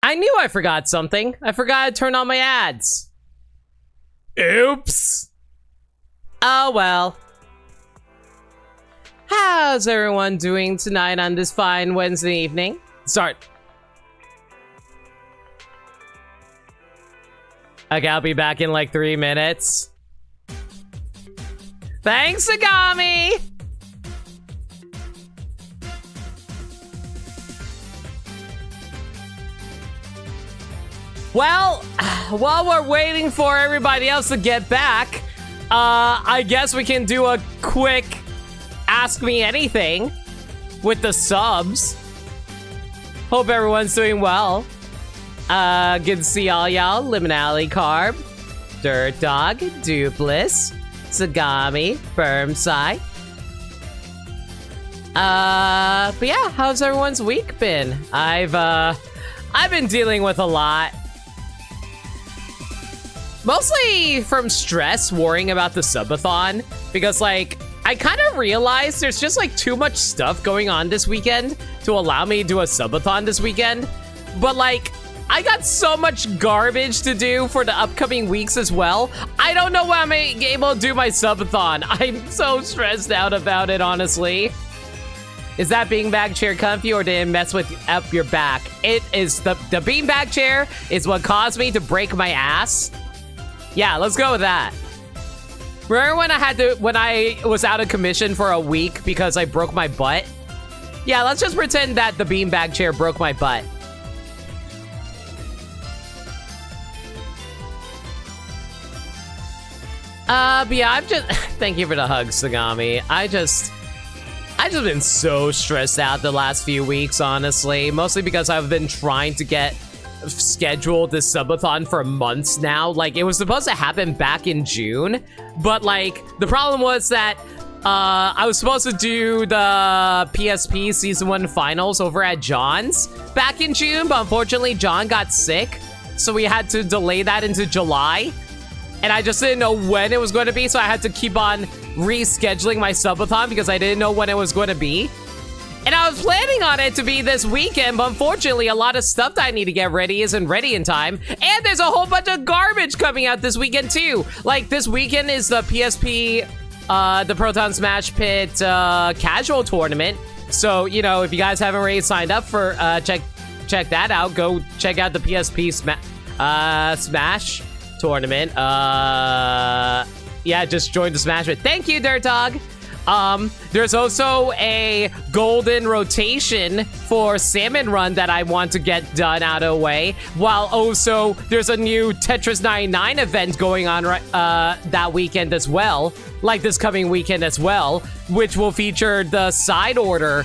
I knew I forgot something. I forgot to turn on my ads. Oops. Oh well. How's everyone doing tonight on this fine Wednesday evening? Start. Okay, I'll be back in like 3 minutes. Thanks, Sagami! Well, while we're waiting for everybody else to get back, I guess we can do a quick Ask Me Anything with the subs. Hope everyone's doing well. Good to see all y'all. Liminality Carb, Dirt Dog, Dupless, Sagami, Firmside. But yeah, how's everyone's week been? I've been dealing with a lot. Mostly from stress, worrying about the subathon, because like, I kind of realized there's just like too much stuff going on this weekend to allow me to do a subathon this weekend. But like, I got so much garbage to do for the upcoming weeks as well. I don't know when I'm able to do my subathon. I'm so stressed out about it, honestly. Is that beanbag chair comfy or did it mess with up your back? It is the beanbag chair is what caused me to break my ass. Yeah, let's go with that. Remember when I was out of commission for a week because I broke my butt? Yeah, let's just pretend that the beanbag chair broke my butt. But yeah, I'm just... Thank you for the hug, Sagami. I just been so stressed out the last few weeks, honestly. Mostly because I've been trying to get scheduled this subathon for months now. Like, it was supposed to happen back in June, but like, the problem was that I was supposed to do the PSP Season 1 finals over at John's back in June, but unfortunately John got sick, so we had to delay that into July. And I just didn't know when it was going to be, so I had to keep on rescheduling my subathon because I didn't know when it was going to be. And I was planning on it to be this weekend, but unfortunately, a lot of stuff that I need to get ready isn't ready in time. And there's a whole bunch of garbage coming out this weekend, too. Like, this weekend is the PSP, the Proton Smash Pit casual tournament. So, you know, if you guys haven't already signed up for, check that out. Go check out the PSP Smash tournament. Yeah, just join the Smash Pit. Thank you, Dirt Dog. There's also a golden rotation for Salmon Run that I want to get done out of the way, while also there's a new Tetris 99 event going on that weekend as well, like this coming weekend as well, which will feature the side order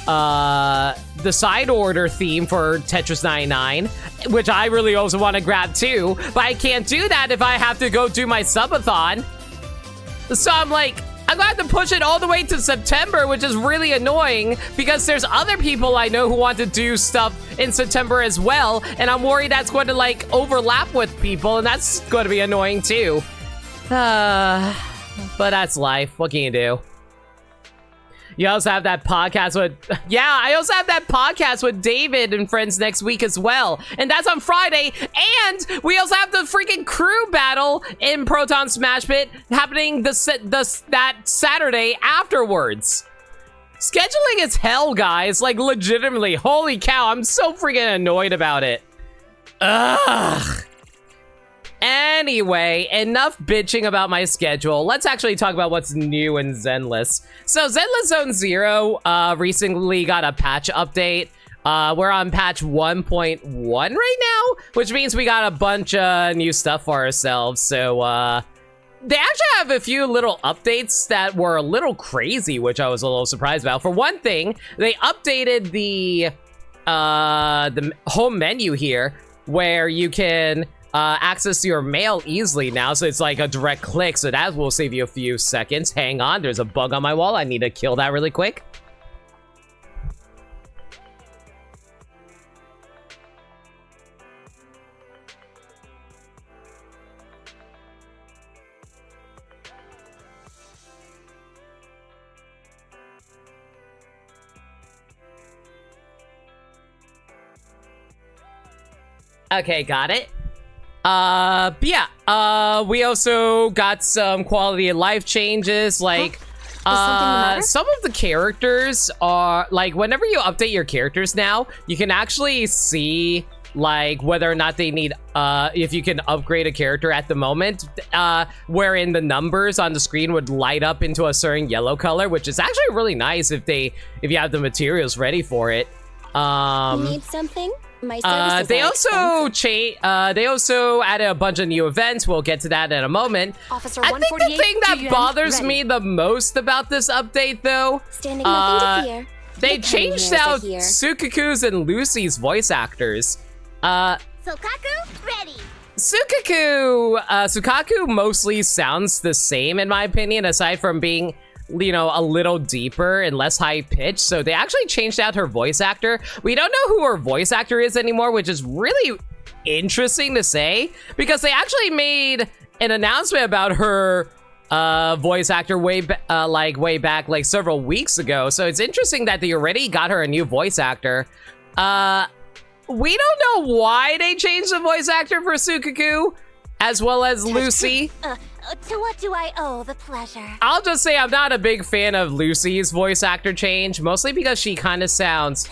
theme for Tetris 99, which I really also want to grab too, but I can't do that if I have to go do my subathon. So I'm like, I'm gonna have to push it all the way to September, which is really annoying because there's other people I know who want to do stuff in September as well, and I'm worried that's going to like overlap with people, and that's going to be annoying too. But that's life. What can you do? You also have that podcast with... Yeah, I also have that podcast with David and friends next week as well. And that's on Friday. And we also have the freaking crew battle in Proton Smash Pit happening that Saturday afterwards. Scheduling is hell, guys. Like, legitimately. Holy cow, I'm so freaking annoyed about it. Ugh. Anyway, enough bitching about my schedule. Let's actually talk about what's new in Zenless. So Zenless Zone Zero recently got a patch update. We're on patch 1.1 right now, which means we got a bunch of new stuff for ourselves. So they actually have a few little updates that were a little crazy, which I was a little surprised about. For one thing, they updated the home menu here, where you can access your mail easily now, so it's like a direct click, so that will save you a few seconds. Hang on, there's a bug on my wall. I need to kill that really quick. Okay, got it. But yeah, we also got some quality of life changes, like, some of the characters are, like, whenever you update your characters now, you can actually see, like, whether or not they need, if you can upgrade a character at the moment, wherein the numbers on the screen would light up into a certain yellow color, which is actually really nice if you have the materials ready for it. Need something? My services they are also expensive. they also added a bunch of new events. We'll get to that in a moment. Officer I think the 148, thing that GUN, bothers ready. me the most about this update, though, Standing nothing to fear. they The changed Penny out Hairs Sukaku's and Lucy's voice actors. Sokaku, ready. Sukaku mostly sounds the same in my opinion, aside from being, you know, a little deeper and less high pitched. So they actually changed out her voice actor. We don't know who her voice actor is anymore, which is really interesting to say, because they actually made an announcement about her voice actor way back like several weeks ago. So it's interesting that they already got her a new voice actor. We don't know why they changed the voice actor for Sukaku as well as Lucy. To what do I owe the pleasure? I'll just say I'm not a big fan of Lucy's voice actor change, mostly because she kind of sounds...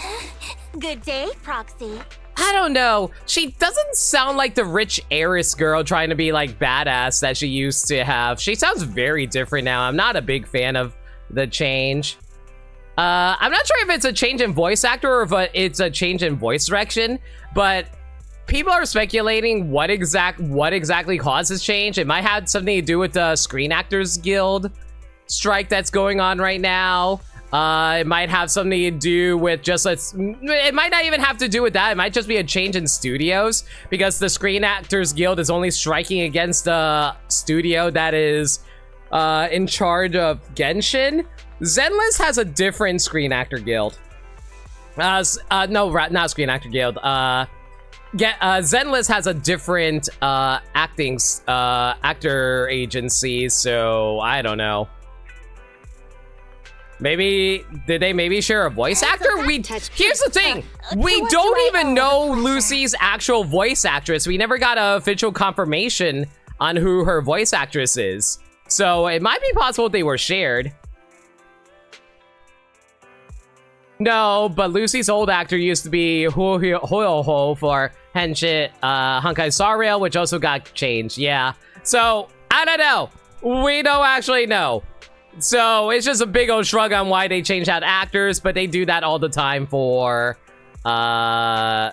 Good day, Proxy. I don't know. She doesn't sound like the rich heiress girl trying to be like badass that she used to have. She sounds very different now. I'm not a big fan of the change. I'm not sure if it's a change in voice actor or if it's a change in voice direction, but people are speculating what exactly caused this change. It might have something to do with the Screen Actors Guild strike that's going on right now. It might have something to do with it might not even have to do with that. It might just be a change in studios, because the Screen Actors Guild is only striking against the studio that is in charge of Genshin. Zenless has a different Screen Actor Guild. No, not Screen Actor Guild. Zenless has a different actor agency, so I don't know. Maybe did they share a voice actor? Here's the thing, we don't even know Lucy's actual voice actress. We never got an official confirmation on who her voice actress is, so it might be possible they were shared. No, but Lucy's old actor used to be Ho for Hankai Sawrail, which also got changed. Yeah. So, I don't know. We don't actually know. So, it's just a big old shrug on why they changed out actors, but they do that all the time for Hoyo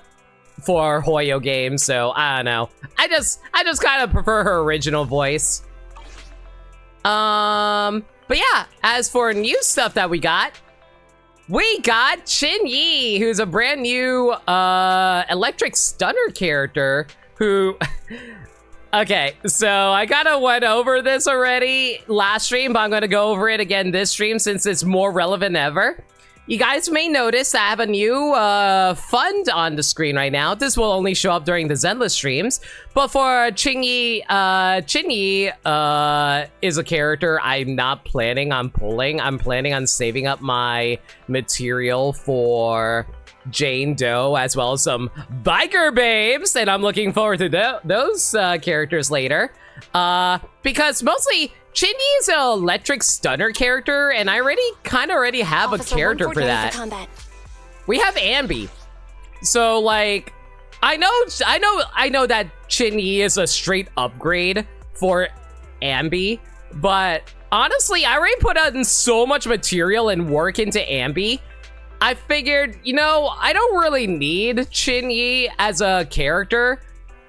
games, so I don't know. I just kind of prefer her original voice. But yeah, as for new stuff that we got Qingyi, who's a brand new electric stunner character who... Okay, so I kind of went over this already last stream, but I'm going to go over it again this stream since it's more relevant than ever. You guys may notice I have a new fund on the screen right now. This will only show up during the Zenless streams. But for Qingyi, Qingyi is a character I'm not planning on pulling. I'm planning on saving up my material for Jane Doe as well as some biker babes. And I'm looking forward to those characters later. Because mostly... Qingyi is an electric stunner character, and I already have a character for that. We have Ambi. So like, I know that Qingyi is a straight upgrade for Ambi, but honestly, I already put out so much material and work into Ambi. I figured, you know, I don't really need Qingyi as a character,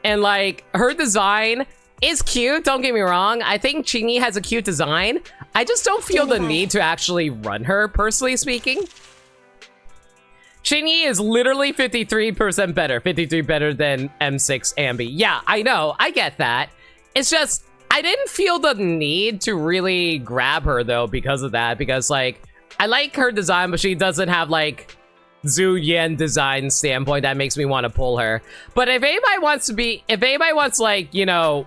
and like her design is cute, don't get me wrong. I think Qingyi has a cute design. I just don't feel the need to actually run her, personally speaking. Qingyi is literally 53% better. 53 better than M6 Ambi. Yeah, I know. I get that. It's just, I didn't feel the need to really grab her, though, because of that. Because, like, I like her design, but she doesn't have, like, Zhu Yan design standpoint that makes me want to pull her. But if anybody wants, like, you know...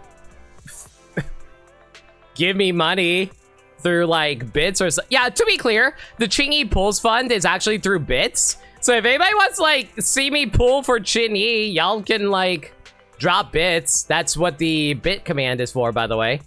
give me money through like bits or so. Yeah, to be clear, the Qingyi pulls fund is actually through bits. So if anybody wants like see me pull for Qingyi, y'all can like drop bits. That's what the bit command is for, by the way.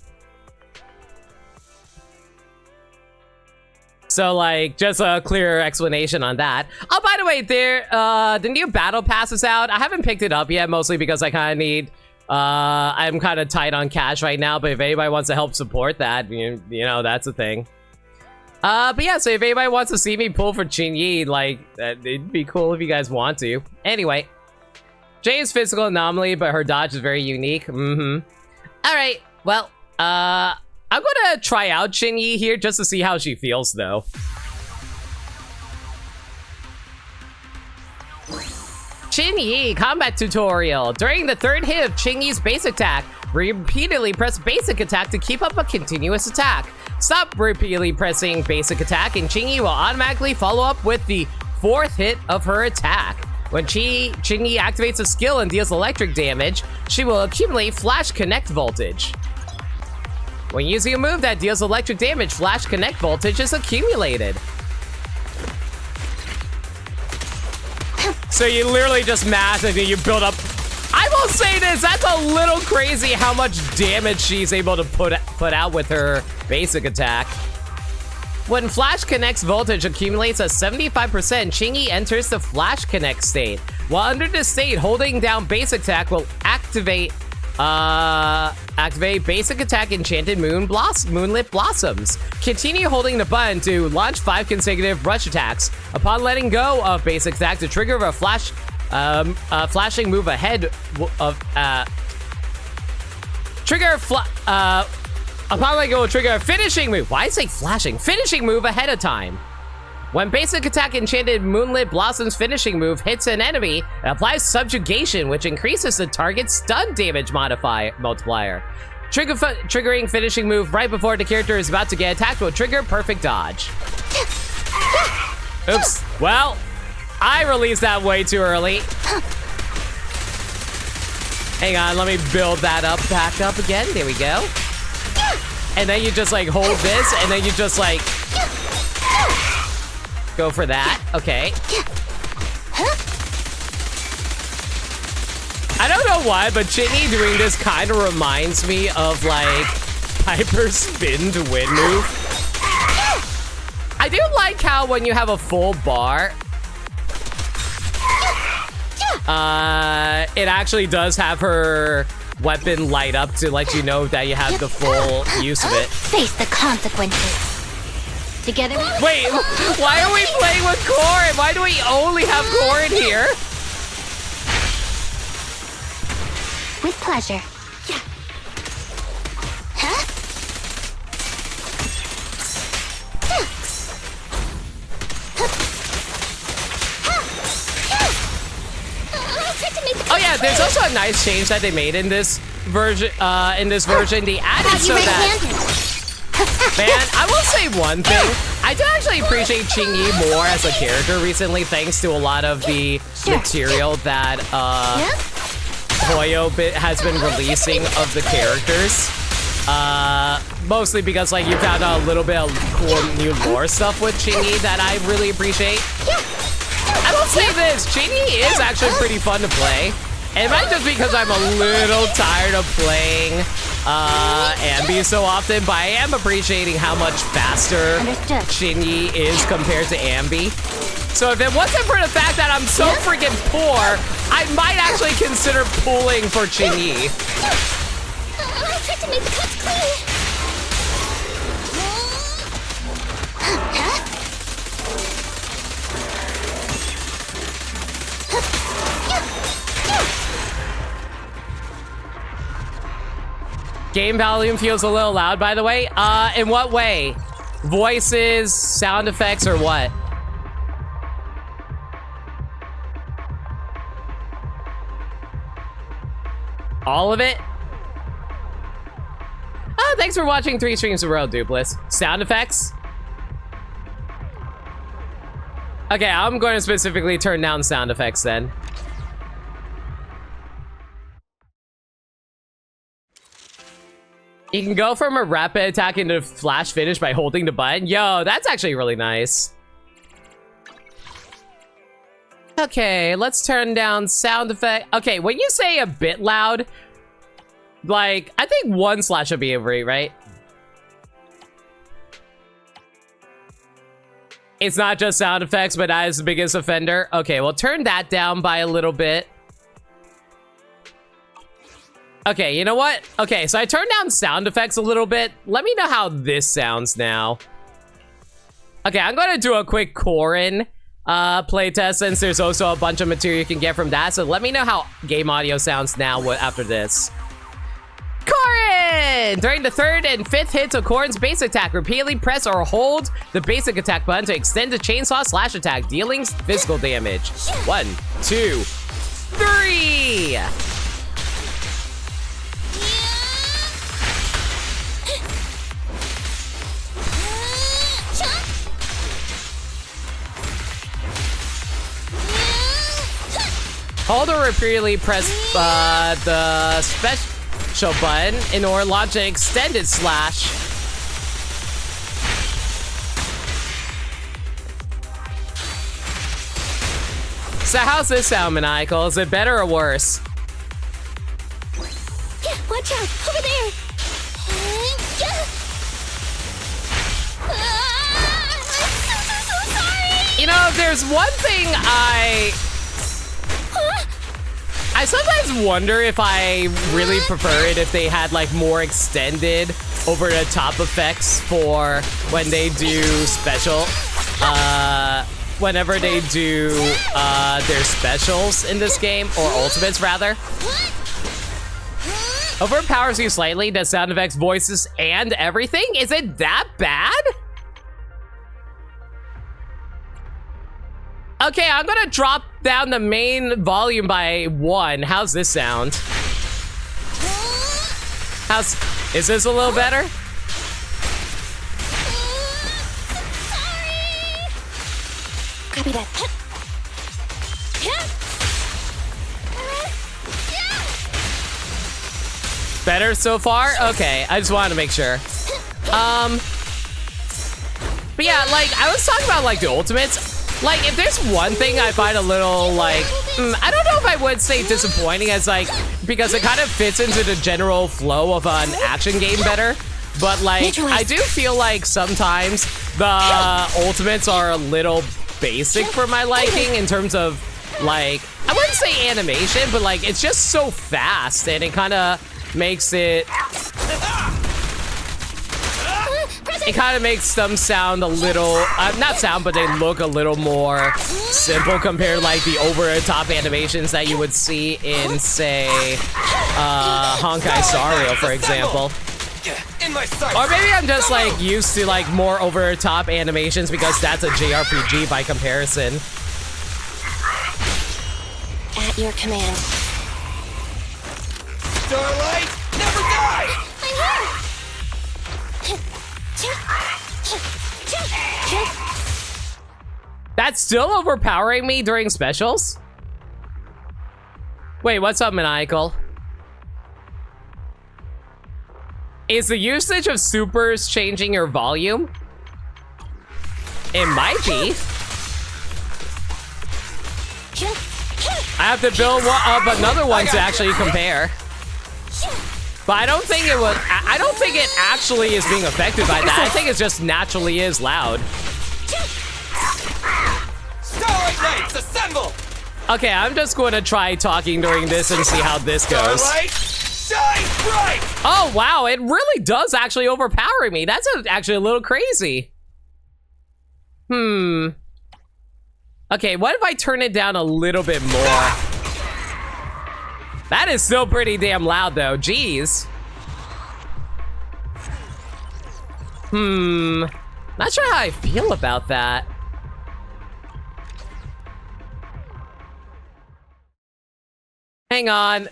So, like, just a clear explanation on that. Oh, by the way, the new battle pass is out. I haven't picked it up yet, mostly because I kind of need... I'm kind of tight on cash right now, but if anybody wants to help support that, you know, that's a thing. But yeah, so if anybody wants to see me pull for Qingyi, like, it'd be cool if you guys want to. Anyway. Jay is physical anomaly, but her dodge is very unique. Alright, well, I'm gonna try out Qingyi here just to see how she feels, though. Qingyi combat tutorial. During the third hit of Qingyi's basic attack, repeatedly press basic attack to keep up a continuous attack. Stop repeatedly pressing basic attack, and Qingyi will automatically follow up with the fourth hit of her attack. When Qingyi activates a skill and deals electric damage, she will accumulate Flash Connect voltage. When using a move that deals electric damage, Flash Connect voltage is accumulated. So you literally just mash and then you build up. I will say this, that's a little crazy how much damage she's able to put out with her basic attack. When Flash Connect's voltage accumulates at 75%, Qingyi enters the Flash Connect state. While under this state, holding down basic attack will activate basic attack Enchanted Moonlit Blossoms. Continue holding the button to launch 5 consecutive rush attacks. Upon letting go of basic attack to trigger a flashing move ahead of upon letting go, trigger a finishing move. Why is it flashing? Finishing move ahead of time. When basic attack Enchanted Moonlit Blossom's finishing move hits an enemy, it applies subjugation, which increases the target's stun damage multiplier. Triggering finishing move right before the character is about to get attacked will trigger perfect dodge. Oops. Well, I released that way too early. Hang on, let me build that up, back up again. There we go. And then you just like hold this, and then you just like go for that. Okay. I don't know why, but Qingyi doing this kind of reminds me of like Piper's spin to win move. I do like how when you have a full bar, it actually does have her weapon light up to let you know that you have the full use of it. Face the consequences. Together. Wait, why are we playing with Corrin? Why do we only have Corrin here? With pleasure. Yeah. Huh? Oh yeah, there's also a nice change that they made in this version. They added so that. Man, I will say one thing. I do actually appreciate Qingyi more as a character recently, thanks to a lot of the material that Hoyo has been releasing of the characters. Mostly because like you found out a little bit of cool new lore stuff with Qingyi that I really appreciate. I will say this, Qingyi is actually pretty fun to play. And it might just be because I'm a little tired of playing Ambi so often, but I am appreciating how much faster Qingyi is compared to Ambi. So if it wasn't for the fact that I'm so freaking poor, I might actually consider pulling for Qingyi. I tried to make the cuts clean. Game volume feels a little loud, by the way. In what way? Voices, sound effects, or what? All of it? Oh, thanks for watching 3 streams in a row, Dupless. Sound effects? Okay, I'm going to specifically turn down sound effects then. You can go from a rapid attack into flash finish by holding the button. Yo, that's actually really nice. Okay, let's turn down sound effect. Okay, when you say a bit loud, like, I think 1/ should be right? It's not just sound effects, but that is the biggest offender. Okay, well, turn that down by a little bit. Okay, you know what? Okay, so I turned down sound effects a little bit. Let me know how this sounds now. Okay, I'm gonna do a quick Corin playtest since there's also a bunch of material you can get from that. So let me know how game audio sounds now after this. Corin! During the 3rd and 5th hits of Corin's basic attack, repeatedly press or hold the basic attack button to extend the chainsaw slash attack, dealing physical damage. 1, 2, 3! Hold or repeatedly press the special button in order to launch an extended slash. So how's this sound, Maniacal? Is it better or worse? Yeah, watch out! Over there! I'm so sorry! You know, if there's one thing I sometimes wonder if I really prefer it if they had like more extended over the top effects for when they do special, whenever they do their specials in this game, or ultimates rather. Overpowers you slightly, the sound effects, voices, and everything? Is it that bad? Okay, I'm gonna drop down the main volume by 1. How's this sound? Is this a little better? Copy that. Better so far? Okay, I just wanted to make sure. But yeah, like, I was talking about, like, the ultimates. Like, if there's one thing I find a little, like, I don't know if I would say disappointing as, like, because it kind of fits into the general flow of an action game better. But, like, I do feel like sometimes the ultimates are a little basic for my liking in terms of, like, I wouldn't say animation, but, like, it's just so fast and it kind of makes it... It kind of makes them sound a little, not sound, but they look a little more simple compared to like the over-the-top animations that you would see in, say, Honkai Star Rail, for example. Or maybe I'm just like used to like more over-the-top animations because that's a JRPG by comparison. At your command. Starlight, never die! I'm here! That's still overpowering me during specials? Wait, what's up, Maniacal? Is the usage of supers changing your volume? It might be. I have to build up another one to actually compare. But I don't think it was. I don't think it actually is being affected by that. I think it just naturally is loud. Starlight Knights, assemble! Okay, I'm just going to try talking during this and see how this goes. Starlight, shine bright! Oh wow, it really does actually overpower me. That's actually a little crazy. Okay, what if I turn it down a little bit more? That is still pretty damn loud though, jeez. Not sure how I feel about that. Hang on.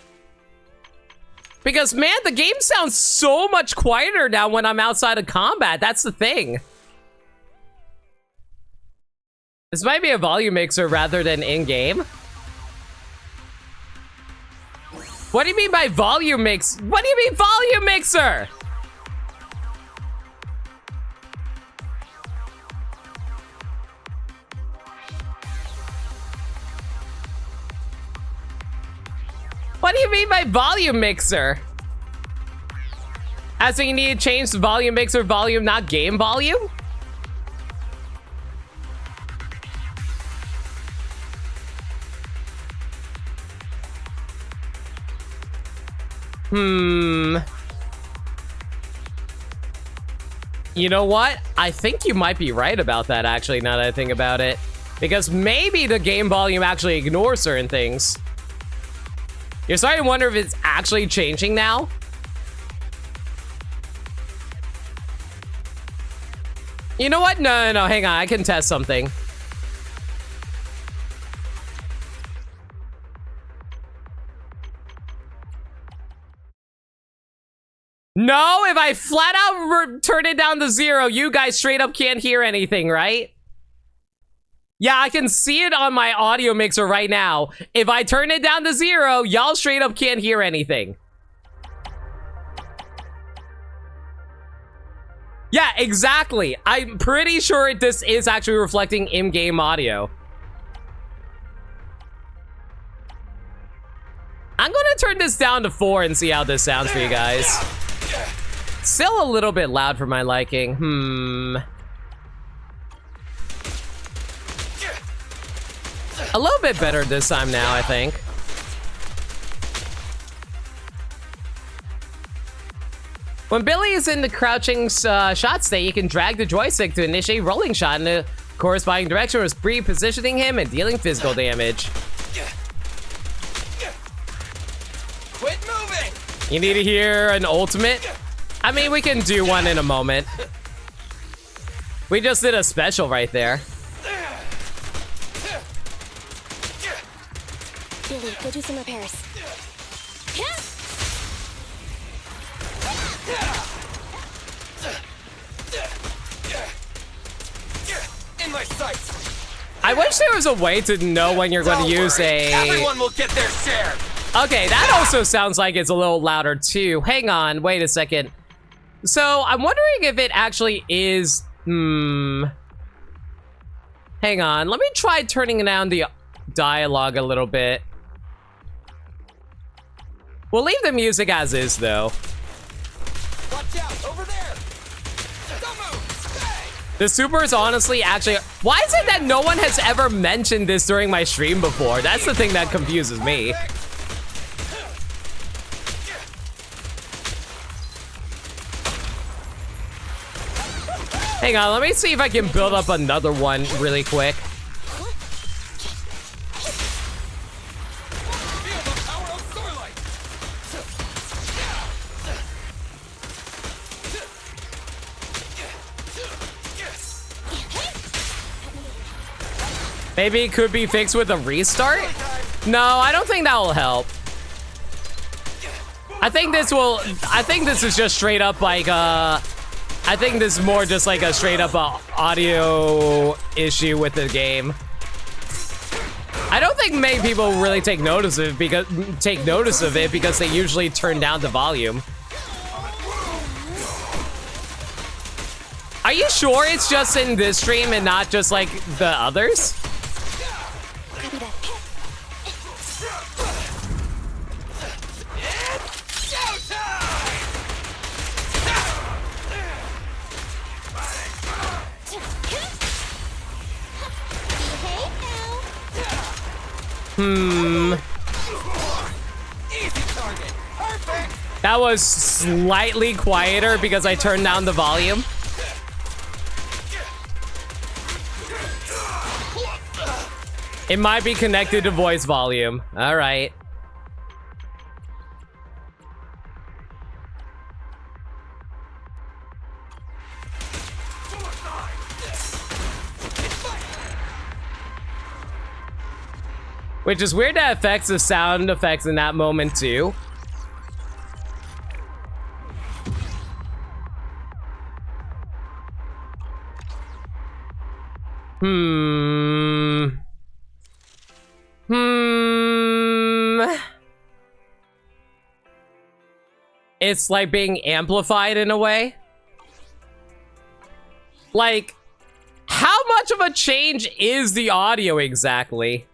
Because man, the game sounds so much quieter now when I'm outside of combat, that's the thing. This might be a volume mixer rather than in-game. What do you mean by volume mix? What do you mean volume mixer? What do you mean by volume mixer? As in you need to change the volume mixer volume, not game volume? You know what? I think you might be right about that, actually, now that I think about it. Because maybe the game volume actually ignores certain things. You're starting to wonder if it's actually changing now? You know what? No, hang on. I can test something. No, if I flat out turn it down to 0, you guys straight up can't hear anything, right? Yeah, I can see it on my audio mixer right now. If I turn it down to 0, y'all straight up can't hear anything. Yeah, exactly. I'm pretty sure this is actually reflecting in-game audio. I'm gonna turn this down to 4 and see how this sounds for you guys. Still a little bit loud for my liking. A little bit better this time now, I think. When Billy is in the crouching shot state, you can drag the joystick to initiate rolling shot in the corresponding direction, repositioning him and dealing physical damage. Quit moving! You need to hear an ultimate? I mean, we can do one in a moment. We just did a special right there. Billy, go do some repairs. In my sights! I wish there was a way to know when you're going to use a... Everyone will get their share! Okay, that also sounds like it's a little louder too. Hang on, wait a second. So, I'm wondering if it actually is... Hang on, let me try turning down the dialogue a little bit. We'll leave the music as is, though. Watch out, over there! Don't move! Hey! The super is honestly actually... Why is it that no one has ever mentioned this during my stream before? That's the thing that confuses me. Hang on, let me see if I can build up another one really quick. Feel the power of Starlight! Maybe it could be fixed with a restart? No, I don't think that will help. I think this is just straight up like, I think this is more just like a straight up audio issue with the game. I don't think many people really take notice of it because they usually turn down the volume. Are you sure it's just in this stream and not just like the others? Copy that. Easy target! Perfect! That was slightly quieter because I turned down the volume. It might be connected to voice volume. All right. Which is weird that affects the sound effects in that moment too. It's like being amplified in a way. Like, how much of a change is the audio exactly?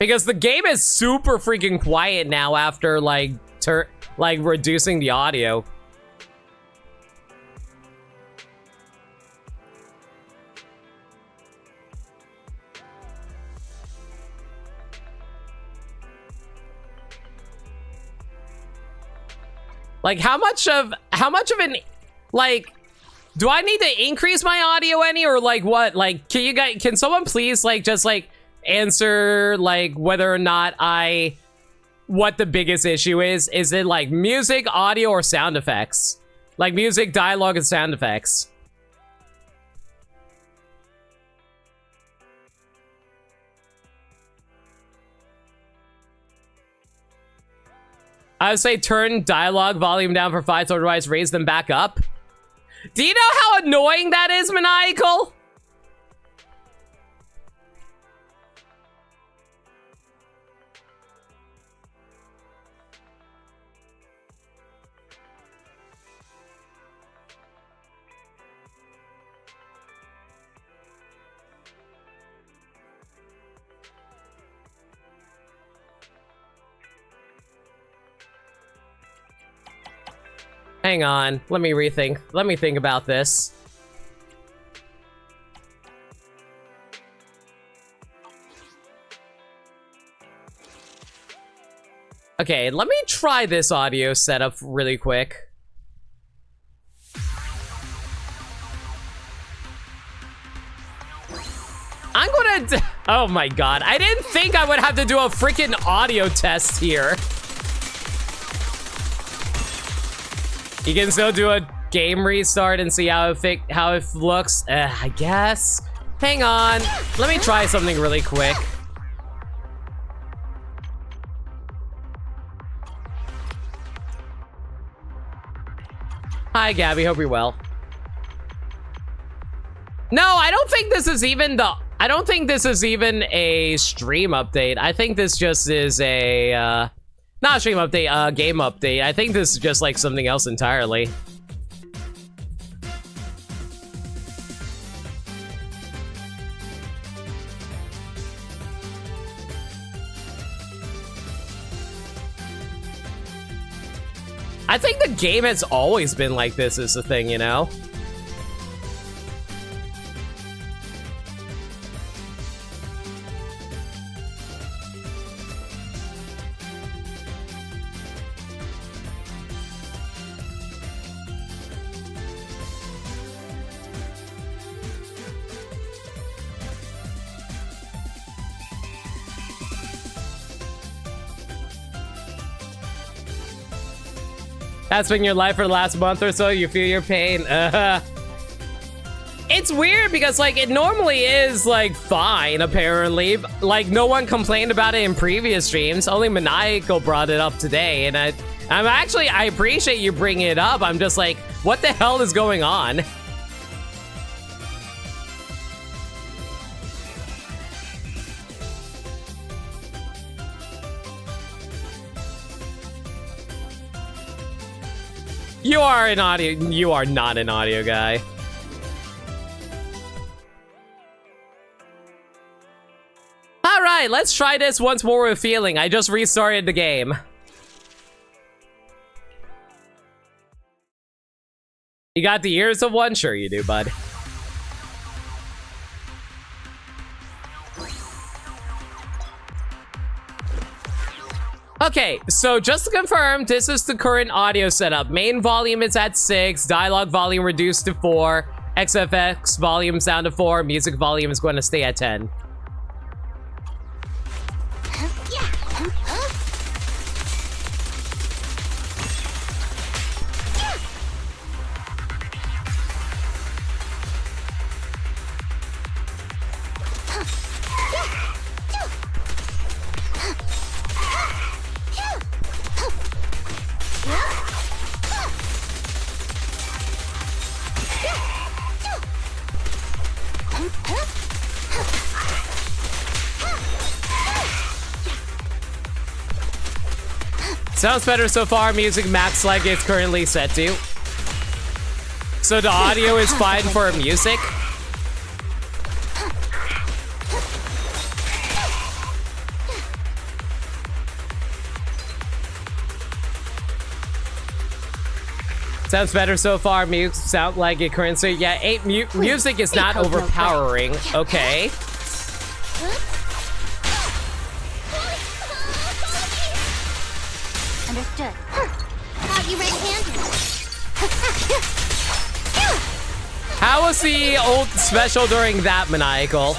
Because the game is super freaking quiet now after like reducing the audio. Like how much of an, like, do I need to increase my audio any, or like what? Like, can someone please like just like answer like whether or not what the biggest issue is? Is it like music, audio, or sound effects? Like music, dialogue, and sound effects. I would say turn dialogue volume down for 5, so otherwise raise them back up. Do you know how annoying that is, Maniacal? Hang on, let me rethink. Let me think about this. Okay, let me try this audio setup really quick. I'm gonna... Oh my god, I didn't think I would have to do a freaking audio test here. You can still do a game restart and see how it looks, I guess. Hang on, let me try something really quick. Hi, Gabby, hope you're well. No, I don't think this is even I don't think this is even a stream update. I think this just is a, not a stream update, game update. I think this is just like something else entirely. I think the game has always been like this is the thing, you know? That's been your life for the last month or so, you feel your pain. It's weird because like it normally is like fine, apparently. Like no one complained about it in previous streams. Only Maniacal brought it up today, and I appreciate you bringing it up. I'm just like, what the hell is going on? You are an audio. You are not an audio guy. All right, let's try this once more with feeling. I just restarted the game. You got the ears of one? Sure you do, bud. Okay, so just to confirm, this is the current audio setup. Main volume is at 6, dialogue volume reduced to 4, XFX volume's down to 4, music volume is going to stay at 10. Sounds better so far. Music max like it's currently set to. So the audio is fine for music. Sounds better so far. Sound like it currently. Yeah, music is not overpowering. Okay. Understood. Out you red-handed. How was the old special during that, Maniacal?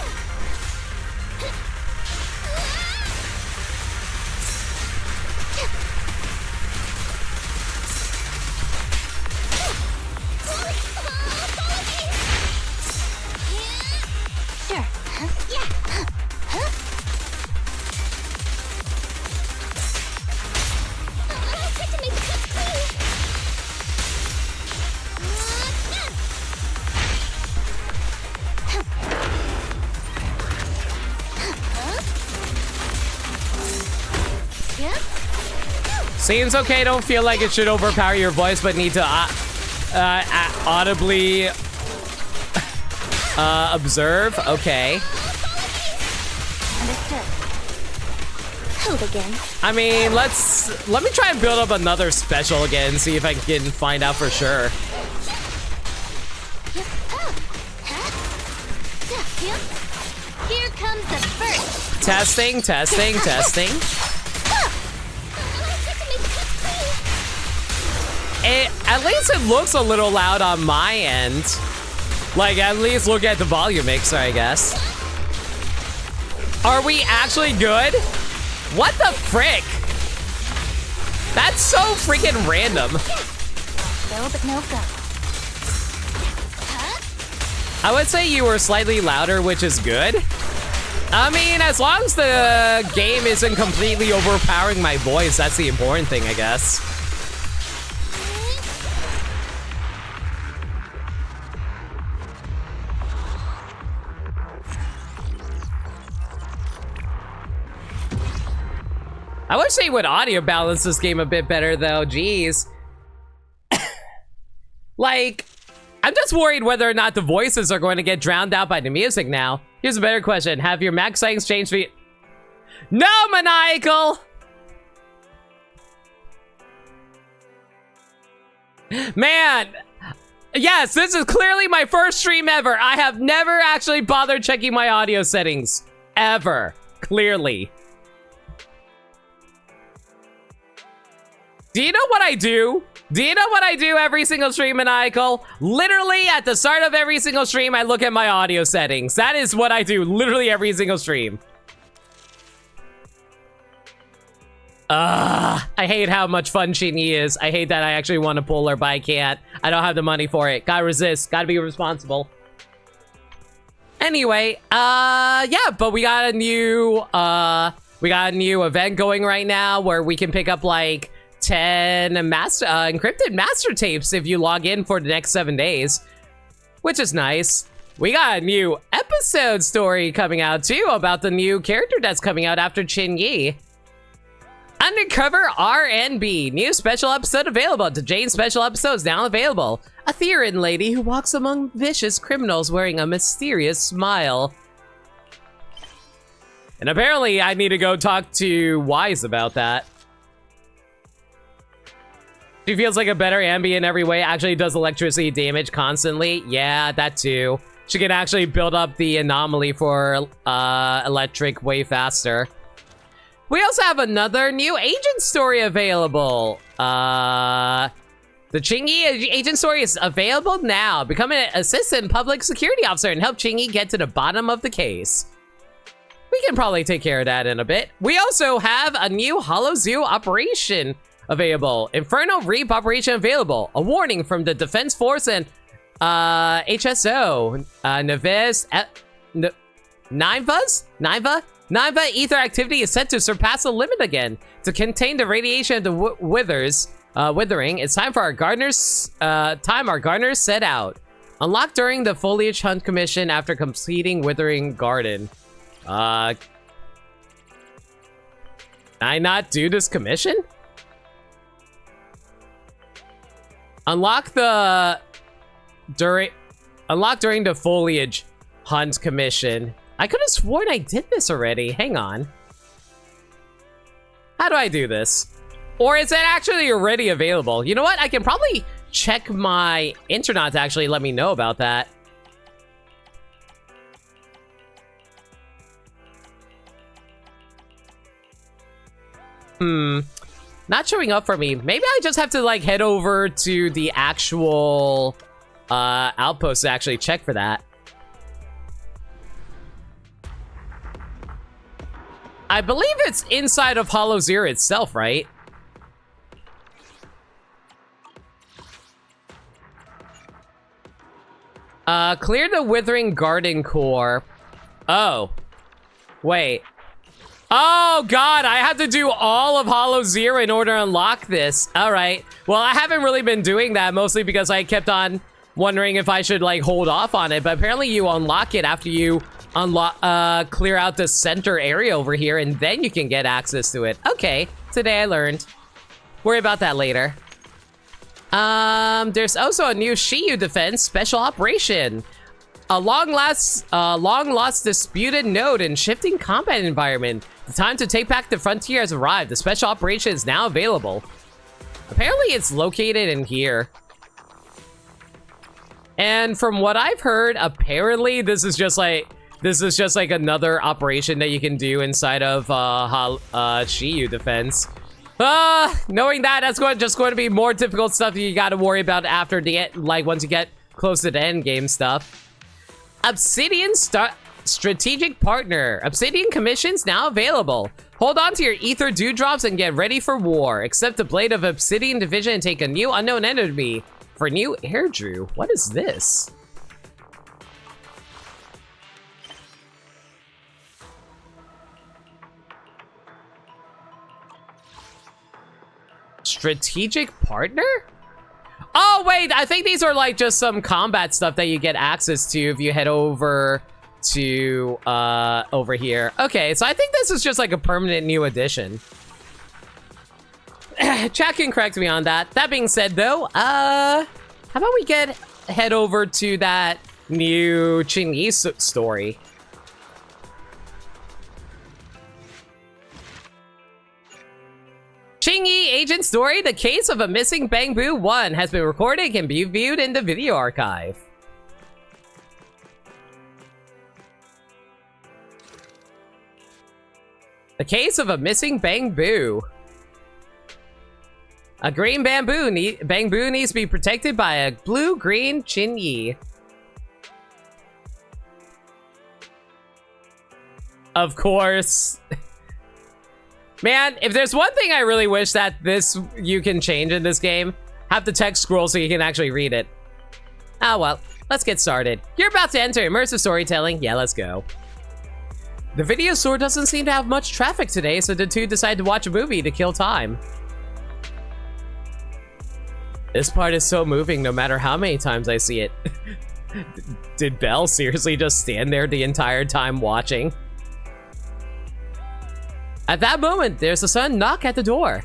Seems okay, don't feel like it should overpower your voice, but need to audibly observe. Okay. Understood. Hold again. I mean, let me try and build up another special again, see if I can find out for sure. Here comes the first. Testing. At least it looks a little loud on my end. Like, at least look at the volume mixer, I guess. Are we actually good? What the frick? That's so freaking random. Go, but no go. I would say you were slightly louder, which is good. I mean, as long as the game isn't completely overpowering my voice, that's the important thing, I guess. I wish they would audio balance this game a bit better, though. Jeez. Like, I'm just worried whether or not the voices are going to get drowned out by the music now. Here's a better question. Have your max settings changed for you? No, Maniacal! Man, yes, this is clearly my first stream ever. I have never actually bothered checking my audio settings. Ever. Clearly. Do you know what I do? Do you know what I do every single stream, Maniacal? Literally, at the start of every single stream, I look at my audio settings. That is what I do, literally every single stream. I hate how much fun Qingyi is. I hate that I actually want to pull her, but I can't. I don't have the money for it. Gotta resist. Gotta be responsible. Anyway, yeah, but we got a new event going right now where we can pick up, like, 10 encrypted master tapes if you log in for the next 7 days, which is nice. We got a new episode story coming out too about the new character that's coming out after Qingyi. Undercover RNB, new special episode available. The Jane special episode is now available. A Theron lady who walks among vicious criminals wearing a mysterious smile. And apparently I need to go talk to Wise about that. She feels like a better Ambi in every way. Actually does electricity damage constantly. Yeah, that too. She can actually build up the anomaly for electric way faster. We also have another new agent story available. The Qingyi agent story is available now. Become an assistant public security officer and help Qingyi get to the bottom of the case. We can probably take care of that in a bit. We also have a new Hollow Zoo operation available. Inferno Reap operation available. A warning from the Defense Force and HSO. Neves... Niva ether activity is set to surpass the limit again. To contain the radiation of the withering, it's time for our gardeners set out. Unlocked during the foliage hunt commission after completing Withering Garden. Can I not do this commission? Unlock during the foliage hunt commission. I could have sworn I did this already. Hang on. How do I do this? Or is it actually already available? You know what? I can probably check my internet to actually let me know about that. Not showing up for me. Maybe I just have to like head over to the actual outpost to actually check for that. I believe it's inside of Hollow Zero itself, right? Clear the Withering Garden Core. Oh. Wait. Oh, God, I have to do all of Hollow Zero in order to unlock this. All right. Well, I haven't really been doing that, mostly because I kept on wondering if I should, like, hold off on it. But apparently you unlock it after you unlock, clear out the center area over here, and then you can get access to it. Okay, today I learned. Worry about that later. There's also a new Qingyi defense special operation. A long-lost disputed node in shifting combat environment. The time to take back the frontier has arrived. The special operation is now available. Apparently it's located in here. And from what I've heard, apparently this is just like another operation that you can do inside of Qingyi defense. Knowing that, that's just going to be more difficult stuff that you got to worry about after the once you get close to the end game stuff. Obsidian strategic partner. Obsidian commissions now available. Hold on to your ether dewdrops and get ready for war. Accept the blade of Obsidian division and take a new unknown enemy for new airdrew. What is this? Strategic partner? Oh, wait, I think these are like just some combat stuff that you get access to if you head over to over here. Okay, so I think this is just like a permanent new addition. Chat can correct me on that. That being said, though, how about we head over to that new Qingyi story? Qingyi Agent Story, the case of a missing Bangbu 1 has been recorded and can be viewed in the video archive. The case of a missing Bangbu. A green bamboo needs to be protected by a blue-green Qingyi. Of course. Man, if there's one thing I really wish that you can change in this game, have the text scroll so you can actually read it. Ah, well, let's get started. You're about to enter immersive storytelling. Yeah, let's go. The video store doesn't seem to have much traffic today, so the two decide to watch a movie to kill time. This part is so moving no matter how many times I see it. Did Belle seriously just stand there the entire time watching? At that moment, there's a sudden knock at the door.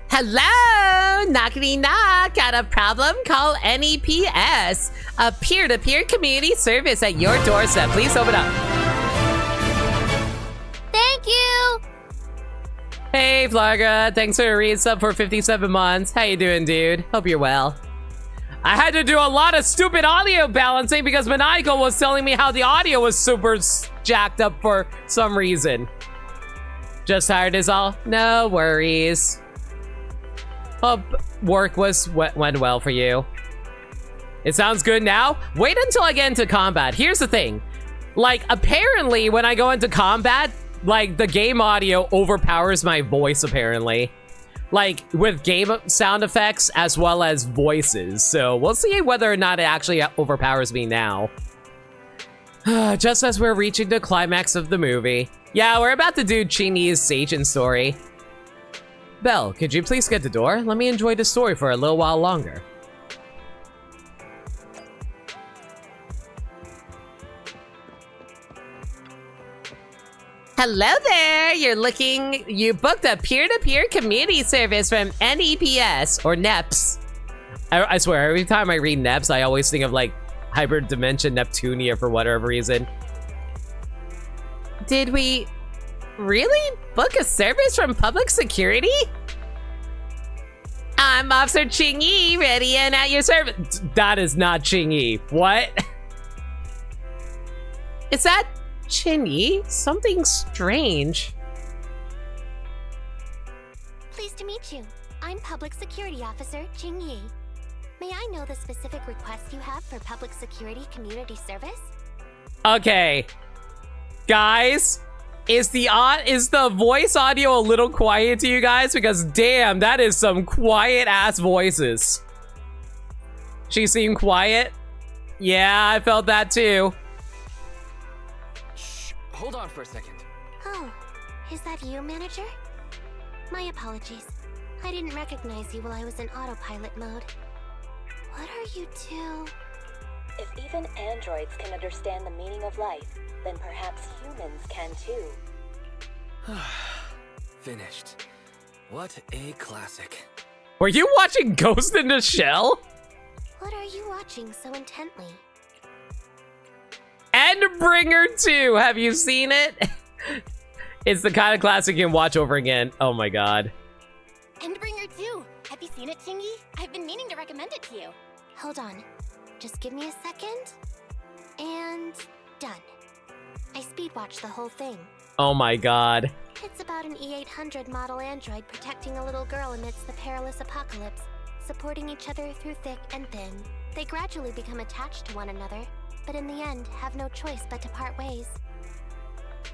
Hello, knockity knock. Got a problem? Call NEPS, a peer-to-peer community service at your doorstep. Please open up. Thank you. Hey, Flarga. Thanks for the resub for 57 months. How you doing, dude? Hope you're well. I had to do a lot of stupid audio balancing because Maniacal was telling me how the audio was super jacked up for some reason. Just tired is all? No worries. Hope work went well for you. It sounds good now? Wait until I get into combat. Here's the thing. Like, apparently when I go into combat, like, the game audio overpowers my voice, apparently. Like, with game sound effects as well as voices. So we'll see whether or not it actually overpowers me now. Just as we're reaching the climax of the movie. Yeah, we're about to do Qingyi's agent story. Belle, could you please get the door? Let me enjoy the story for a little while longer. Hello there! You booked a peer-to-peer community service from NEPS, or NEPS. I swear, every time I read NEPS, I always think of like Hybrid Dimension Neptunia for whatever reason. Did we really book a service from public security? I'm Officer Qingyi, ready and at your service. That is not Qingyi. What? Is that Qingyi? Something strange. Pleased to meet you. I'm Public Security Officer Qingyi. May I know the specific request you have for public security community service? Okay. Guys, is the voice audio a little quiet to you guys? Because damn, that is some quiet ass voices. She seemed quiet. Yeah, I felt that too. Shh. Hold on for a second. Oh, is that you, manager? My apologies. I didn't recognize you while I was in autopilot mode. What are you two? If even androids can understand the meaning of life, then perhaps humans can too. Finished. What a classic. Were you watching Ghost in the Shell? What are you watching so intently? Endbringer 2, have you seen it? It's the kind of classic you can watch over again. Oh my god. Endbringer 2! Have you seen it, Qingyi? I've been meaning to recommend it to you. Hold on. Just give me a second. And done. I speed watched the whole thing. Oh my god. It's about an E-800 model android protecting a little girl amidst the perilous apocalypse, supporting each other through thick and thin. They gradually become attached to one another, but in the end have no choice but to part ways.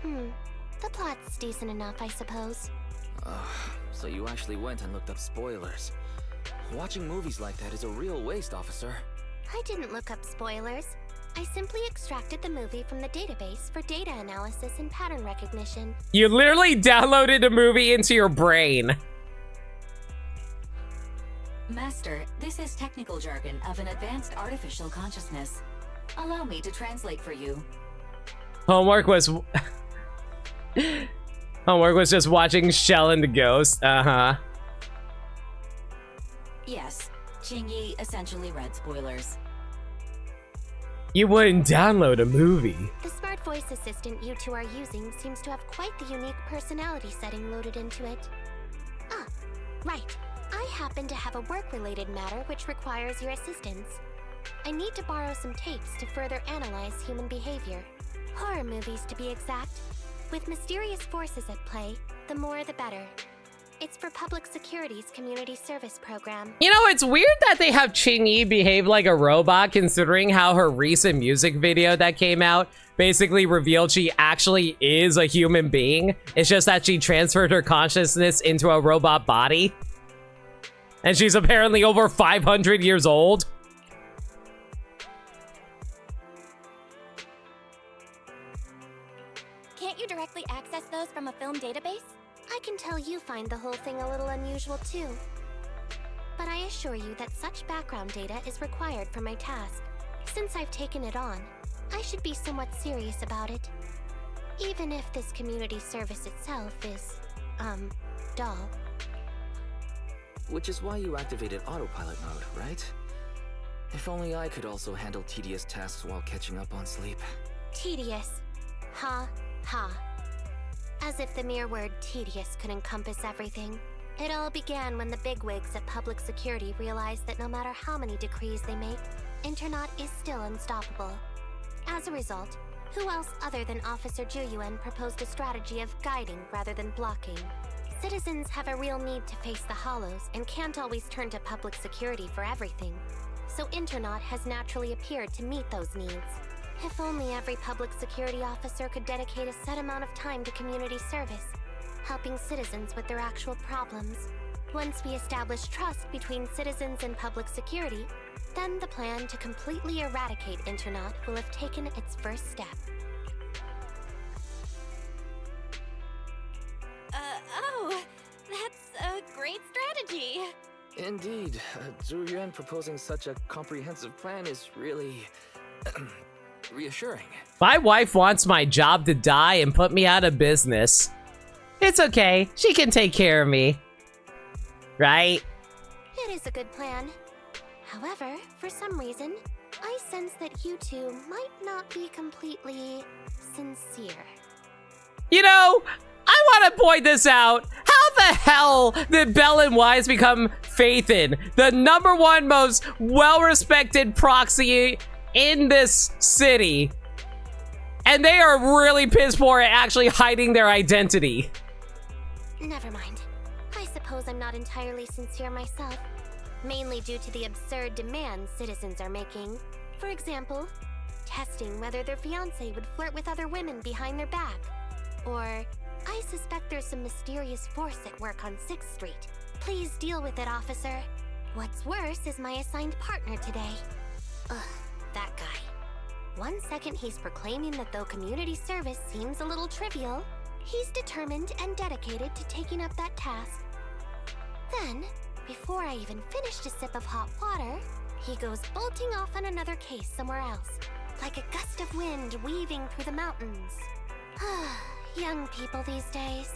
The plot's decent enough, I suppose. So you actually went and looked up spoilers. Watching movies like that is a real waste, officer. I didn't look up spoilers. I simply extracted the movie from the database for data analysis and pattern recognition. You literally downloaded a movie into your brain. Master, this is technical jargon of an advanced artificial consciousness. Allow me to translate for you. Homework was just watching Shell and the Ghost. Uh-huh. Yes, Qingyi essentially read spoilers. You wouldn't download a movie. The smart voice assistant you two are using seems to have quite the unique personality setting loaded into it. Ah, right. I happen to have a work-related matter which requires your assistance. I need to borrow some tapes to further analyze human behavior. Horror movies, to be exact. With mysterious forces at play, the more the better. It's for Public Security's community service program. You know, it's weird that they have Qingyi behave like a robot, considering how her recent music video that came out basically revealed she actually is a human being. It's just that she transferred her consciousness into a robot body. And she's apparently over 500 years old. Can't you directly access those from a film database? I can tell you find the whole thing a little unusual too. But I assure you that such background data is required for my task. Since I've taken it on, I should be somewhat serious about it. Even if this community service itself is, dull. Which is why you activated autopilot mode, right? If only I could also handle tedious tasks while catching up on sleep. Tedious. Ha, ha. As if the mere word tedious could encompass everything. It all began when the bigwigs at Public Security realized that no matter how many decrees they make, Internet is still unstoppable. As a result, who else other than Officer Juyuan proposed a strategy of guiding rather than blocking? Citizens have a real need to face the hollows and can't always turn to Public Security for everything. So Internet has naturally appeared to meet those needs. If only every Public Security officer could dedicate a set amount of time to community service, helping citizens with their actual problems. Once we establish trust between citizens and Public Security, then the plan to completely eradicate Internet will have taken its first step. Oh, that's a great strategy. Indeed, Zhu Yuan proposing such a comprehensive plan is really reassuring. My wife wants my job to die and put me out of business. It's okay. She can take care of me. Right? It is a good plan. However, for some reason, I sense that you two might not be completely sincere. You know, I want to point this out. How the hell did Bell and Wise become faith in? The #1 most well-respected proxy in this city. And they are really piss poor at actually hiding their identity. Never mind. I suppose I'm not entirely sincere myself. Mainly due to the absurd demands citizens are making. For example, testing whether their fiancé would flirt with other women behind their back. Or, I suspect there's some mysterious force at work on 6th Street. Please deal with it, officer. What's worse is my assigned partner today. Ugh, that guy. One second he's proclaiming that though community service seems a little trivial, he's determined and dedicated to taking up that task. Then, before I even finished a sip of hot water, he goes bolting off on another case somewhere else, like a gust of wind weaving through the mountains. Young people these days.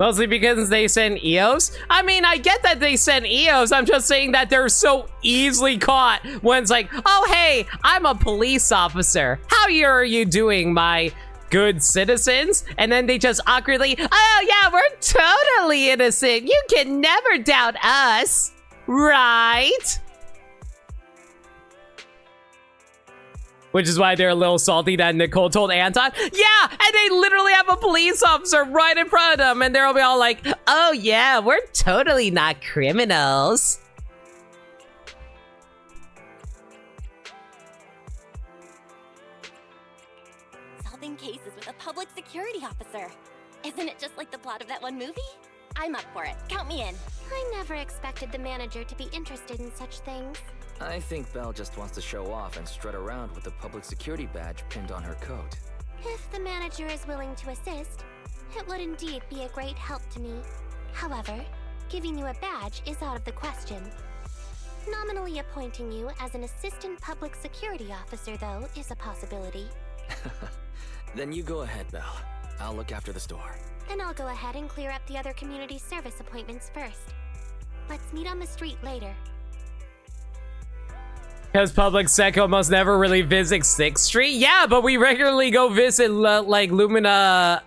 Mostly because they send EOs? I mean, I get that they send EOs. I'm just saying that they're so easily caught when it's like, oh, hey, I'm a police officer. How are you doing, my good citizens? And then they just awkwardly, oh, yeah, we're totally innocent. You can never doubt us, right? Which is why they're a little salty that Nicole told Anton. Yeah, and they literally have a police officer right in front of them, and they'll be all like, oh yeah, we're totally not criminals. Solving cases with a public security officer. Isn't it just like the plot of that one movie? I'm up for it. Count me in. I never expected the manager to be interested in such things. I think Belle just wants to show off and strut around with the public security badge pinned on her coat. If the manager is willing to assist, it would indeed be a great help to me. However, giving you a badge is out of the question. Nominally appointing you as an assistant public security officer, though, is a possibility. Then you go ahead, Belle. I'll look after the store. Then I'll go ahead and clear up the other community service appointments first. Let's meet on the street later. Because public sec almost never really visits 6th Street? Yeah, but we regularly go visit, like, Lumina...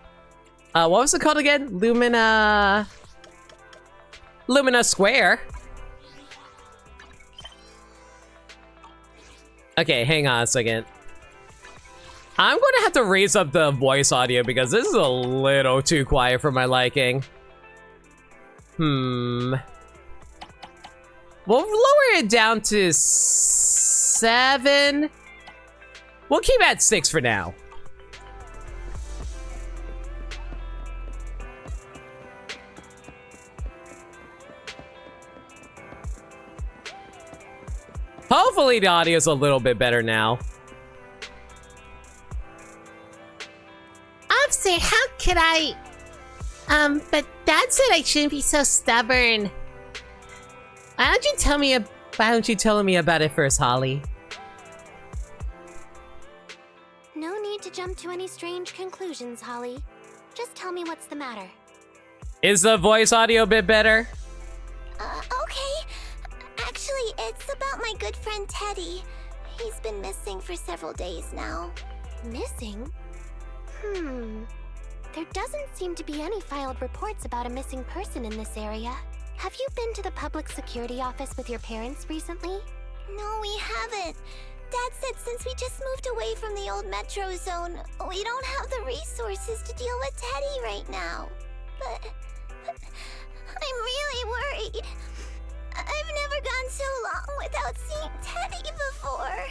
what was it called again? Lumina Square. Okay, hang on a second. I'm going to have to raise up the voice audio because this is a little too quiet for my liking. We'll lower it down to 7. We'll keep at 6 for now. Hopefully the audio is a little bit better now. Officer, how could I? But Dad said I shouldn't be so stubborn. Why don't you tell me about it first, Holly? No need to jump to any strange conclusions, Holly. Just tell me what's the matter. Is the voice audio a bit better? Okay. Actually, it's about my good friend Teddy. He's been missing for several days now. Missing? There doesn't seem to be any filed reports about a missing person in this area. Have you been to the public security office with your parents recently? No, we haven't. Dad said since we just moved away from the old metro zone, we don't have the resources to deal with Teddy right now. But I'm really worried. I've never gone so long without seeing Teddy before.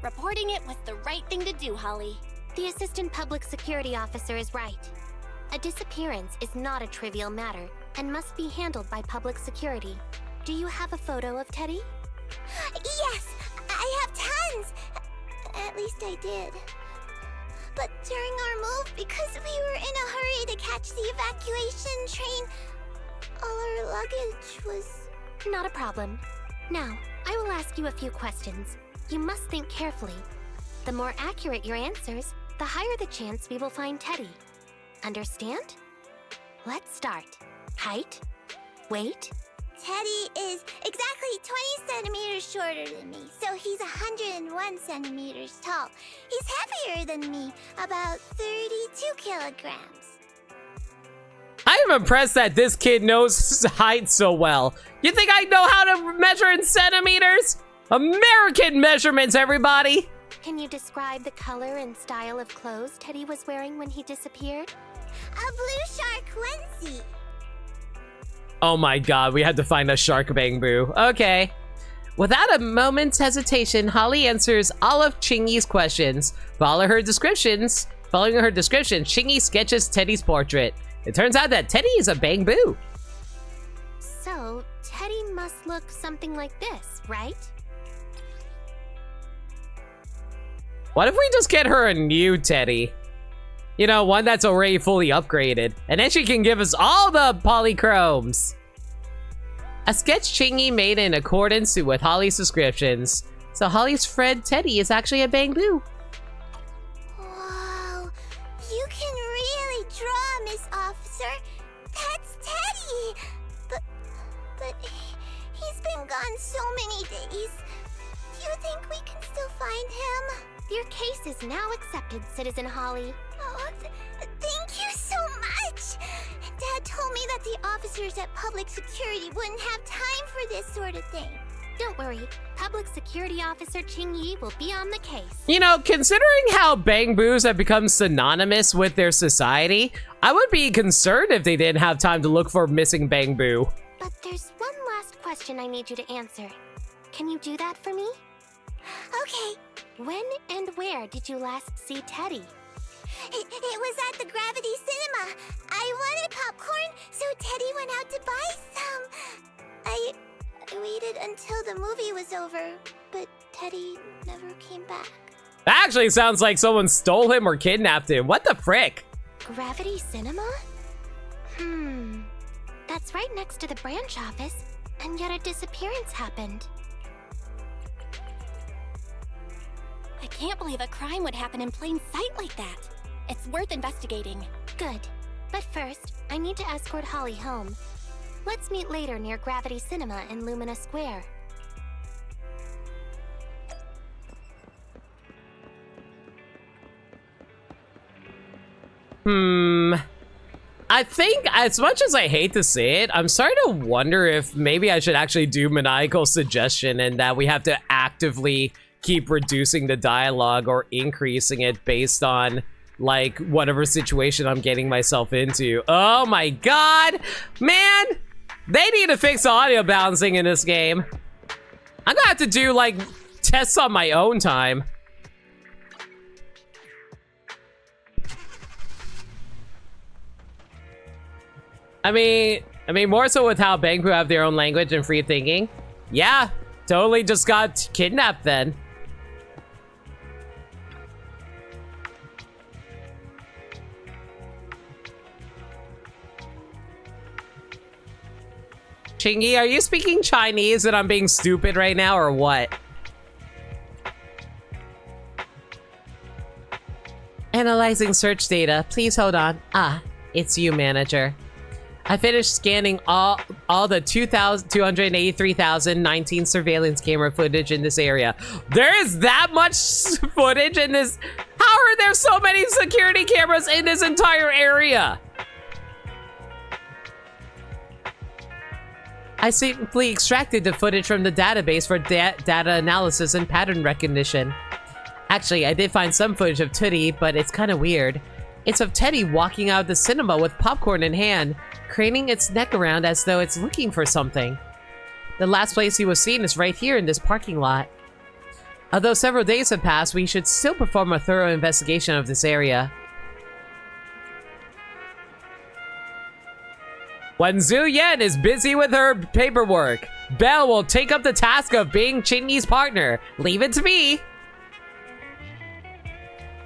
Reporting it was the right thing to do, Holly. The assistant public security officer is right. A disappearance is not a trivial matter and must be handled by public security. Do you have a photo of Teddy? Yes, I have tons. At least I did. But during our move, because we were in a hurry to catch the evacuation train, all our luggage was... Not a problem. Now, I will ask you a few questions. You must think carefully. The more accurate your answers, the higher the chance we will find Teddy. Understand? Let's start. Height? Weight? Teddy is exactly 20 centimeters shorter than me, so he's 101 centimeters tall. He's heavier than me, about 32 kilograms. I am impressed that this kid knows height so well. You think I know how to measure in centimeters? American measurements, everybody! Can you describe the color and style of clothes Teddy was wearing when he disappeared? A blue shark onesie. Oh my god, we had to find a shark bamboo. Okay. Without a moment's hesitation, Holly answers all of Qingyi's questions. Following her description, Qingyi sketches Teddy's portrait. It turns out that Teddy is a bamboo. So, Teddy must look something like this, right? What if we just get her a new Teddy? You know, one that's already fully upgraded. And then she can give us all the polychromes. A sketch Qingyi made in accordance with Holly's descriptions. So Holly's friend Teddy is actually a bamboo. Whoa, you can really draw, Miss Officer. That's Teddy. But he's been gone so many days. Do you think we can still find him? Your case is now accepted, Citizen Holly. Oh, thank you so much. Dad told me that the officers at Public Security wouldn't have time for this sort of thing. Don't worry, Public Security Officer Qingyi will be on the case. You know, considering how bangbus have become synonymous with their society, I would be concerned if they didn't have time to look for missing bangbu. But there's one last question I need you to answer. Can you do that for me? Okay. When and where did you last see Teddy? It was at the Gravity Cinema. I wanted popcorn, so Teddy went out to buy some. I waited until the movie was over, but Teddy never came back. That actually sounds like someone stole him or kidnapped him. What the frick? Gravity Cinema? That's right next to the branch office, and yet a disappearance happened. I can't believe a crime would happen in plain sight like that. It's worth investigating. Good. But first, I need to escort Holly home. Let's meet later near Gravity Cinema in Lumina Square. I think, as much as I hate to say it, I'm starting to wonder if maybe I should actually do maniacal suggestion and that we have to actively keep reducing the dialogue or increasing it based on, like, whatever situation I'm getting myself into. Oh my god! Man! They need to fix audio balancing in this game. I'm gonna have to do, like, tests on my own time. I mean, more so with how Bangpu have their own language and free thinking. Yeah, totally just got kidnapped then. Qingyi, are you speaking Chinese and I'm being stupid right now, or what? Analyzing search data. Please hold on. Ah, it's you, manager. I finished scanning all the 283,019 surveillance camera footage in this area. There is that much footage in this? How are there so many security cameras in this entire area? I simply extracted the footage from the database for data analysis and pattern recognition. Actually, I did find some footage of Tootie, but it's kind of weird. It's of Teddy walking out of the cinema with popcorn in hand, craning its neck around as though it's looking for something. The last place he was seen is right here in this parking lot. Although several days have passed, we should still perform a thorough investigation of this area. When Zhu Yan is busy with her paperwork, Belle will take up the task of being Qingyi's partner. Leave it to me.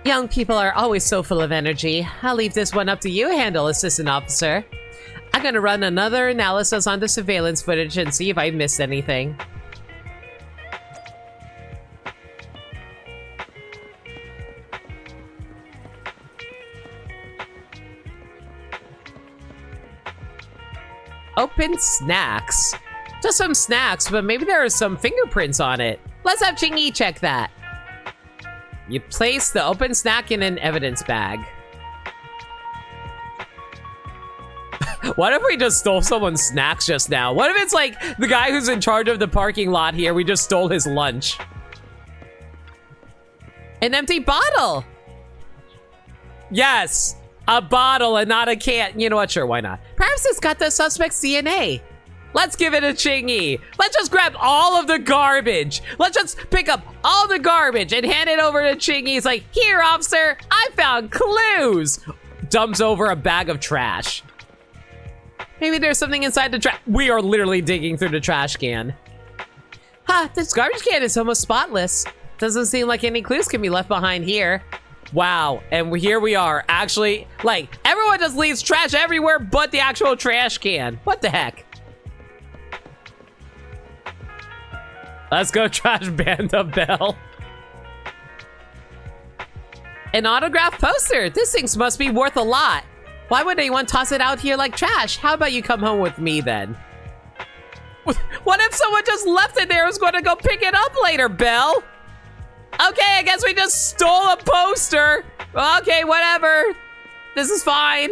Young people are always so full of energy. I'll leave this one up to you, Handle Assistant Officer. I'm gonna run another analysis on the surveillance footage and see if I missed anything. Open snacks. Just some snacks, but maybe there are some fingerprints on it. Let's have Qingyi check that. You place the open snack in an evidence bag. What if we just stole someone's snacks just now? What if it's like the guy who's in charge of the parking lot here, we just stole his lunch? An empty bottle. Yes, a bottle and not a can. You know what? Sure, why not? Perhaps it's got the suspect's DNA. Let's give it a Qingyi. Let's just grab all of the garbage. Let's just pick up all the garbage and hand it over to Qingyi. He's like, here, officer, I found clues. Dumps over a bag of trash. Maybe there's something inside the trash. We are literally digging through the trash can. Huh, this garbage can is almost spotless. Doesn't seem like any clues can be left behind here. Wow, and here we are. Actually, like, everyone just leaves trash everywhere but the actual trash can. What the heck? Let's go trash Banda Bell. An autograph poster. This thing must be worth a lot. Why would anyone toss it out here like trash? How about you come home with me then? What if someone just left it there and was going to go pick it up later, Belle? Okay, I guess we just stole a poster. Okay, whatever. This is fine.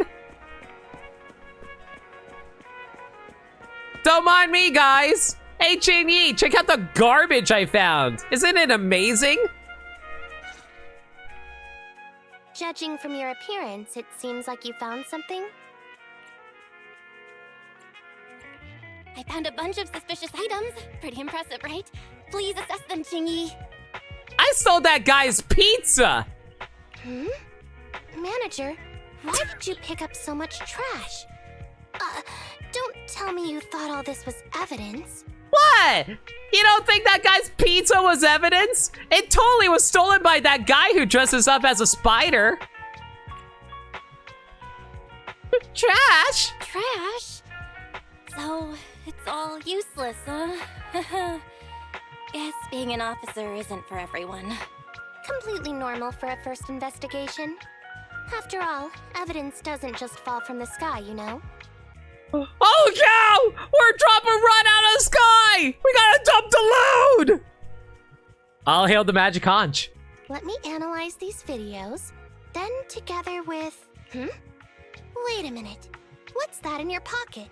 Don't mind me, guys. Hey, Qingyi, check out the garbage I found. Isn't it amazing? Judging from your appearance, it seems like you found something. I found a bunch of suspicious items. Pretty impressive, right? Please assess them, Qingyi. I stole that guy's pizza. Manager, why did you pick up so much trash? Don't tell me you thought all this was evidence. What? You don't think that guy's pizza was evidence? It totally was stolen by that guy who dresses up as a spider. Trash? Trash? So, it's all useless, huh? Guess being an officer isn't for everyone. Completely normal for a first investigation. After all, evidence doesn't just fall from the sky, you know? Oh cow! We're dropping right out of the sky! We gotta dump the load! I'll hail the magic conch. Let me analyze these videos, then together with... Wait a minute. What's that in your pocket?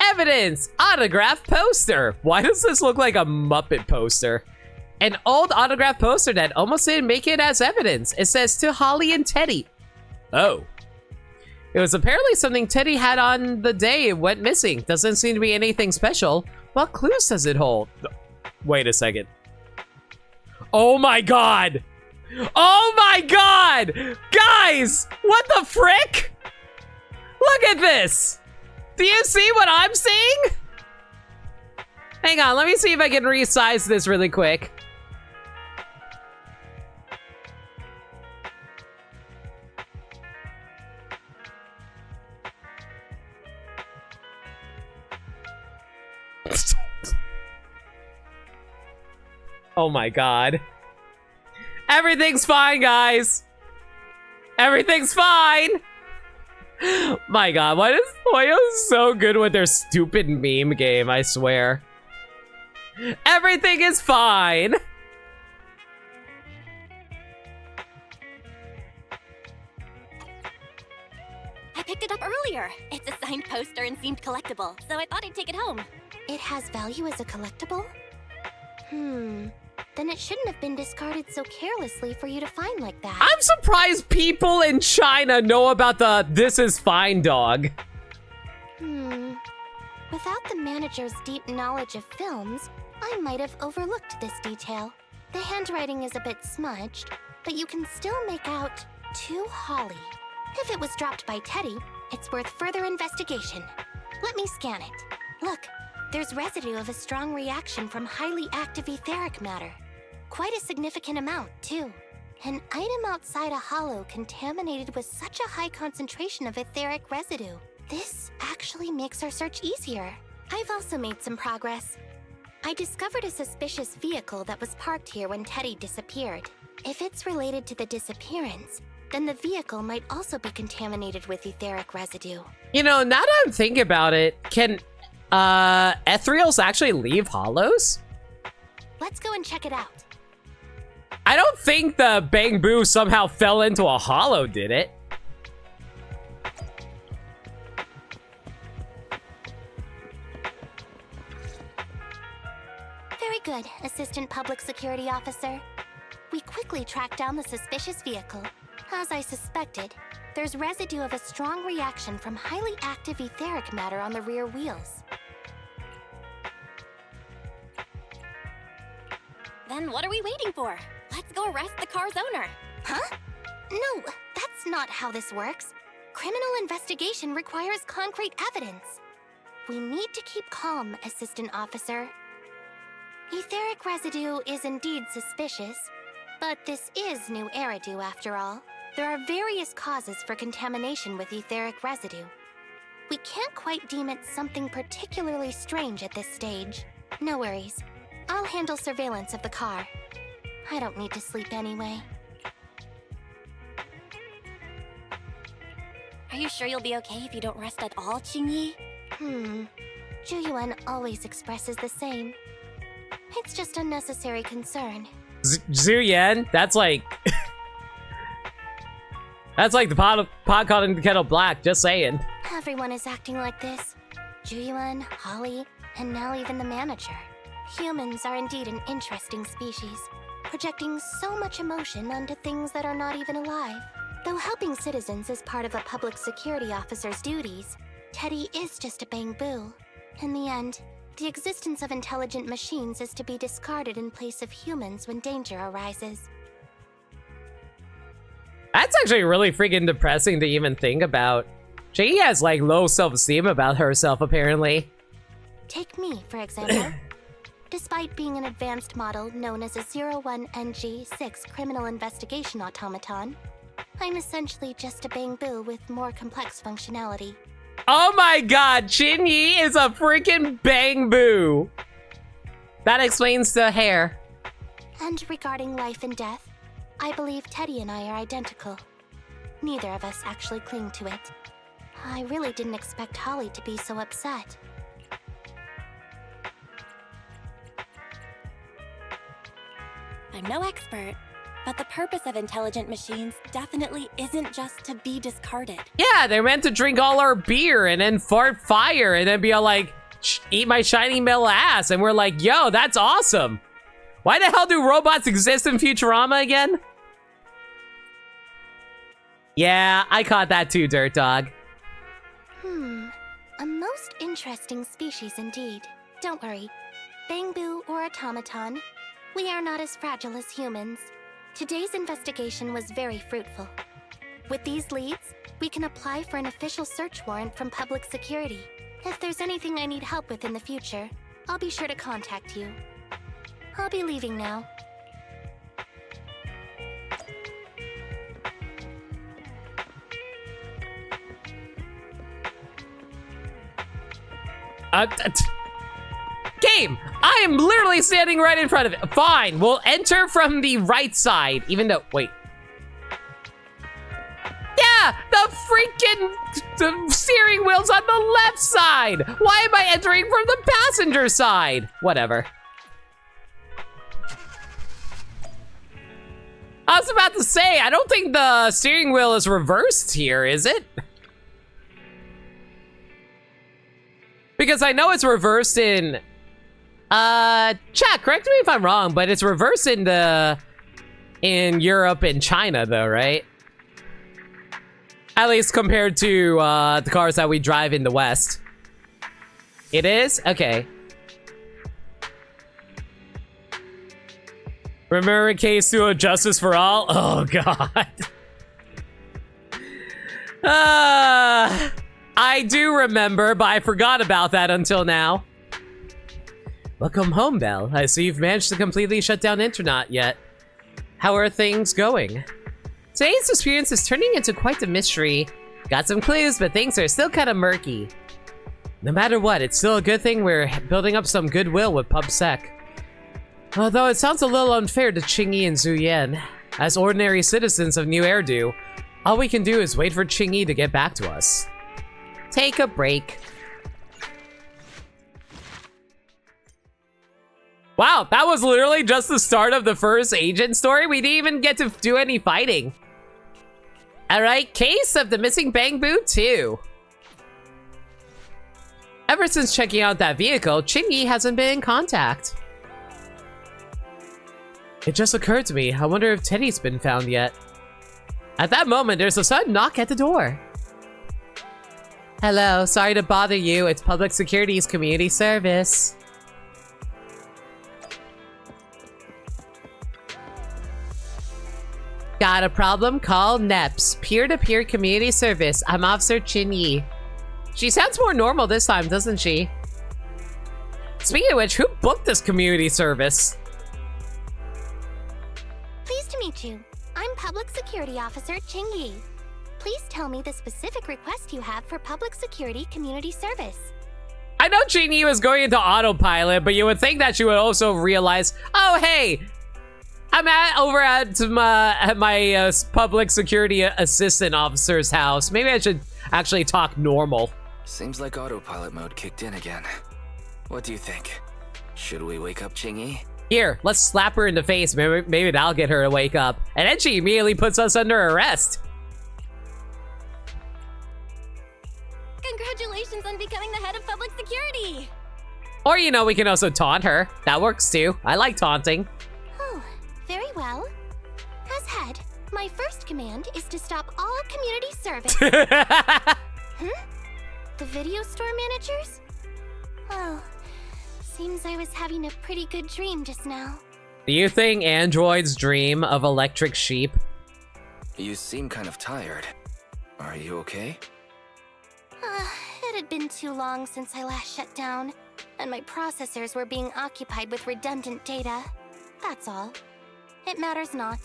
Evidence! Autograph poster! Why does this look like a Muppet poster? An old autograph poster that almost didn't make it as evidence. It says, to Holly and Teddy. Oh. It was apparently something Teddy had on the day it went missing. Doesn't seem to be anything special. What clues does it hold? Wait a second. Oh my god! Oh my god! Guys! What the frick? Look at this! Do you see what I'm seeing? Hang on, let me see if I can resize this really quick. Oh my god. Everything's fine, guys. Everything's fine. My god, why is so good with their stupid meme game, I swear. Everything is fine. I picked it up earlier. It's a signed poster and seemed collectible, so I thought I'd take it home. It has value as a collectible? Then it shouldn't have been discarded so carelessly for you to find like that. I'm surprised people in China know about the "this is fine" dog. Without the manager's deep knowledge of films, I might have overlooked this detail. The handwriting is a bit smudged, but you can still make out "to Holly." If it was dropped by Teddy, it's worth further investigation. Let me scan it. Look, there's residue of a strong reaction from highly active etheric matter. Quite a significant amount, too. An item outside a hollow contaminated with such a high concentration of etheric residue. This actually makes our search easier. I've also made some progress. I discovered a suspicious vehicle that was parked here when Teddy disappeared. If it's related to the disappearance, then the vehicle might also be contaminated with etheric residue. You know, now that I'm thinking about it, can ethereals actually leave hollows? Let's go and check it out. I don't think the Bang Boo somehow fell into a hollow, did it? Understood, Assistant Public Security Officer. We quickly tracked down the suspicious vehicle. As I suspected, there's residue of a strong reaction from highly active etheric matter on the rear wheels. Then what are we waiting for? Let's go arrest the car's owner. Huh? No, that's not how this works. Criminal investigation requires concrete evidence. We need to keep calm, Assistant Officer. Etheric residue is indeed suspicious, but this is new Eridu after all. There are various causes for contamination with etheric residue. We can't quite deem it something particularly strange at this stage. No worries. I'll handle surveillance of the car. I don't need to sleep anyway. Are you sure you'll be okay if you don't rest at all, Qingyi? Zhuyuan always expresses the same. It's just unnecessary concern. Zuyen? That's like... That's like the pot calling the kettle black, just saying. Everyone is acting like this. Zhuyuan, Holly, and now even the manager. Humans are indeed an interesting species, projecting so much emotion onto things that are not even alive. Though helping citizens is part of a public security officer's duties, Teddy is just a bamboo. In the end, the existence of intelligent machines is to be discarded in place of humans when danger arises. That's actually really freaking depressing to even think about. She has like low self-esteem about herself, apparently. Take me, for example. Despite being an advanced model known as a 01NG6 criminal investigation automaton, I'm essentially just a bamboo with more complex functionality. Oh my god, Qingyi is a freaking bamboo! That explains the hair. And regarding life and death, I believe Teddy and I are identical. Neither of us actually cling to it. I really didn't expect Holly to be so upset. I'm no expert, but the purpose of intelligent machines definitely isn't just to be discarded. Yeah, they're meant to drink all our beer and then fart fire and then be all like, eat my shiny metal ass. And we're like, yo, that's awesome. Why the hell do robots exist in Futurama again? Yeah, I caught that too, Dirt Dog. A most interesting species indeed. Don't worry. Bamboo or automaton, we are not as fragile as humans. Today's investigation was very fruitful. With these leads, we can apply for an official search warrant from public security. If there's anything I need help with in the future, I'll be sure to contact you. I'll be leaving now. Game! I am literally standing right in front of it. Fine, we'll enter from the right side, even though, wait. Yeah, the steering wheel's on the left side. Why am I entering from the passenger side? Whatever. I was about to say, I don't think the steering wheel is reversed here, is it? Because I know it's reversed in, chat, correct me if I'm wrong, but it's reversed in Europe and China though, right? At least compared to, the cars that we drive in the West. It is? Okay. Remember case to Justice for All? Oh, God. I do remember, but I forgot about that until now. Welcome home, Belle. I see you've managed to completely shut down internet yet. How are things going? Today's experience is turning into quite a mystery. Got some clues, but things are still kind of murky. No matter what, it's still a good thing we're building up some goodwill with PubSec. Although it sounds a little unfair to Qingyi and Zuyen. As ordinary citizens of New Eridu, all we can do is wait for Qingyi to get back to us. Take a break. Wow, that was literally just the start of the first agent story. We didn't even get to do any fighting. Alright, case of the missing bamboo 2. Ever since checking out that vehicle, Qingyi hasn't been in contact. It just occurred to me, I wonder if Teddy's been found yet. At that moment, there's a sudden knock at the door. Hello, sorry to bother you. It's Public Security's community service. Got a problem? Call NEPS, peer-to-peer community service. I'm Officer Qingyi. She sounds more normal this time, doesn't she? Speaking of which, who booked this community service? Pleased to meet you. I'm Public Security Officer Qingyi. Please tell me the specific request you have for Public Security Community Service. I know Qingyi was going into autopilot, but you would think that she would also realize, oh hey, I'm over at my Public Security Assistant Officer's house. Maybe I should actually talk normal. Seems like autopilot mode kicked in again. What do you think? Should we wake up Qingyi? Here, let's slap her in the face. Maybe that'll get her to wake up. And then she immediately puts us under arrest. Congratulations on becoming the head of public security! Or, you know, we can also taunt her. That works too. I like taunting. Oh, very well. As head, my first command is to stop all community service. The video store managers? Oh, seems I was having a pretty good dream just now. Do you think androids dream of electric sheep? You seem kind of tired. Are you okay? It had been too long since I last shut down, and my processors were being occupied with redundant data. That's all. It matters not.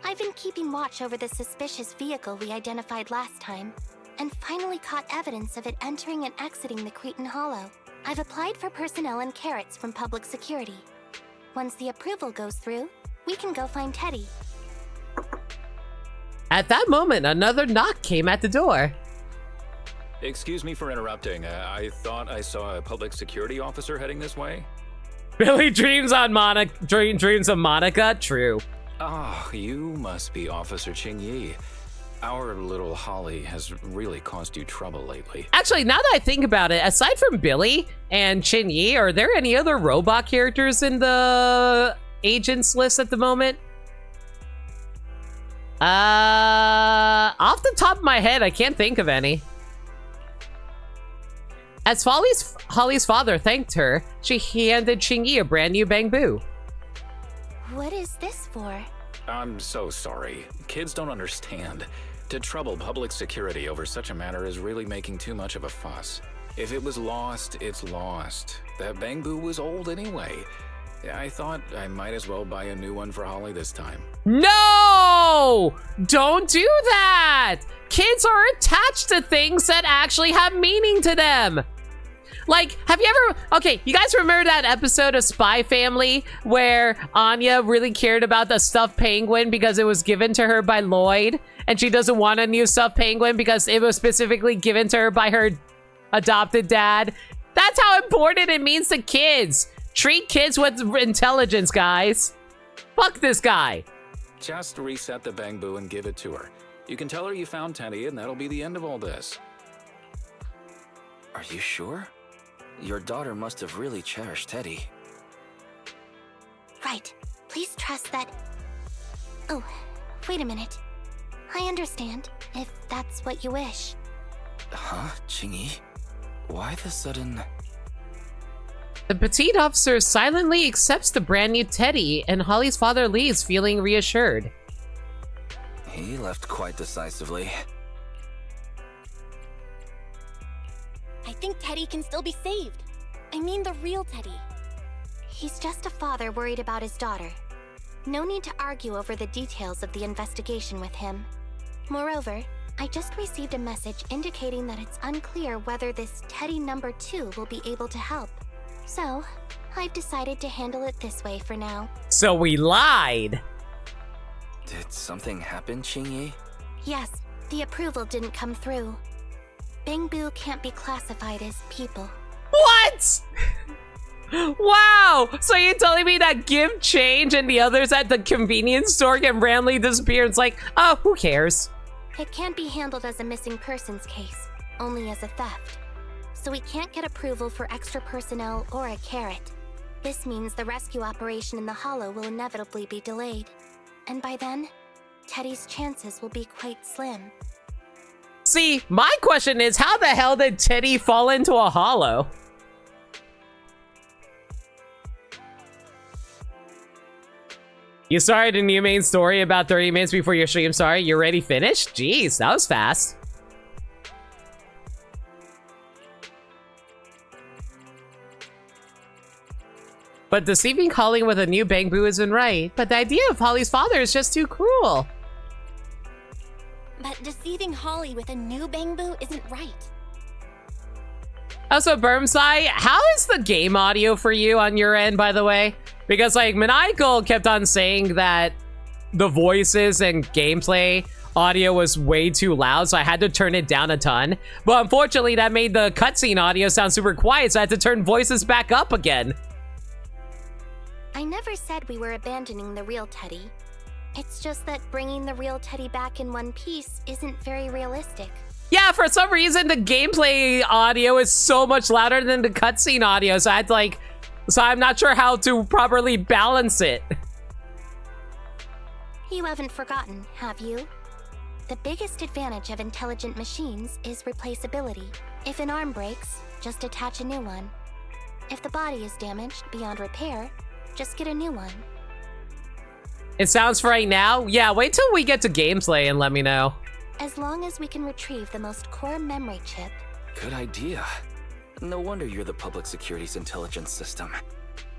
I've been keeping watch over the suspicious vehicle we identified last time, and finally caught evidence of it entering and exiting the Cretan Hollow. I've applied for personnel and carrots from Public Security. Once the approval goes through, we can go find Teddy. At that moment, another knock came at the door. Excuse me for interrupting. I thought I saw a public security officer heading this way. Billy dreams of Monica? True. Ah, you must be Officer Qingyi. Our little Holly has really caused you trouble lately. Actually, now that I think about it, aside from Billy and Qingyi, are there any other robot characters in the agents list at the moment? Off the top of my head, I can't think of any. As Holly's father thanked her, she handed Qingyi a brand new bamboo. What is this for? I'm so sorry. Kids don't understand. To trouble public security over such a matter is really making too much of a fuss. If it was lost, it's lost. That bamboo was old anyway. I thought I might as well buy a new one for Holly this time. No! Don't do that! Kids are attached to things that actually have meaning to them. Like, have you ever... Okay, you guys remember that episode of Spy Family where Anya really cared about the stuffed penguin because it was given to her by Lloyd, and she doesn't want a new stuffed penguin because it was specifically given to her by her adopted dad? That's how important it means to kids. Treat kids with intelligence, guys. Fuck this guy. Just reset the bamboo and give it to her. You can tell her you found Teddy, and that'll be the end of all this. Are you sure? Your daughter must have really cherished Teddy. Right. Please trust that... Oh, wait a minute. I understand, if that's what you wish. Huh, Qingyi? Why the sudden... The petite officer silently accepts the brand new Teddy, and Holly's father leaves feeling reassured. He left quite decisively. I think Teddy can still be saved. I mean the real Teddy. He's just a father worried about his daughter. No need to argue over the details of the investigation with him. Moreover, I just received a message indicating that it's unclear whether this Teddy number 2 will be able to help. So, I've decided to handle it this way for now. So we lied. Did something happen, Qingyi? Yes, the approval didn't come through. Bamboo can't be classified as people. What? Wow! So you're telling me that give change and the others at the convenience store can randomly disappear? It's like, oh, who cares? It can't be handled as a missing persons case, only as a theft. So we can't get approval for extra personnel or a carrot. This means the rescue operation in the Hollow will inevitably be delayed. And by then, Teddy's chances will be quite slim. See, my question is, how the hell did Teddy fall into a hollow? You started a new main story about 30 minutes before your stream. Sorry, you're already finished? Jeez, that was fast. But deceiving Holly with a new Bangboo isn't right. But the idea of Holly's father is just too cruel. But deceiving Holly with a new Bangboo isn't right. Also, Bermsai, how is the game audio for you on your end, by the way? Because, like, Maniacal kept on saying that the voices and gameplay audio was way too loud, so I had to turn it down a ton. But unfortunately, that made the cutscene audio sound super quiet, so I had to turn voices back up again. I never said we were abandoning the real Teddy. It's just that bringing the real Teddy back in one piece isn't very realistic. Yeah, for some reason, the gameplay audio is so much louder than the cutscene audio, so I had to, like... So I'm not sure how to properly balance it. You haven't forgotten, have you? The biggest advantage of intelligent machines is replaceability. If an arm breaks, just attach a new one. If the body is damaged beyond repair, just get a new one. It sounds for right now? Yeah, wait till we get to gameplay and let me know. As long as we can retrieve the most core memory chip. Good idea. No wonder you're the public security's intelligence system.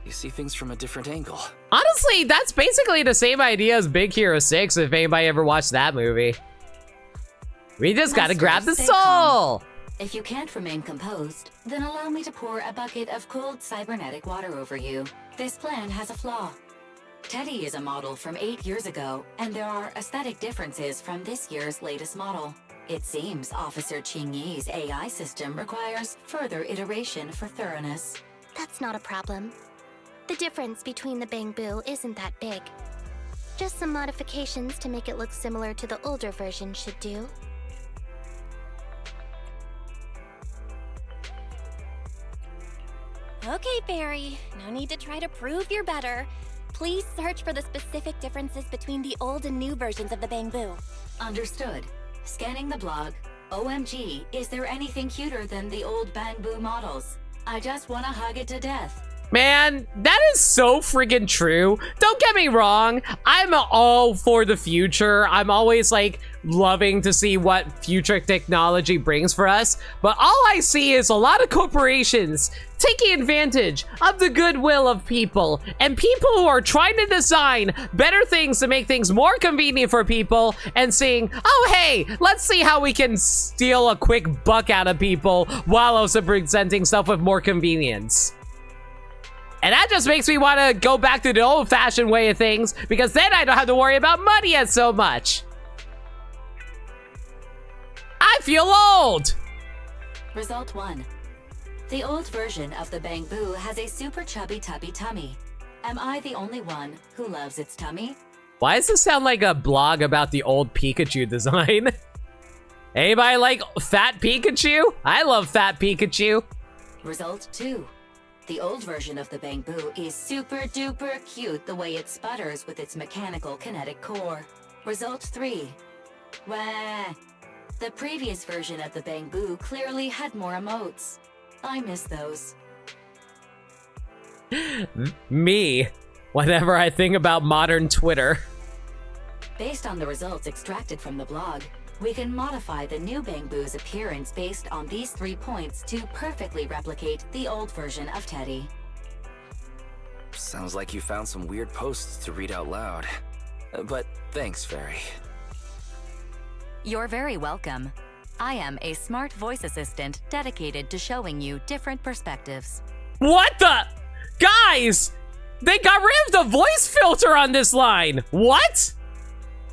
You see things from a different angle. Honestly, that's basically the same idea as Big Hero 6 if anybody ever watched that movie. We just gotta grab the soul! Calm. If you can't remain composed, then allow me to pour a bucket of cold cybernetic water over you. This plan has a flaw. Teddy is a model from 8 years ago, and there are aesthetic differences from this year's latest model. It seems Officer Qingyi's AI system requires further iteration for thoroughness. That's not a problem. The difference between the Bangboo isn't that big. Just some modifications to make it look similar to the older version should do. Okay, Fairy. No need to try to prove you're better. Please search for the specific differences between the old and new versions of the Bangboo. Understood. Scanning the blog. OMG, is there anything cuter than the old Bangboo models? I just want to hug it to death. Man, that is so friggin' true. Don't get me wrong. I'm all for the future. I'm always, like, loving to see what future technology brings for us. But all I see is a lot of corporations taking advantage of the goodwill of people and people who are trying to design better things to make things more convenient for people and saying, oh, hey, let's see how we can steal a quick buck out of people while also presenting stuff with more convenience. And that just makes me want to go back to the old-fashioned way of things, because then I don't have to worry about money as so much. I feel old! Result 1. The old version of the Bangboo has a super chubby tubby tummy. Am I the only one who loves its tummy? Why does this sound like a blog about the old Pikachu design? Anybody like Fat Pikachu? I love Fat Pikachu. Result 2. The old version of the Bangboo is super duper cute the way it sputters with its mechanical kinetic core. Result 3. Wah! The previous version of the Bangboo clearly had more emotes. I miss those. Me, whenever I think about modern Twitter. Based on the results extracted from the blog, we can modify the new Bangboo's appearance based on these 3 points to perfectly replicate the old version of Teddy. Sounds like you found some weird posts to read out loud. But thanks, Fairy. You're very welcome. I am a smart voice assistant dedicated to showing you different perspectives. What the? Guys! They got rid of the voice filter on this line! What?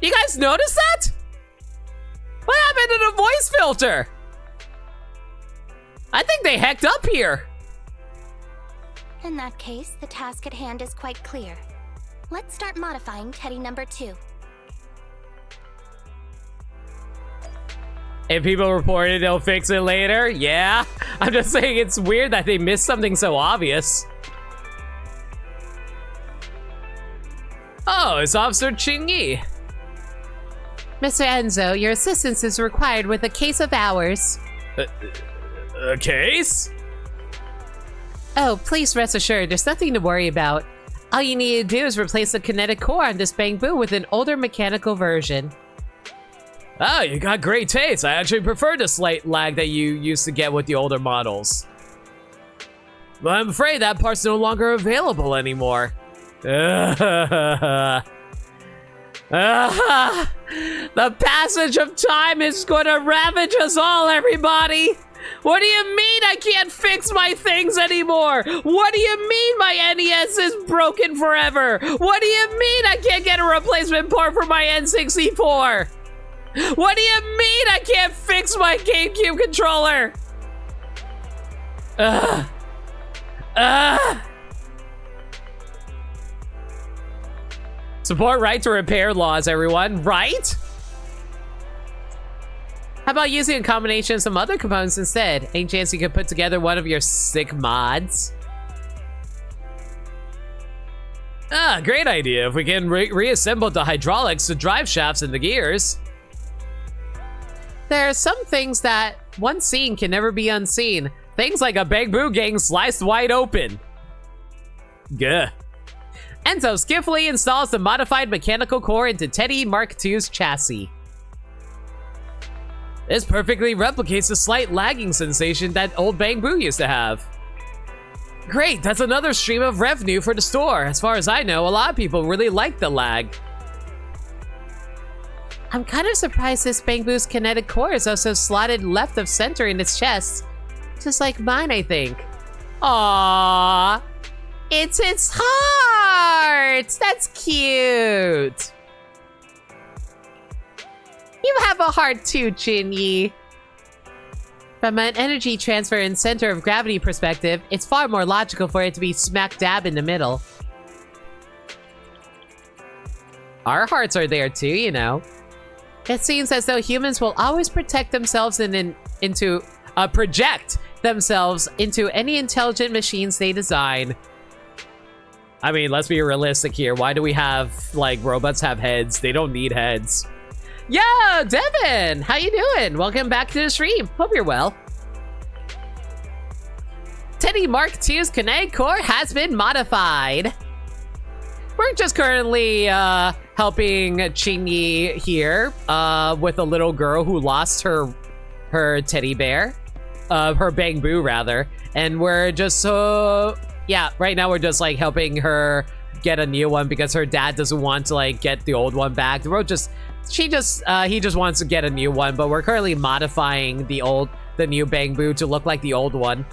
You guys notice that? What happened to the voice filter? I think they hecked up here. In that case, the task at hand is quite clear. Let's start modifying Teddy number 2. If people report it, they'll fix it later. Yeah, I'm just saying it's weird that they missed something so obvious. Oh, it's Officer Qingyi. Mr. Enzo, your assistance is required with a case of ours. A case? Oh, please rest assured, there's nothing to worry about. All you need to do is replace the kinetic core on this Bangbu with an older mechanical version. Oh, you got great taste. I actually prefer the slight lag that you used to get with the older models. But I'm afraid that part's no longer available anymore. The passage of time is going to ravage us all, everybody! What do you mean I can't fix my things anymore? What do you mean my NES is broken forever? What do you mean I can't get a replacement part for my N64? What do you mean I can't fix my GameCube controller? Support right to repair laws, everyone, right? How about using a combination of some other components instead? Any chance you could put together one of your sick mods? Ah, great idea. If we can reassemble the hydraulics, the drive shafts, and the gears. There are some things that, once seen, can never be unseen. Things like a Bangbu getting sliced wide open. Gah. Enzo skillfully installs the modified mechanical core into Teddy Mark II's chassis. This perfectly replicates the slight lagging sensation that old Bangbu used to have. Great, that's another stream of revenue for the store. As far as I know, a lot of people really like the lag. I'm kind of surprised this Bangbu's kinetic core is also slotted left of center in its chest. Just like mine, I think. Aww. It's its heart! That's cute! You have a heart too, Qingyi. From an energy transfer and center of gravity perspective, it's far more logical for it to be smack dab in the middle. Our hearts are there too, you know. It seems as though humans will always protect themselves project themselves into any intelligent machines they design. I mean, let's be realistic here. Why do we have, like, robots have heads? They don't need heads. Yo, Devin! How you doing? Welcome back to the stream. Hope you're well. Teddy Mark II's kinetic core has been modified. We're just currently helping Qingyi here with a little girl who lost her teddy bear. Her Bangbu, rather. And we're just yeah, right now we're just like helping her get a new one because her dad doesn't want to like get the old one back. He just wants to get a new one, but we're currently modifying the new Bangbu to look like the old one.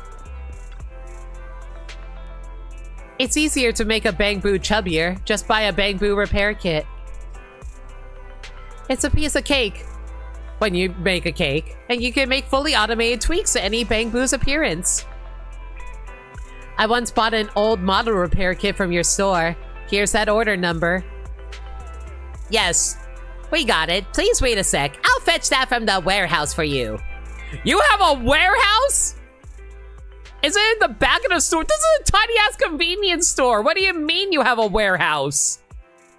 It's easier to make a Bangbu chubbier. Just buy a Bangbu repair kit. It's a piece of cake when you make a cake, and you can make fully automated tweaks to any Bangbu's appearance. I once bought an old model repair kit from your store. Here's that order number. Yes, we got it. Please wait a sec. I'll fetch that from the warehouse for you. You have a warehouse? Is it in the back of the store? This is a tiny-ass convenience store. What do you mean you have a warehouse?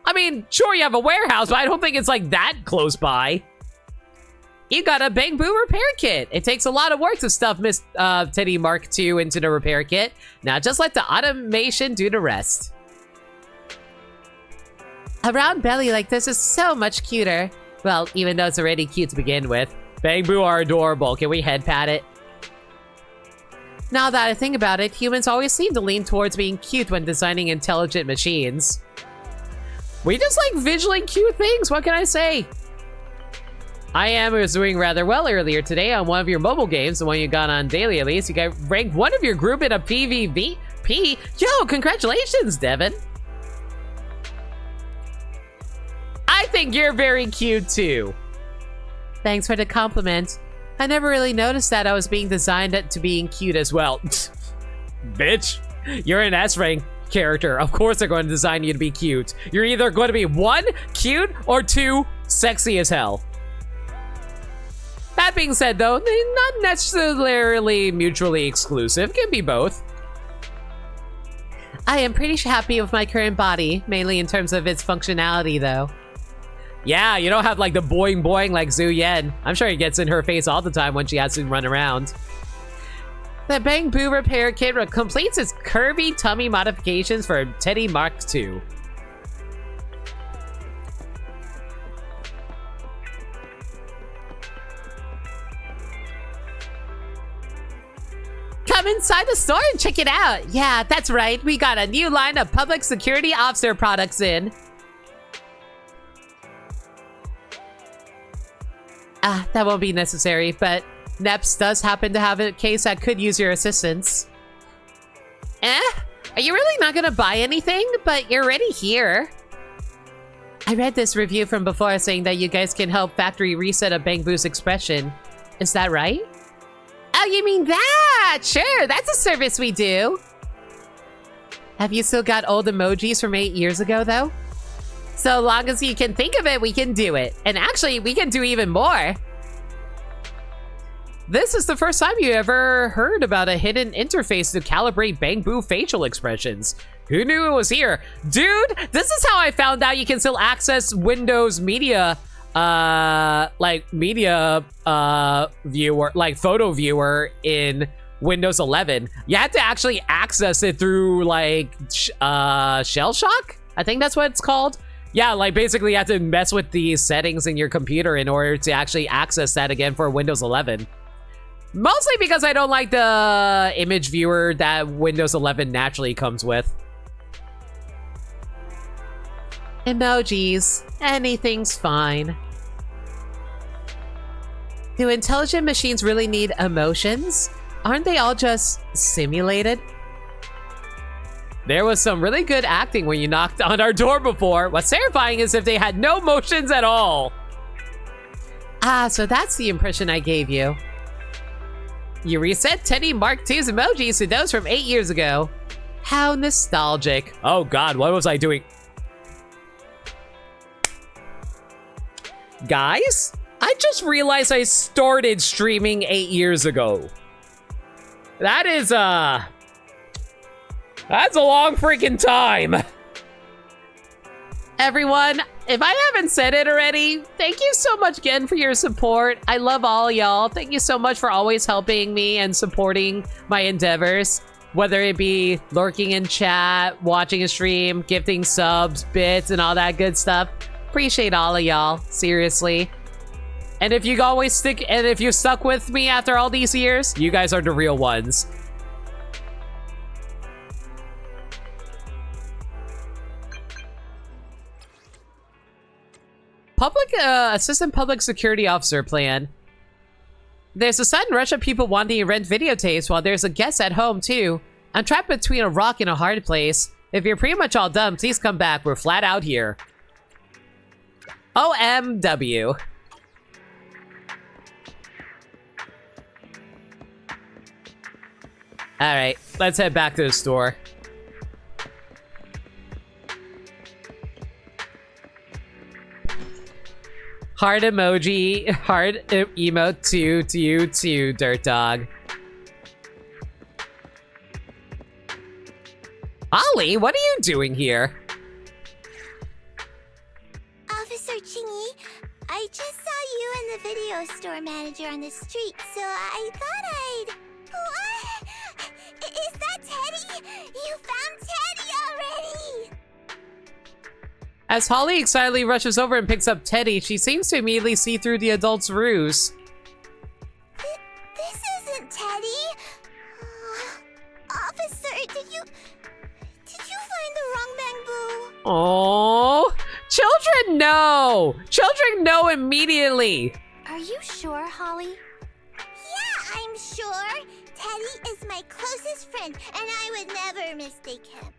I mean, sure you have a warehouse, but I don't think it's like that close by. You got a Bangbu repair kit. It takes a lot of work to stuff Miss Teddy Mark II into the repair kit. Now just let the automation do the rest. A round belly like this is so much cuter. Well, even though it's already cute to begin with. Bangbu are adorable. Can we head pat it? Now that I think about it, humans always seem to lean towards being cute when designing intelligent machines. We just like visually cute things, what can I say? I was doing rather well earlier today on one of your mobile games, the one you got on daily at least. You got ranked one of your group in a PvP. Yo, congratulations, Devin. I think you're very cute too. Thanks for the compliment. I never really noticed that I was being designed to being cute as well. Bitch, you're an S-rank character. Of course they're going to design you to be cute. You're either going to be 1, cute, or 2, sexy as hell. That being said, though, they're not necessarily mutually exclusive. Can be both. I am pretty happy with my current body, mainly in terms of its functionality, though. Yeah, you don't have like the boing boing like Zhu Yen. I'm sure it gets in her face all the time when she has to run around. The Bang Boo repair kit completes its curvy tummy modifications for Teddy Mark II. Come inside the store and check it out. Yeah, that's right. We got a new line of public security officer products in. That won't be necessary, but Neps does happen to have a case that could use your assistance. Are you really not gonna buy anything? But you're already here. I read this review from before saying that you guys can help factory reset a Bang Boo's expression. Is that right? Oh, you mean that? Sure, that's a service we do. Have you still got old emojis from 8 years ago, though? So long as you can think of it, we can do it. And actually, we can do even more. This is the first time you ever heard about a hidden interface to calibrate Bang Boo facial expressions. Who knew it was here? Dude, this is how I found out you can still access Windows Media, viewer, like photo viewer in Windows 11. You had to actually access it through like, Shell Shock? I think that's what it's called. Yeah, like basically you have to mess with the settings in your computer in order to actually access that again for Windows 11. Mostly because I don't like the image viewer that Windows 11 naturally comes with. Emojis. Anything's fine. Do intelligent machines really need emotions? Aren't they all just simulated? There was some really good acting when you knocked on our door before. What's terrifying is if they had no emotions at all. So that's the impression I gave you. You reset Teddy Mark II's emojis to those from 8 years ago. How nostalgic. Oh god, what was I doing? Guys, I just realized I started streaming 8 years ago. That is, that's a long freaking time. Everyone, if I haven't said it already, thank you so much again for your support. I love all y'all. Thank you so much for always helping me and supporting my endeavors. Whether it be lurking in chat, watching a stream, gifting subs, bits, and all that good stuff. Appreciate all of y'all, seriously. And if you always stick, and if you stuck with me after all these years, you guys are the real ones. Assistant Public Security Officer plan. There's a sudden rush of people wanting to rent videotapes while there's a guest at home too. I'm trapped between a rock and a hard place. If you're pretty much all done, please come back. We're flat out here. OMW. Alright, let's head back to the store. Heart emoji, heart emote to you too, Dirt Dog. Ollie, what are you doing here? Officer Qingyi, I just saw you and the video store manager on the street, so I thought I'd... What? Is that Teddy? You found Teddy already! As Holly excitedly rushes over and picks up Teddy, she seems to immediately see through the adult's ruse. This isn't Teddy. Officer, did you find the wrong bamboo? Oh, children know! Children know immediately! Are you sure, Holly? Yeah, I'm sure. Teddy is my closest friend, and I would never mistake him.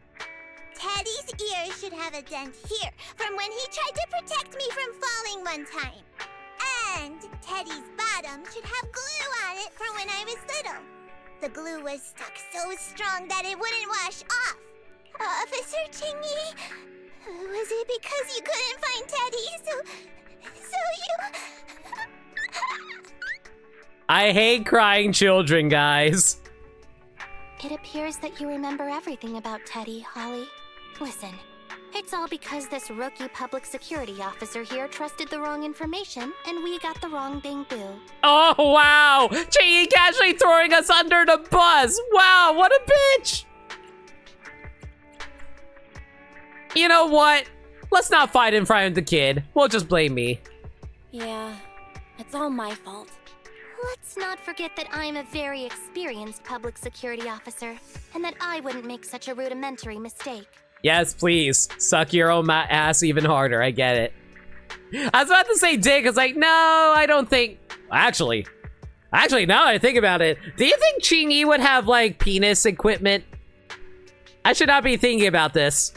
Teddy's ear should have a dent here from when he tried to protect me from falling one time. And Teddy's bottom should have glue on it from when I was little. The glue was stuck so strong that it wouldn't wash off. Officer Qingyi, was it because you couldn't find Teddy, so you... I hate crying children, guys. It appears that you remember everything about Teddy, Holly. Listen, it's all because this rookie public security officer here trusted the wrong information, and we got the wrong Bang-Boo. Oh, wow! Qingyi casually throwing us under the bus! Wow, what a bitch! You know what? Let's not fight in front of the kid. We'll just blame me. Yeah, it's all my fault. Let's not forget that I'm a very experienced public security officer, and that I wouldn't make such a rudimentary mistake. Yes, please. Suck your own ass even harder. I get it. I was about to say dick. I was like, no, I don't think... Actually, now that I think about it, do you think Qingyi would have, like, penis equipment? I should not be thinking about this.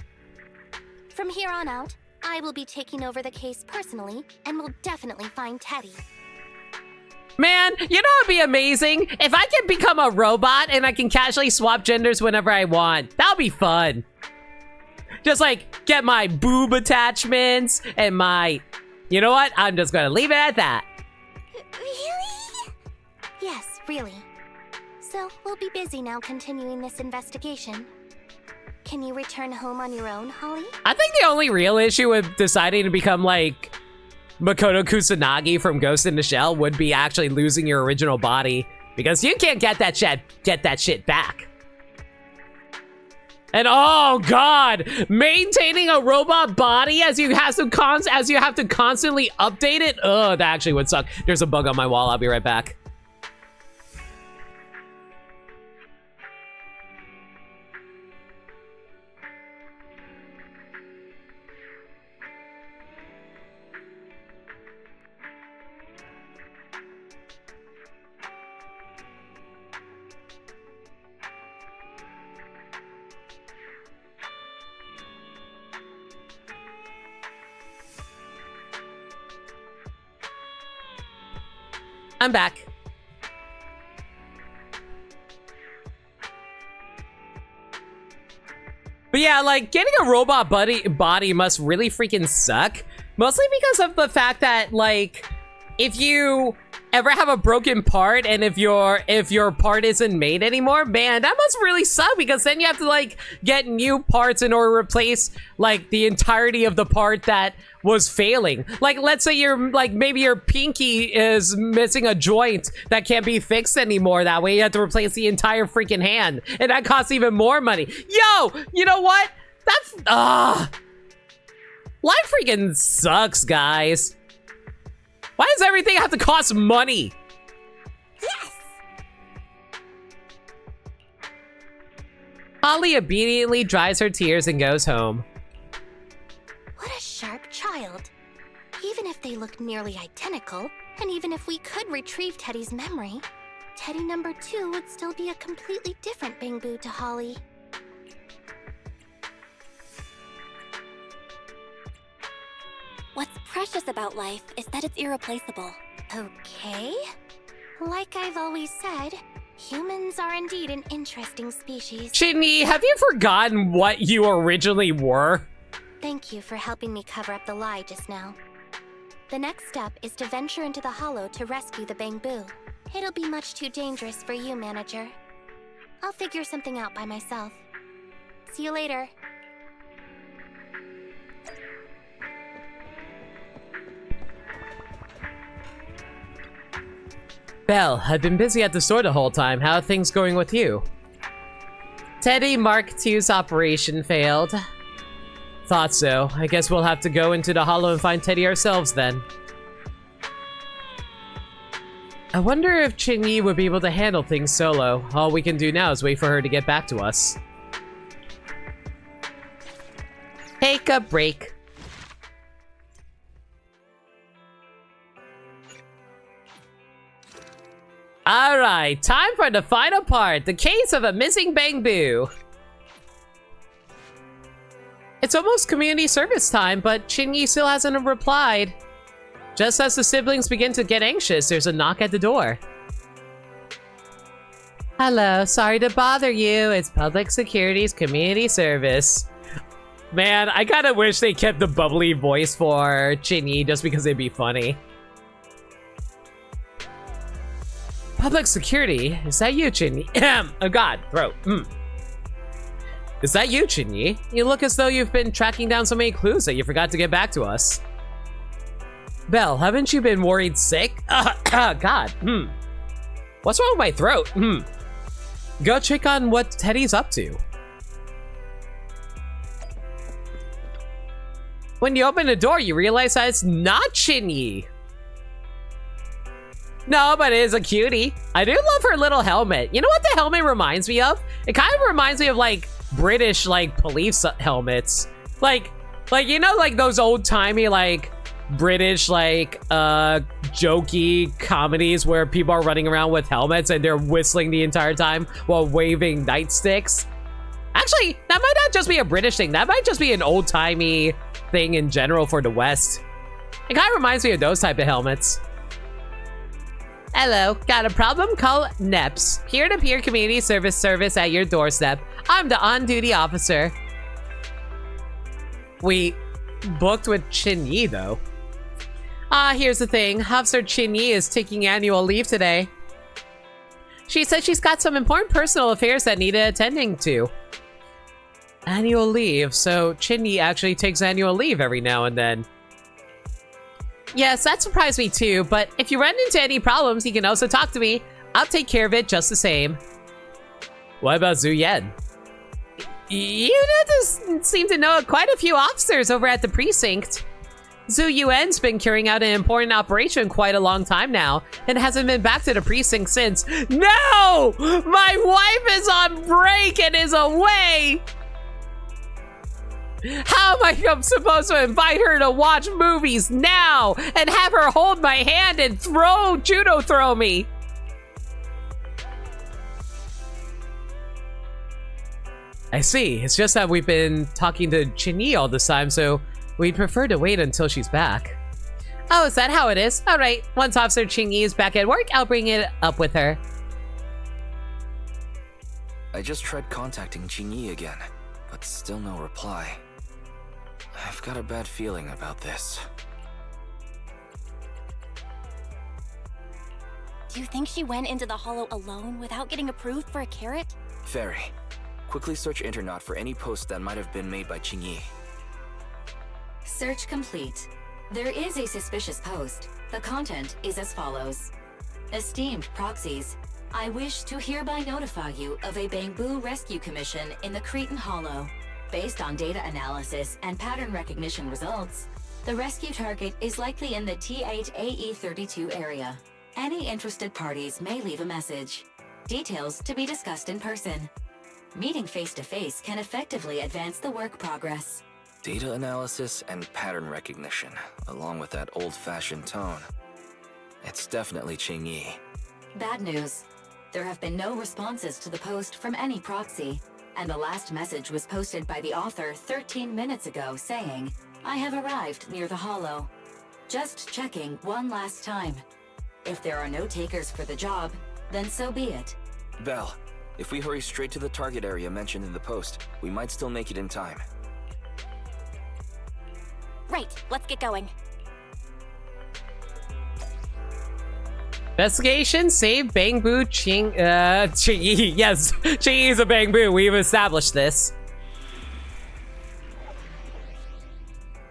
From here on out, I will be taking over the case personally, and will definitely find Teddy. Man, you know what'd be amazing? If I can become a robot and I can casually swap genders whenever I want. That would be fun. Just like, get my boob attachments and my... You know what? I'm just gonna leave it at that. Really? Yes, really. So, we'll be busy now continuing this investigation. Can you return home on your own, Holly? I think the only real issue with deciding to become like Makoto Kusanagi from Ghost in the Shell would be actually losing your original body, because you can't get that shit back. And oh god, maintaining a robot body as you have to constantly update it. That actually would suck. There's a bug on my wall. I'll be right back. I'm back. But yeah, like, getting a robot body must really freaking suck. Mostly because of the fact that, like, if you ever have a broken part and if your part isn't made anymore, man, that must really suck, because then you have to, like, get new parts in order to replace, like, the entirety of the part that was failing. Like, let's say you're, like, maybe your pinky is missing a joint that can't be fixed anymore. That way you have to replace the entire freaking hand, and that costs even more money. Yo, you know what? That's, life freaking sucks, guys. Why does everything have to cost money? Yes! Holly obediently dries her tears and goes home. What a sharp child. Even if they look nearly identical, and even if we could retrieve Teddy's memory, Teddy number 2 would still be a completely different Bang-Boo to Holly. What's precious about life is that it's irreplaceable. Okay. Like I've always said, humans are indeed an interesting species. Qingyi, have you forgotten what you originally were? Thank you for helping me cover up the lie just now. The next step is to venture into the hollow to rescue the Bang-Boo. It'll be much too dangerous for you, manager. I'll figure something out by myself. See you later. Belle, I've been busy at the store the whole time. How are things going with you? Teddy Mark II's operation failed. Thought so. I guess we'll have to go into the hollow and find Teddy ourselves then. I wonder if Qingyi would be able to handle things solo. All we can do now is wait for her to get back to us. Take a break. Alright, time for the final part, the case of a missing Bang-Boo. It's almost community service time, but Qingyi still hasn't replied. Just as the siblings begin to get anxious, there's a knock at the door. Hello, sorry to bother you. It's Public Security's community service. Man, I kinda wish they kept the bubbly voice for Qingyi just because it'd be funny. Public security? Is that you, Qingyi? Oh god, throat. Is that you, Qingyi? You look as though you've been tracking down so many clues that you forgot to get back to us. Belle, haven't you been worried sick? God. What's wrong with my throat? Go check on what Teddy's up to. When you open the door, you realize that it's not Qingyi. No, but it is a cutie. I do love her little helmet. You know what the helmet reminds me of? It kind of reminds me of like British like police helmets. Like you know, like those old-timey like British like jokey comedies where people are running around with helmets and they're whistling the entire time while waving nightsticks. Actually, that might not just be a British thing. That might just be an old-timey thing in general for the West. It kind of reminds me of those type of helmets. Hello, got a problem? Call NEPS, peer-to-peer community service at your doorstep. I'm the on-duty officer. We booked with Qingyi though. Here's the thing. Officer Qingyi is taking annual leave today. She said she's got some important personal affairs that need attending to. Annual leave, so Qingyi actually takes annual leave every now and then. Yes, that surprised me too, but if you run into any problems, you can also talk to me. I'll take care of it just the same. What about Zhu Yan? You seem to know quite a few officers over at the precinct. Zhu Yuan's been carrying out an important operation quite a long time now, and hasn't been back to the precinct since. No! My wife is on break and is away! How am I supposed to invite her to watch movies now and have her hold my hand and judo throw me? I see. It's just that we've been talking to Qingyi all this time, so we'd prefer to wait until she's back. Oh, is that how it is? All right. Once Officer Qingyi is back at work, I'll bring it up with her. I just tried contacting Qingyi again, but still no reply. I've got a bad feeling about this. Do you think she went into the hollow alone without getting approved for a carrot? Very. Quickly search Internet for any post that might have been made by Qingyi. Search complete. There is a suspicious post. The content is as follows. Esteemed proxies, I wish to hereby notify you of a Bangbu rescue commission in the Cretan Hollow. Based on data analysis and pattern recognition results, the rescue target is likely in the T8AE32 area. Any interested parties may leave a message. Details to be discussed in person. Meeting face-to-face can effectively advance the work progress. Data analysis and pattern recognition, along with that old-fashioned tone. It's definitely Qingyi. Bad news. There have been no responses to the post from any proxy, and the last message was posted by the author 13 minutes ago saying, I have arrived near the hollow. Just checking one last time. If there are no takers for the job, then so be it. Belle, if we hurry straight to the target area mentioned in the post, we might still make it in time. Right, let's get going. Investigation, save Bangbu Qingyi. Yes, Qingyi is a Bangbu. We've established this.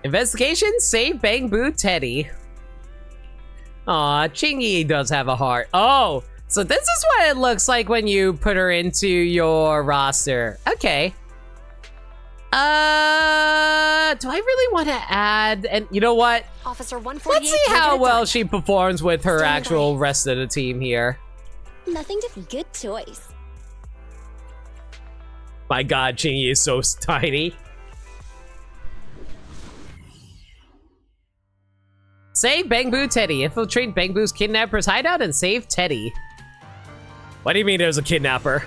Investigation, save Bangbu Teddy. Aw, Qingyi does have a heart. Oh, so this is what it looks like when you put her into your roster. Okay. Do I really want to add? And you know what? Officer 148. Let's see how well she performs with her actual rest of the team here. Nothing to good choice. My god, Qingyi is so tiny. Save Bangbu Teddy. Infiltrate Bangbu's kidnapper's hideout and save Teddy. What do you mean there's a kidnapper?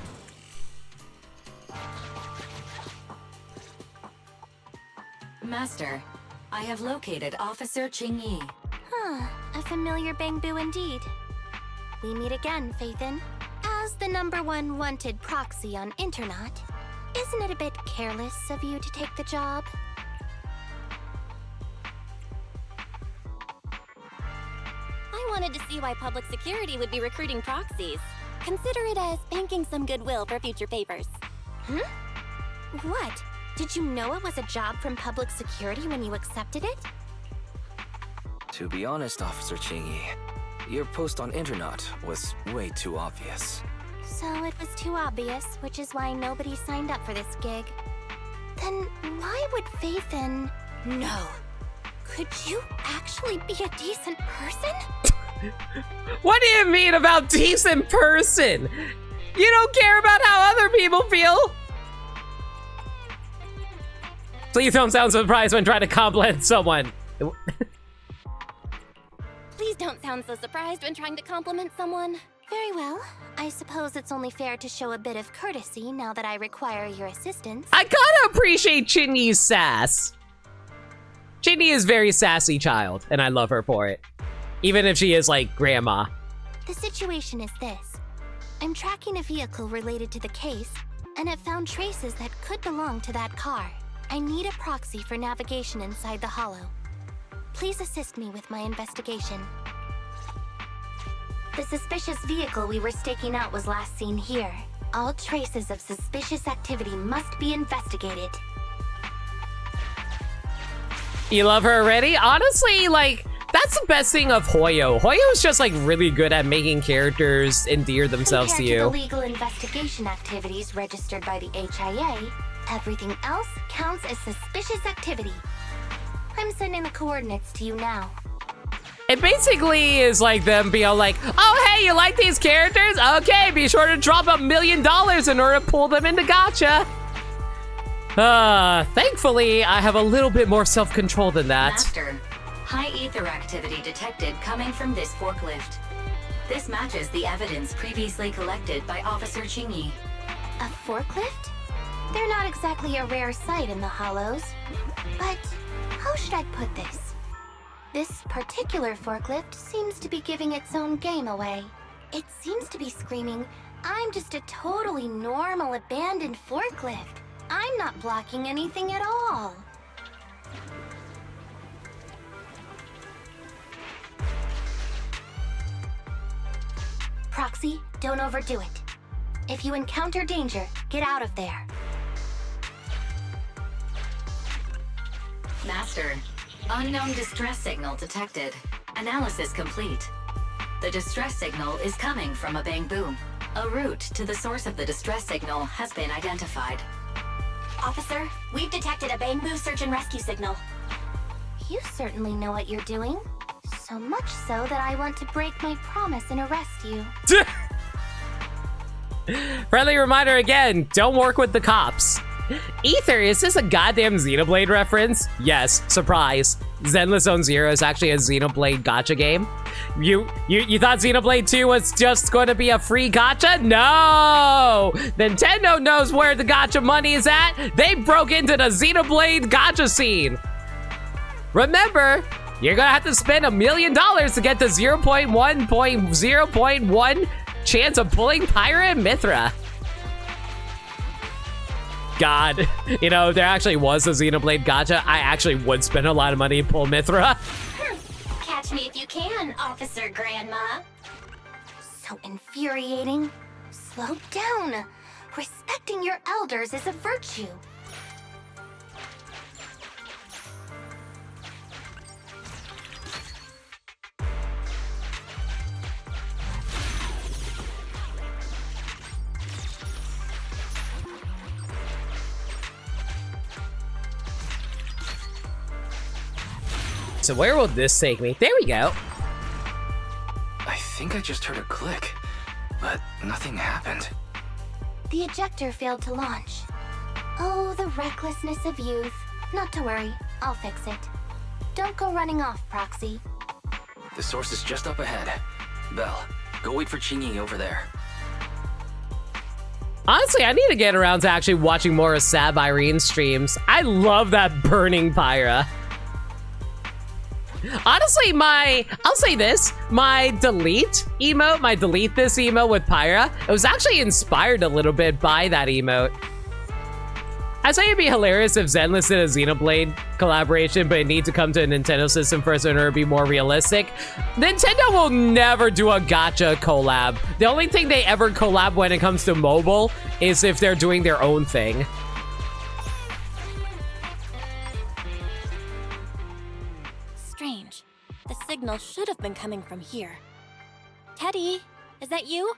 Master, I have located Officer Qingyi. Huh, a familiar Bangbu indeed. We meet again, Faithin. As the #1 wanted proxy on Internet, isn't it a bit careless of you to take the job? I wanted to see why public security would be recruiting proxies. Consider it as banking some goodwill for future papers. Huh? What? Did you know it was a job from public security when you accepted it? To be honest, Officer Qingyi, your post on Internet was way too obvious. So it was too obvious, which is why nobody signed up for this gig. Then why would Faith in... No. Could you actually be a decent person? What do you mean about decent person? You don't care about how other people feel? Please don't sound surprised when trying to compliment someone. Please don't sound so surprised when trying to compliment someone. Very well. I suppose it's only fair to show a bit of courtesy now that I require your assistance. I gotta appreciate Qingyi's sass. Qingyi is a very sassy child, and I love her for it. Even if she is like grandma. The situation is this. I'm tracking a vehicle related to the case, and have found traces that could belong to that car. I need a proxy for navigation inside the hollow. Please assist me with my investigation. The suspicious vehicle we were staking out was last seen here. All traces of suspicious activity must be investigated. You love her already? Honestly, like, that's the best thing of Hoyo. Hoyo's just like really good at making characters endear themselves to you. Compared to the legal investigation activities registered by the HIA, everything else counts as suspicious activity. I'm sending the coordinates to you now. It basically is like them being like, oh, hey, you like these characters? Okay, be sure to drop $1 million in order to pull them into gacha. Thankfully, I have a little bit more self-control than that. Master, high ether activity detected coming from this forklift. This matches the evidence previously collected by Officer Qingyi. A forklift? They're not exactly a rare sight in the Hollows. But how should I put this? This particular forklift seems to be giving its own game away. It seems to be screaming, I'm just a totally normal abandoned forklift. I'm not blocking anything at all. Proxy, don't overdo it. If you encounter danger, get out of there. Master, unknown distress signal detected. Analysis complete. The distress signal is coming from a bamboo. A route to the source of the distress signal has been identified. Officer, we've detected a bamboo search and rescue signal. You certainly know what you're doing. So much so that I want to break my promise and arrest you. Friendly reminder again, don't work with the cops. Ether, is this a goddamn Xenoblade reference? Yes, surprise. Zenless Zone Zero is actually a Xenoblade gacha game. You thought Xenoblade 2 was just going to be a free gacha? No! Nintendo knows where the gacha money is at. They broke into the Xenoblade gacha scene. Remember, you're gonna have to spend $1 million to get the 0.1 chance of pulling Pyra and Mithra. God, you know, there actually was a Xenoblade gacha. I actually would spend a lot of money to pull Mithra. Catch me if you can, Officer Grandma. So infuriating. Slow down. Respecting your elders is a virtue. So where will this take me? There we go. I think I just heard a click, but nothing happened. The ejector failed to launch. Oh, the recklessness of youth. Not to worry, I'll fix it. Don't go running off, Proxy. The source is just up ahead. Belle, go wait for Qingyi over there. Honestly, I need to get around to actually watching more of Sab Irene's streams. I love that burning Pyra. Honestly, I'll say this, my delete emote, my delete this emote with Pyra, it was actually inspired a little bit by that emote. I say it'd be hilarious if Zenless did a Xenoblade collaboration, but it needs to come to a Nintendo system first in order to be more realistic. Nintendo will never do a gacha collab. The only thing they ever collab when it comes to mobile is if they're doing their own thing. Strange. The signal should have been coming from here. Teddy, is that you?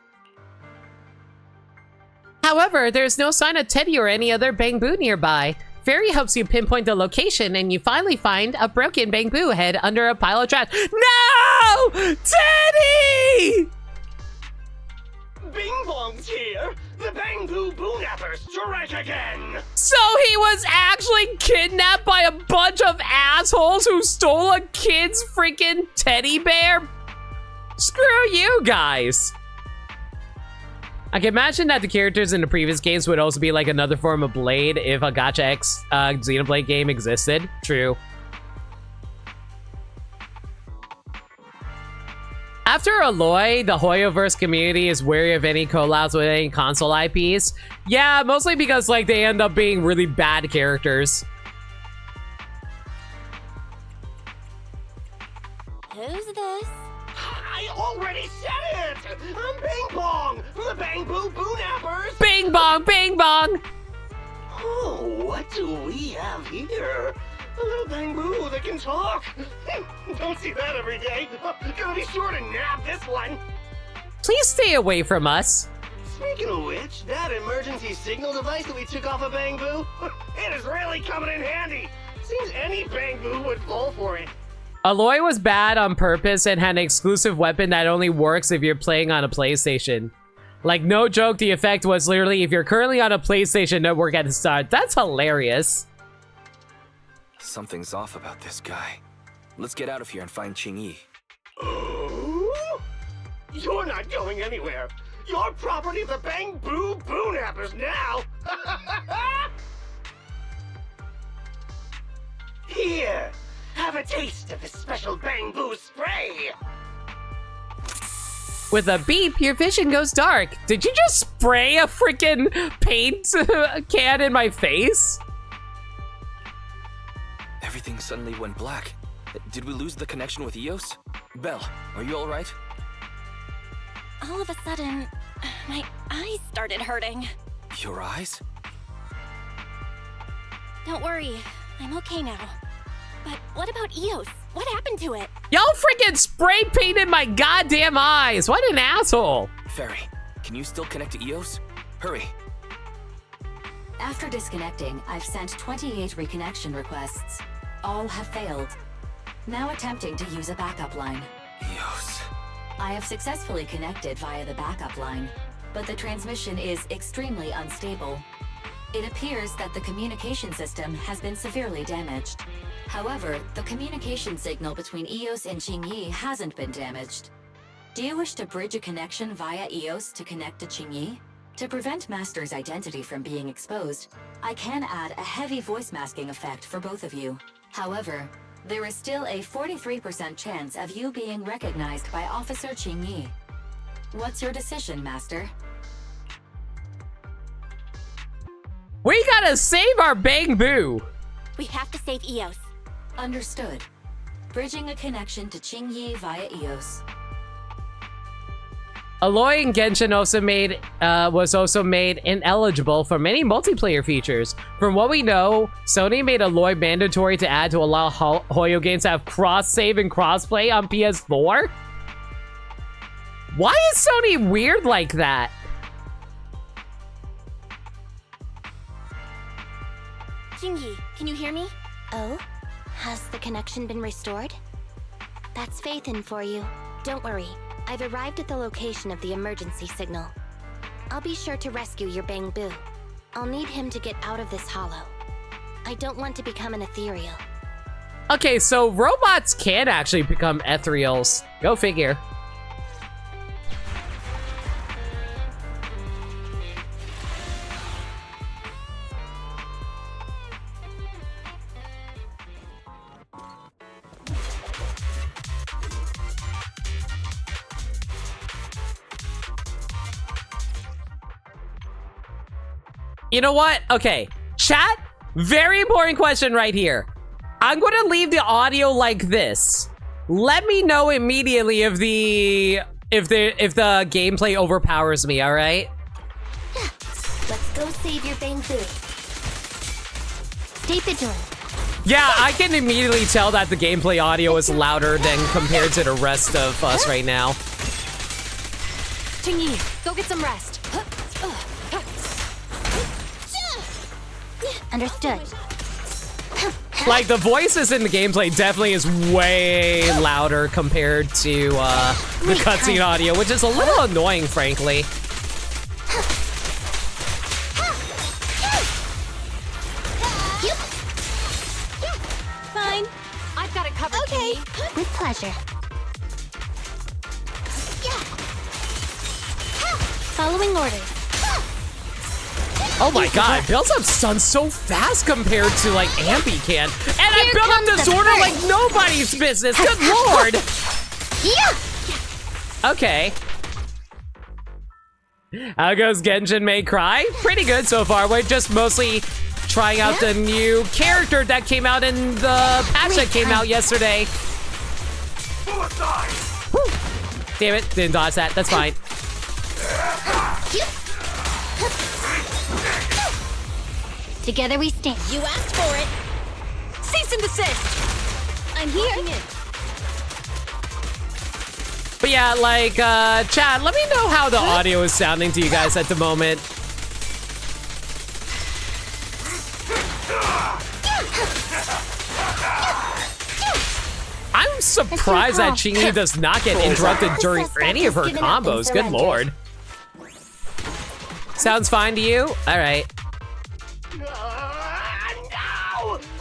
However, there's no sign of Teddy or any other Bangbu nearby. Fairy helps you pinpoint the location, and you finally find a broken Bangbu head under a pile of trash. No! Teddy! Bing Bong's here! The Bangbu Boonappers strike again! So he was actually kidnapped by a bunch of assholes who stole a kid's freaking teddy bear? Screw you guys! I can imagine that the characters in the previous games would also be like another form of Blade if a Gacha X Xenoblade game existed. True. After Aloy, the Hoyoverse community is wary of any collabs with any console IPs. Yeah, mostly because like they end up being really bad characters. Who's this? I already said it! I'm Bing Bong! The Bangbu Boonappers! Bing bong, bing bong! Oh, what do we have here? A little Bangbu that can talk! Don't see that every day! Gonna be sure to nab this one! Please stay away from us. Speaking of which, that emergency signal device that we took off of Bangbu, it is really coming in handy! Seems any Bangbu would fall for it. Aloy was bad on purpose and had an exclusive weapon that only works if you're playing on a PlayStation. Like, no joke, the effect was literally if you're currently on a PlayStation network at the start. That's hilarious. Something's off about this guy. Let's get out of here and find Qingyi. Oh? You're not going anywhere. You're property of the Bangbu Boonappers now. Here, have a taste of this special Bangbu spray. With a beep, your vision goes dark. Did you just spray a freaking paint can in my face? Everything suddenly went black. Did we lose the connection with Eos? Belle, are you alright? All of a sudden, my eyes started hurting. Your eyes? Don't worry, I'm okay now. But what about Eos? What happened to it? Y'all freaking spray painted my goddamn eyes. What an asshole. Fairy, can you still connect to Eos? Hurry. After disconnecting, I've sent 28 reconnection requests. All have failed. Now attempting to use a backup line. Eos. I have successfully connected via the backup line, but the transmission is extremely unstable. It appears that the communication system has been severely damaged. However, the communication signal between Eos and Qingyi hasn't been damaged. Do you wish to bridge a connection via Eos to connect to Qingyi? To prevent Master's identity from being exposed, I can add a heavy voice masking effect for both of you. However, there is still a 43% chance of you being recognized by Officer Qingyi. What's your decision, Master? We gotta save our Bangbu. We have to save Eos. Understood. Bridging a connection to Qingyi via Eos. Aloy and Genshin was also made ineligible for many multiplayer features. From what we know, Sony made Aloy mandatory to add to allow Hoyo games to have cross-save and cross-play on PS4? Why is Sony weird like that? Qingyi, can you hear me? Oh? Has the connection been restored? That's Faithin for you. Don't worry, I've arrived at the location of the emergency signal. I'll be sure to rescue your Bangbu. I'll need him to get out of this hollow. I don't want to become an ethereal. Okay, so robots can actually become ethereals. Go figure. You know what? Okay. Chat, very important question right here. I'm going to leave the audio like this. Let me know immediately if the gameplay overpowers me, all right? Let's go save your bamboo. Stay vigilant. Yeah, I can immediately tell that the gameplay audio is louder than compared to the rest of us right now. Qingyi, go get some rest. Understood. Like, the voices in the gameplay definitely is way louder compared to the cutscene audio, which is a little annoying, frankly. Fine. I've got it covered, Okay. Qingyi. With pleasure. Following orders. Oh my god, builds up stun so fast compared to, like, Ampy can. And I built up this order like nobody's business. Good lord! Yeah. Okay. How goes Genshin May Cry? Pretty good so far. We're just mostly trying out the new character that came out in the patch that came out yesterday. Whew. Damn it, didn't dodge that. That's fine. Together we stand. You asked for it. Cease and desist. I'm here. But yeah, like, Chad, let me know how the audio is sounding to you guys at the moment. I'm surprised that Qingyi does not get interrupted during any of her combos. Good lord. Sounds fine to you? All right. No!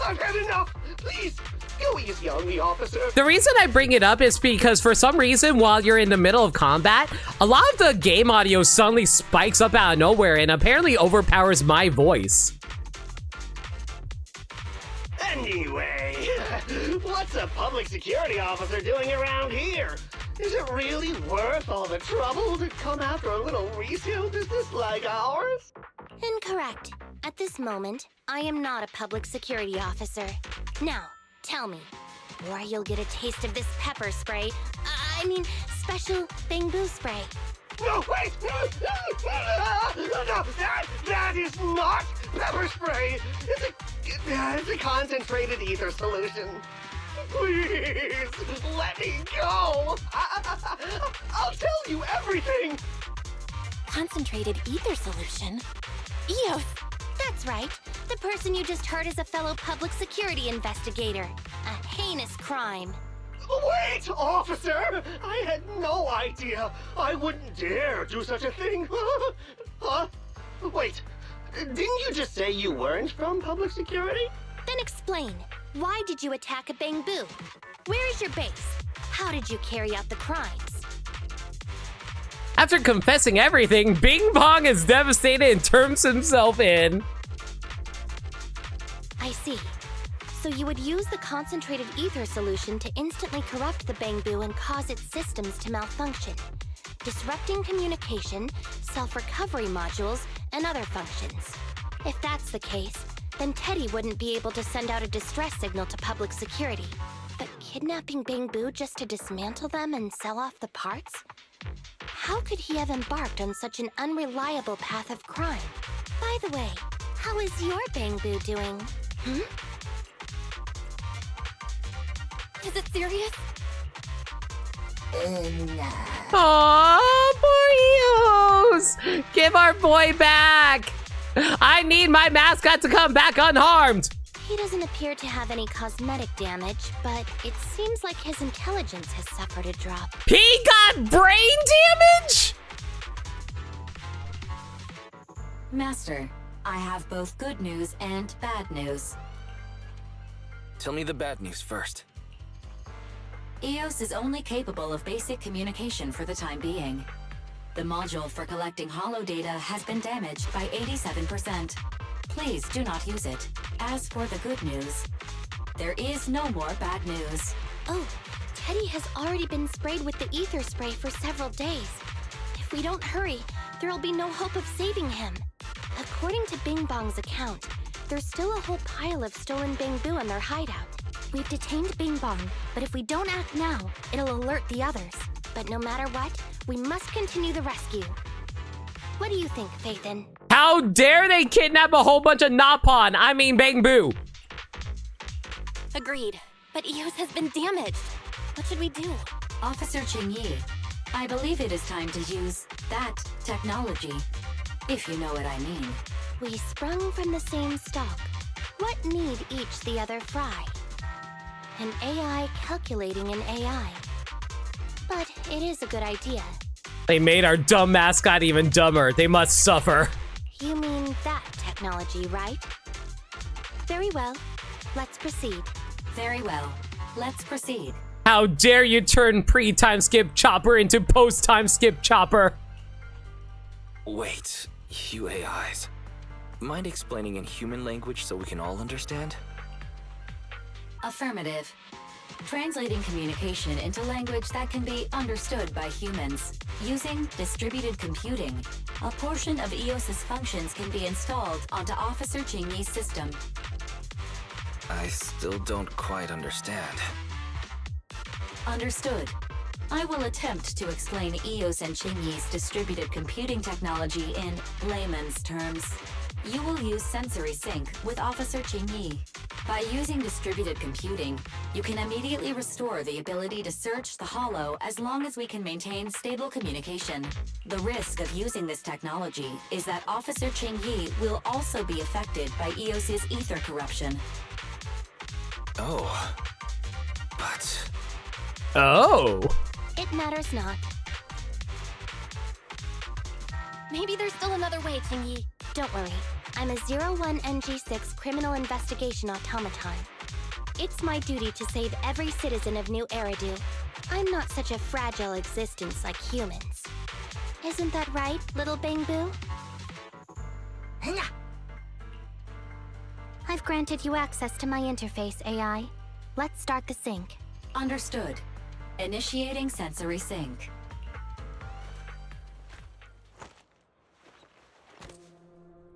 I've had enough! Please, go easy on me, officer. The reason I bring it up is because for some reason, while you're in the middle of combat, a lot of the game audio suddenly spikes up out of nowhere and apparently overpowers my voice. Anyway, what's a public security officer doing around here? Is it really worth all the trouble to come after a little resale business like ours? Incorrect. At this moment, I am not a public security officer. Now, tell me, or you'll get a taste of this pepper spray. I mean, special bamboo spray. No, wait! No, that is not pepper spray! It's a concentrated ether solution. Please, let me go! I'll tell you everything! Concentrated ether solution? Eos! That's right. The person you just heard is a fellow public security investigator. A heinous crime. Wait, officer! I had no idea. I wouldn't dare do such a thing. Huh? Wait, didn't you just say you weren't from public security? Then explain. Why did you attack a bamboo? Where is your base? How did you carry out the crimes? After confessing everything, Bing Bong is devastated and turns himself in. I see. So you would use the concentrated ether solution to instantly corrupt the bamboo and cause its systems to malfunction, disrupting communication, self-recovery modules, and other functions. If that's the case, then Teddy wouldn't be able to send out a distress signal to public security. But kidnapping bamboo just to dismantle them and sell off the parts? How could he have embarked on such an unreliable path of crime? By the way, how is your bamboo doing? Is it serious? Aww, poor Eos! Give our boy back! I need my mascot to come back unharmed! He doesn't appear to have any cosmetic damage, but it seems like his intelligence has suffered a drop. He got brain damage?! Master, I have both good news and bad news. Tell me the bad news first. Eos is only capable of basic communication for the time being. The module for collecting holo data has been damaged by 87%. Please do not use it. As for the good news, there is no more bad news. Oh, Teddy has already been sprayed with the ether spray for several days. If we don't hurry, there'll be no hope of saving him. According to Bing Bong's account, there's still a whole pile of stolen bamboo in their hideout. We've detained Bing Bong, but if we don't act now, it'll alert the others. But no matter what, we must continue the rescue. What do you think, Phaethon? How dare they kidnap a whole bunch of bamboo? Agreed, but Eos has been damaged. What should we do? Officer Qingyi, I believe it is time to use that technology, if you know what I mean. We sprung from the same stock. What need each the other fry? An AI calculating an AI. But it is a good idea. They made our dumb mascot even dumber. They must suffer. You mean that technology, right? Very well. Let's proceed. Very well. Let's proceed. How dare you turn pre-time skip Chopper into post-time skip Chopper? Wait, you AIs. Mind explaining in human language so we can all understand? Affirmative. Translating communication into language that can be understood by humans. Using distributed computing, a portion of EOS's functions can be installed onto Officer Qingyi's system. I still don't quite understand. Understood. I will attempt to explain EOS and Qingyi's distributed computing technology in layman's terms. You will use sensory sync with Officer Qingyi. By using distributed computing, you can immediately restore the ability to search the Hollow as long as we can maintain stable communication. The risk of using this technology is that Officer Qingyi will also be affected by EOS's ether corruption. Oh. But... Oh. It matters not. Maybe there's still another way, Qingyi. Don't worry. I'm a 01NG6 criminal investigation automaton. It's my duty to save every citizen of New Eridu. I'm not such a fragile existence like humans. Isn't that right, little Bangbu? I've granted you access to my interface, AI. Let's start the sync. Understood. Initiating sensory sync.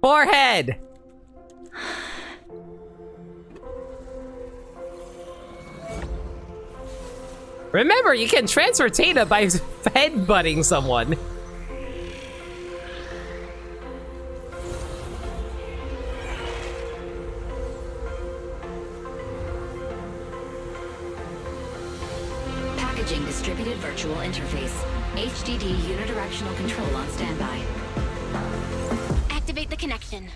Forehead! Remember, you can transfer data by headbutting someone. Packaging distributed virtual interface. HDD unidirectional control on standby. Activate the connection.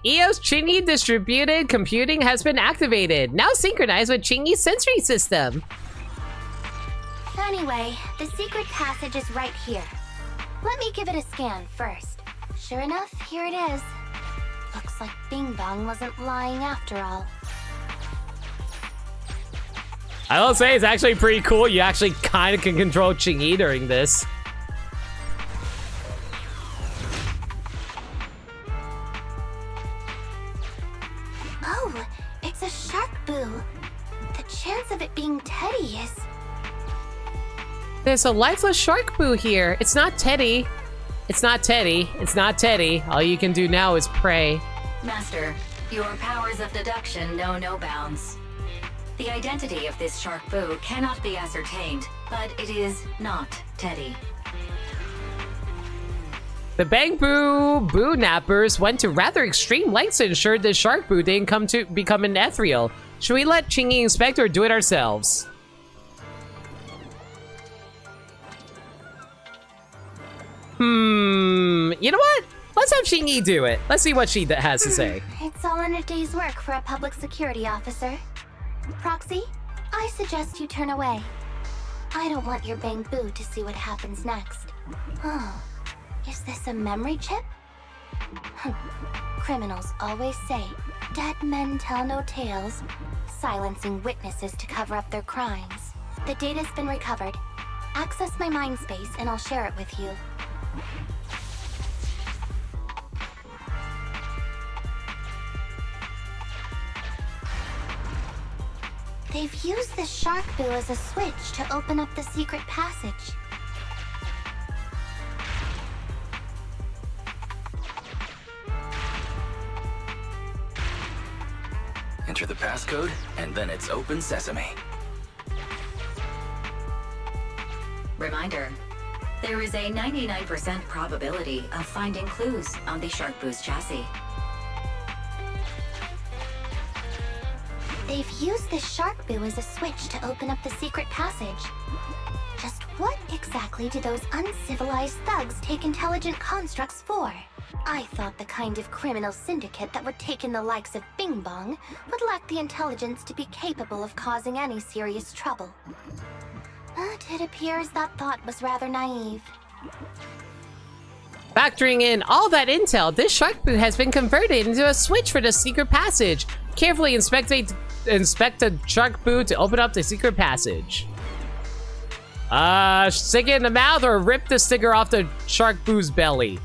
EOS Qingyi distributed computing has been activated. Now synchronized with Qingyi's sensory system. Anyway, the secret passage is right here. Let me give it a scan first. Sure enough, here it is. Looks like Bing Bong wasn't lying after all. I will say it's actually pretty cool. You actually kind of can control Qingyi during this. Oh, it's a shark boo. The chance of it being Teddy is... There's a lifeless shark boo here. It's not Teddy. It's not Teddy. It's not Teddy. All you can do now is pray. Master, your powers of deduction know no bounds. The identity of this shark boo cannot be ascertained, but it is not Teddy. The Bangbu Boo Nappers went to rather extreme lengths to ensure the shark boo didn't come to become an ethereal. Should we let Qingyi inspect or do it ourselves? You know what? Let's have Qingyi do it. Let's see what she has to say. It's all in a day's work for a public security officer. Proxy, I suggest you turn away. I don't want your Bangbu to see what happens next. Oh, is this a memory chip? Criminals always say, dead men tell no tales, silencing witnesses to cover up their crimes. The data's been recovered. Access my mind space and I'll share it with you. They've used the shark boo as a switch to open up the secret passage. Enter the passcode, and then it's open sesame. Reminder, there is a 99% probability of finding clues on the Shark Boo's chassis. They've used this Shark Boo as a switch to open up the secret passage. Just what exactly do those uncivilized thugs take intelligent constructs for? I thought the kind of criminal syndicate that would take in the likes of Bing Bong would lack the intelligence to be capable of causing any serious trouble. But it appears that thought was rather naive. Factoring in all that intel, this Shark Boo has been converted into a switch for the secret passage. Carefully inspect the Shark Boo to open up the secret passage. Stick it in the mouth or rip the sticker off the Shark Boo's belly.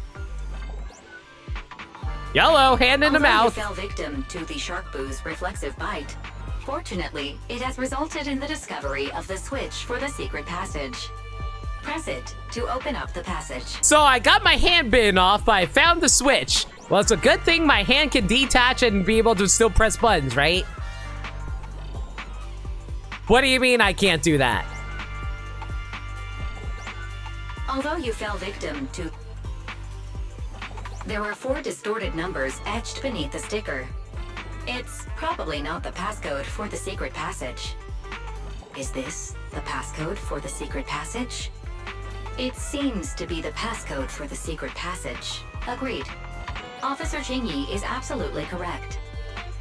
Yellow, hand in the mouth. You fell victim to the Shark Boo's reflexive bite. Fortunately, it has resulted in the discovery of the switch for the secret passage. Press it to open up the passage. So I got my hand bitten off, but I found the switch. Well, it's a good thing my hand can detach and be able to still press buttons, right? What do you mean I can't do that? Although you fell victim to... There are 4 distorted numbers etched beneath the sticker. It's probably not the passcode for the secret passage. Is this the passcode for the secret passage? It seems to be the passcode for the secret passage. Agreed. Officer Qingyi is absolutely correct.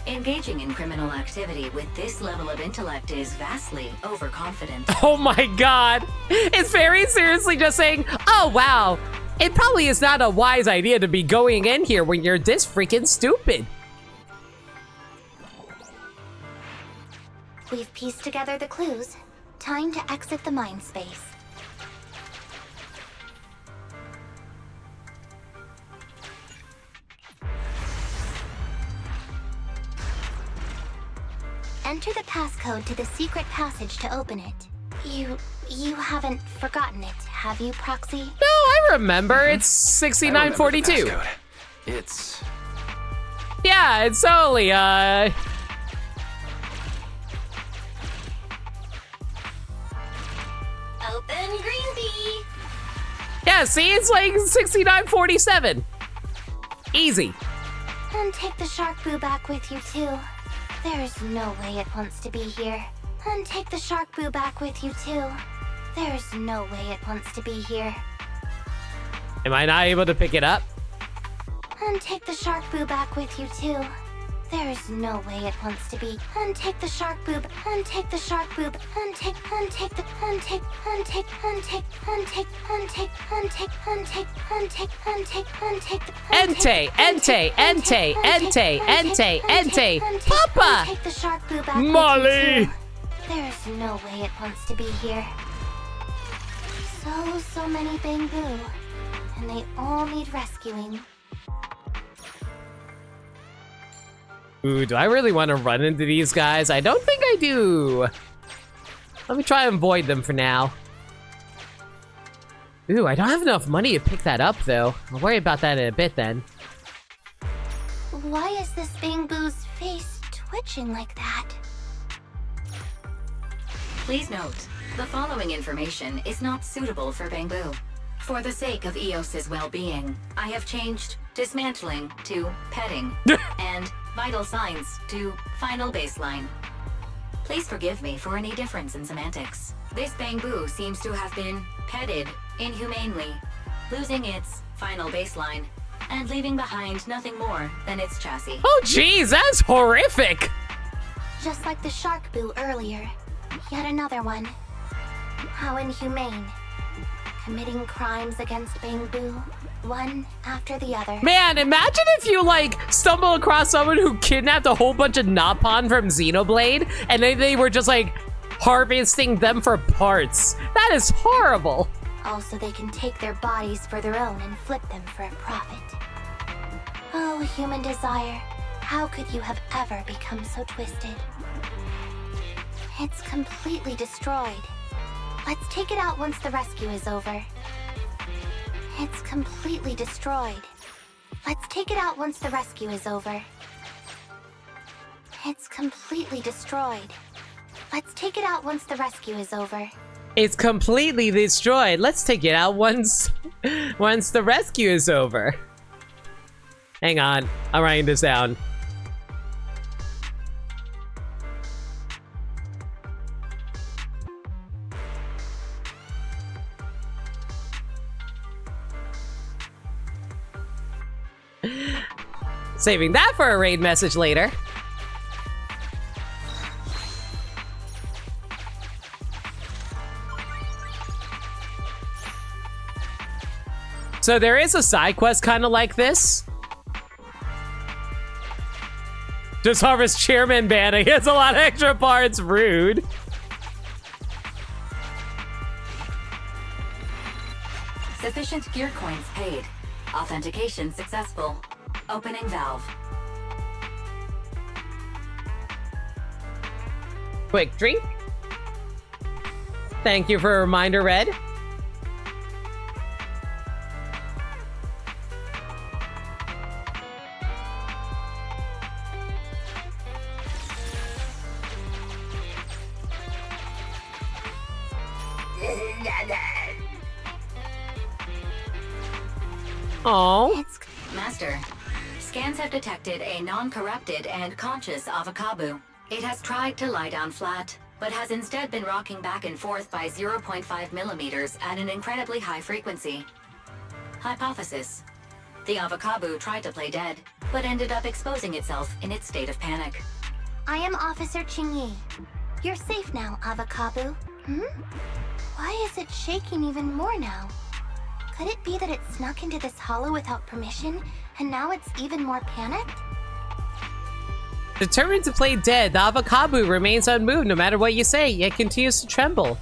Engaging in criminal activity with this level of intellect is vastly overconfident. Oh my god! It's very seriously just saying, oh wow, it probably is not a wise idea to be going in here when you're this freaking stupid. We've pieced together the clues. Time to exit the mind space. Enter the passcode to the secret passage to open it. You haven't forgotten it, have you, Proxy? No, I remember. It's 6942. It's... Yeah, it's only, Open green bee! Yeah, see, it's like 6947. Easy. And take the Shark Boo back with you, too. There's no way it wants to be here. And take the Shark Boo back with you, too. There's no way it wants to be here. Am I not able to pick it up? And take the Shark Boo back with you, too. There's no way it wants to be. And take the Shark Boob. And take the Shark Boob. And take the. Ente. Papa! Take the Shark Boo back with you, Molly! too. There's no way it wants to be here. So many Bangbu. And they all need rescuing. Ooh, do I really want to run into these guys? I don't think I do. Let me try and avoid them for now. Ooh, I don't have enough money to pick that up, though. I'll worry about that in a bit, then. Why is this Bangbu's face twitching like that? Please note, the following information is not suitable for Bangbu. For the sake of Eos's well-being, I have changed dismantling to petting and vital signs to final baseline. Please forgive me for any difference in semantics. This Bangbu seems to have been petted inhumanely, losing its final baseline and leaving behind nothing more than its chassis. Oh jeez, that's horrific! Just like the Shark Boo earlier. Yet another one. How inhumane. Committing crimes against Bangbu, one after the other. Man, imagine if you, like, stumble across someone who kidnapped a whole bunch of Napon from Xenoblade, and then they were just, like, harvesting them for parts. That is horrible. Also, they can take their bodies for their own and flip them for a profit. Oh, human desire. How could you have ever become so twisted? It's completely destroyed. Let's take it out once the rescue is over. It's completely destroyed. Let's take it out once the rescue is over. It's completely destroyed. Let's take it out once the rescue is over. It's completely destroyed. Let's take it out once the rescue is over. Hang on, I'm writing this down. Saving that for a raid message later. So there is a side quest kind of like this. Just harvest Chairman Banner. He has a lot of extra parts. Rude. Sufficient gear coins paid. Authentication successful. Opening valve. Quick drink. Thank you for a reminder, Red. Oh. Master, scans have detected a non-corrupted and conscious Avakabu. It has tried to lie down flat, but has instead been rocking back and forth by 0.5 millimeters at an incredibly high frequency. Hypothesis: the Avakabu tried to play dead, but ended up exposing itself in its state of panic. I am Officer Qingyi. You're safe now, Avakabu. Why is it shaking even more now? Could it be that it snuck into this hollow without permission, and now it's even more panicked? Determined to play dead, the Avakabu remains unmoved no matter what you say, yet continues to tremble.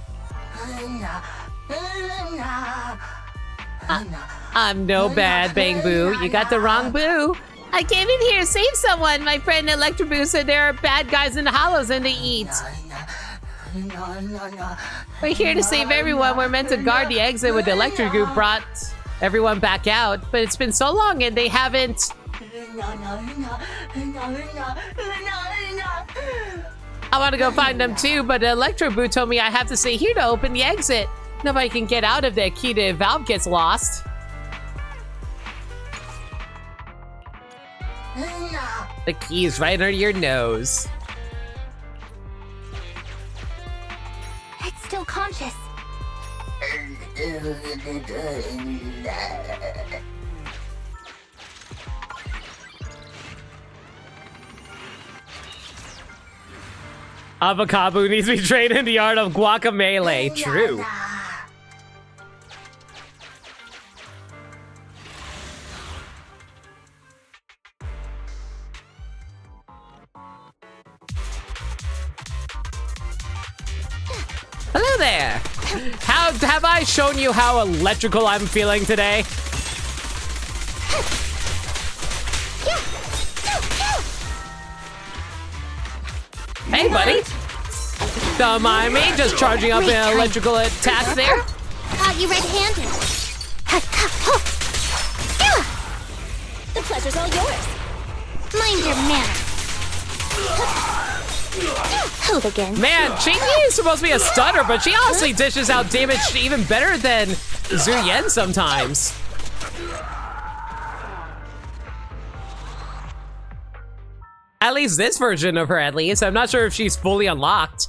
I'm no bad, Bang Boo. You got the wrong boo. I came in here to save someone. My friend Electroboo said there are bad guys in the hollows and they eat. We're here to save everyone. We're meant to guard the exit with the Electrogoo brought everyone back out, but it's been so long and they haven't. I want to go find them too, but Electroboo told me I have to stay here to open the exit. Nobody can get out if the key to the valve gets lost. The key is right under your nose. It's still conscious. Avakabu needs to be trained in the art of guacamole. True. Hello there. How have I shown you how electrical I'm feeling today? Hey, buddy. Don't mind me, just charging up an electrical attack there. Got you red-handed. The pleasure's all yours. Mind your manners. Hold again. Man, Qingyi is supposed to be a stunner, but she honestly dishes out damage even better than Zhu Yan sometimes. At least this version of her, at least. I'm not sure if she's fully unlocked.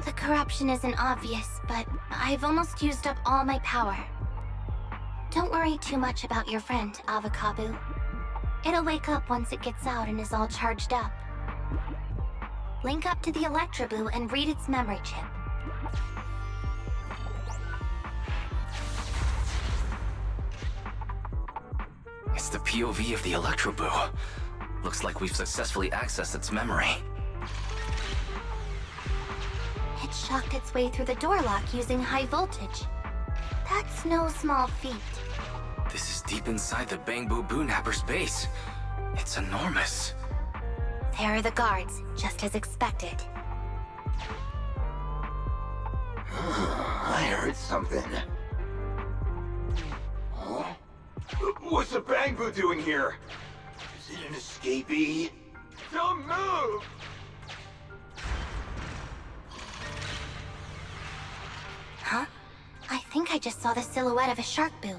The corruption isn't obvious, but I've almost used up all my power. Don't worry too much about your friend, Avakabu. It'll wake up once it gets out and is all charged up. Link up to the Electroboo and read its memory chip. It's the POV of the Electroboo. Looks like we've successfully accessed its memory. It shocked its way through the door lock using high voltage. That's no small feat. This is deep inside the Bangbu Boonapper's base. It's enormous. There are the guards, just as expected. I heard something. Huh? What's the Bangbu doing here? Is it an escapee? Don't move! Huh? I think I just saw the silhouette of a shark boo.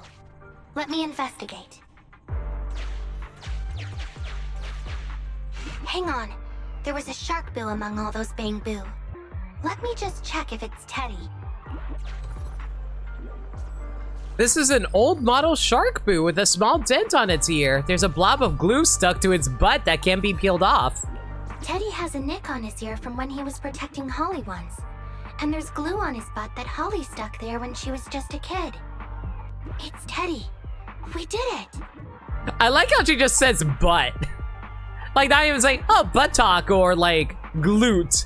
Let me investigate. Hang on. There was a shark boo among all those Bangbu. Let me just check if it's Teddy. This is an old model shark boo with a small dent on its ear. There's a blob of glue stuck to its butt that can't be peeled off. Teddy has a nick on his ear from when he was protecting Holly once. And there's glue on his butt that Holly stuck there when she was just a kid. It's Teddy. We did it. I like how she just says butt. Like, not even saying, oh, buttock or like glute.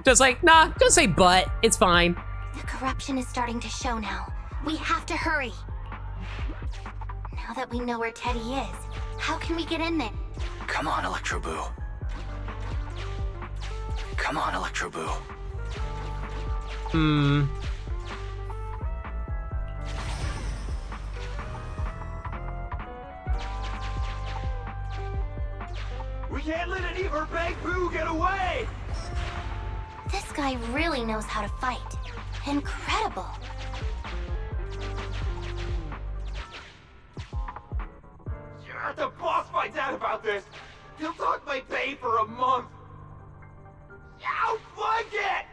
Just like, nah, just say butt. It's fine. The corruption is starting to show now. We have to hurry. Now that we know where Teddy is, how can we get in there? Come on, Electro Boo. Come on, Electro Boo. We can't let any of our Bangbu get away! This guy really knows how to fight. Incredible. The boss finds out about this. He'll talk my pay for a month. Outflank it!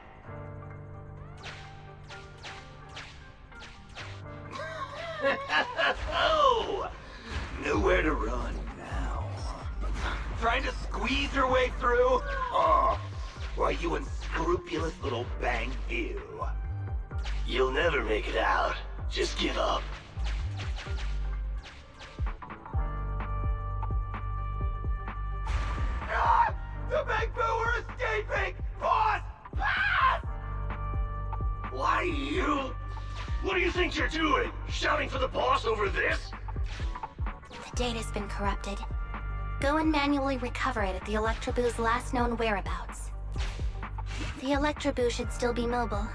Oh, nowhere to run now. Trying to squeeze your way through? Oh, why, you unscrupulous little Bangbu. You'll never make it out. Just give up. Ah! The Bangbu are escaping! Boss! Pass! Why, you? What do you think you're doing? Shouting for the boss over this? The data's been corrupted. Go and manually recover it at the Electroboo's last known whereabouts. The Electroboo should still be mobile.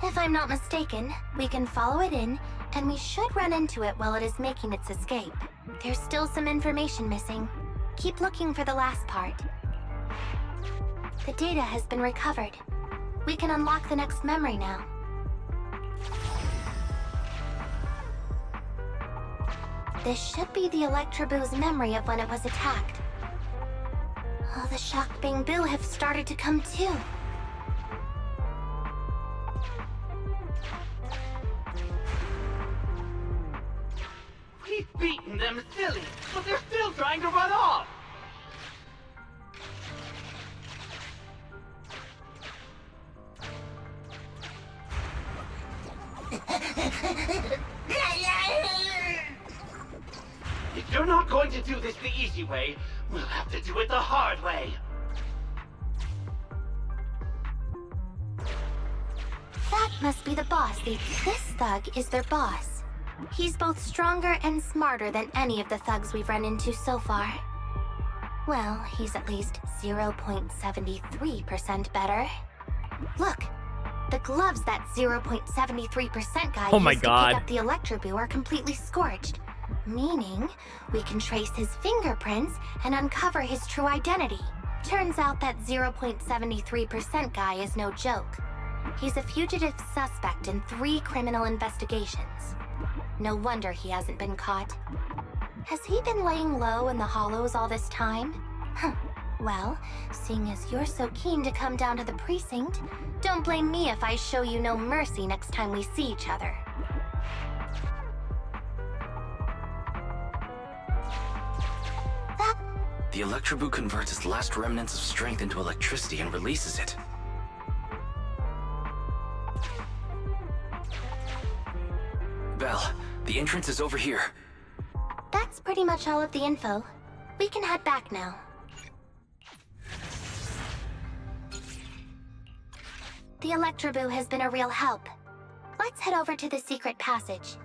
If I'm not mistaken, we can follow it in, and we should run into it while it is making its escape. There's still some information missing. Keep looking for the last part. The data has been recovered. We can unlock the next memory now. This should be the Electroboo's memory of when it was attacked. All the shocked Bangbu have started to come too. We've beaten them silly, but they're still trying to run off! If you're not going to do this the easy way, we'll have to do it the hard way. That must be the boss. This thug is their boss. He's both stronger and smarter than any of the thugs we've run into so far. Well, he's at least 0.73% better. Look, the gloves that 0.73% guy Oh my used God. to pick up the Electroboo are completely scorched. Meaning, we can trace his fingerprints and uncover his true identity. Turns out that 0.73% guy is no joke. He's a fugitive suspect in 3 criminal investigations. No wonder he hasn't been caught. Has he been laying low in the hollows all this time? Huh. Well, seeing as you're so keen to come down to the precinct, don't blame me if I show you no mercy next time we see each other. The Electroboo converts its last remnants of strength into electricity and releases it. Belle, the entrance is over here. That's pretty much all of the info. We can head back now. The Electroboo has been a real help. Let's head over to the secret passage.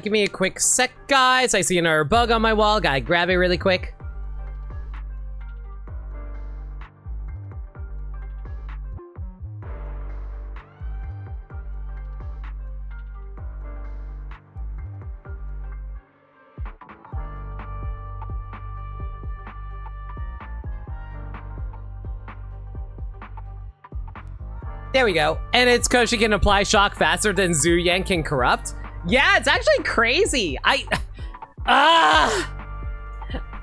Give me a quick sec, guys. I see another bug on my wall. Gotta grab it really quick. There we go. And it's because she can apply shock faster than Zuyen can corrupt. Yeah, it's actually crazy. I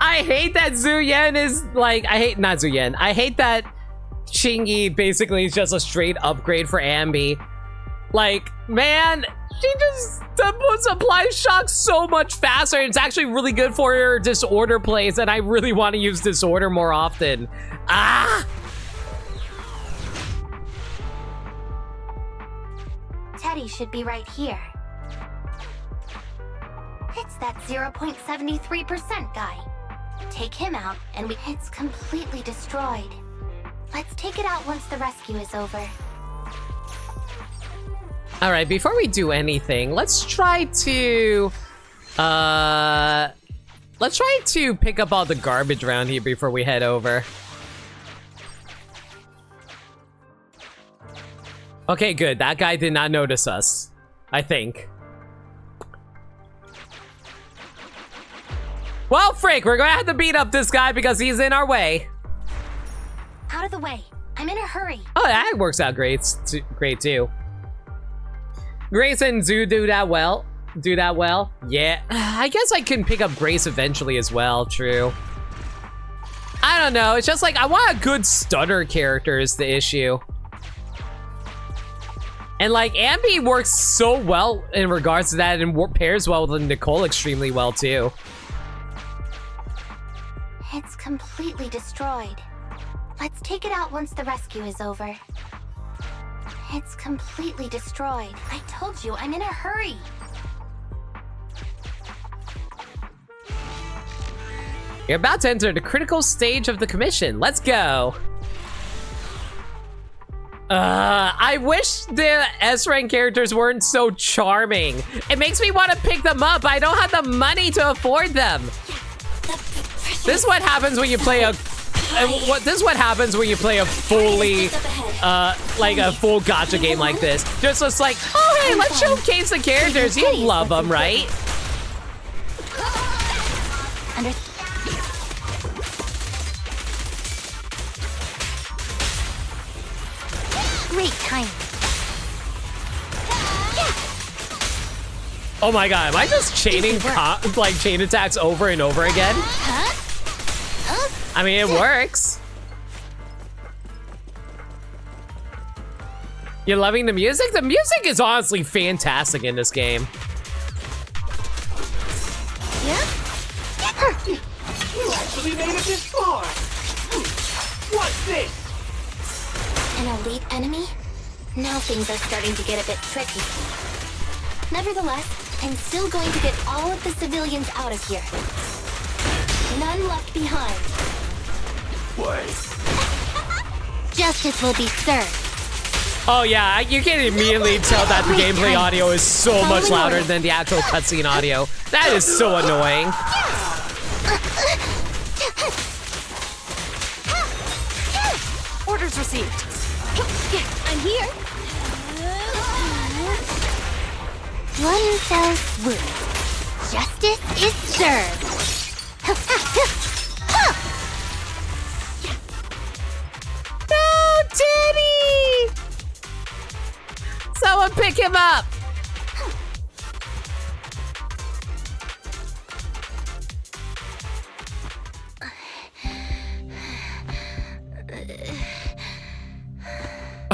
hate that Zuyen is like, not Zuyen. I hate that Qingyi basically is just a straight upgrade for Ambi. Like, man, she just applies shock so much faster. It's actually really good for her disorder plays, and I really want to use disorder more often. Teddy should be right here. It's that 0.73% guy. Take him out, and it's completely destroyed. Let's take it out once the rescue is over. All right, before we do anything, let's try to pick up all the garbage around here before we head over. Okay, good. That guy did not notice us, I think. Well, frick, we're gonna have to beat up this guy because he's in our way. Out of the way. I'm in a hurry. Oh, that works out great too. Grace and Zoo do that well. Yeah, I guess I can pick up Grace eventually as well, true. I don't know, it's just like, I want a good stunner character is the issue. And like, Ambi works so well in regards to that and pairs well with Nicole extremely well too. It's completely destroyed. Let's take it out once the rescue is over. It's completely destroyed. I told you, I'm in a hurry. You're about to enter the critical stage of the commission. Let's go. I wish the S-rank characters weren't so charming. It makes me want to pick them up. I don't have the money to afford them. This is what happens when you play a fully, like a full gacha game like this. Just like, oh hey, let's showcase the characters. You love them, right? Great time. Oh my god, am I just chaining like chain attacks over and over again? I mean, it works. You're loving the music? The music is honestly fantastic in this game. Yeah? You actually made it this far! What's this? An elite enemy? Now things are starting to get a bit tricky. Nevertheless, I'm still going to get all of the civilians out of here. None left behind. What? Justice will be served. Oh yeah, you can immediately tell that the gameplay audio is so much louder than the actual cutscene audio. That is so annoying. Orders received. I'm here. One fell swoop. Justice is served. No, Teddy! Someone pick him up.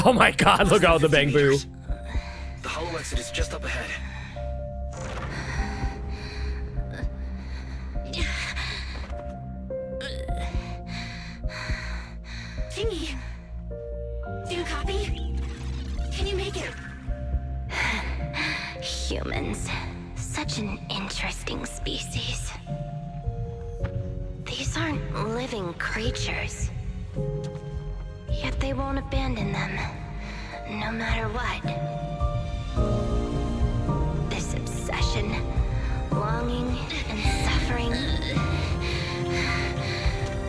Oh my god, look at all the Bangbu. The hollow exit is just up ahead. Qingyi, do you copy? Can you make it? Humans. Such an interesting species. These aren't living creatures. Yet they won't abandon them, no matter what. This obsession, longing, and suffering.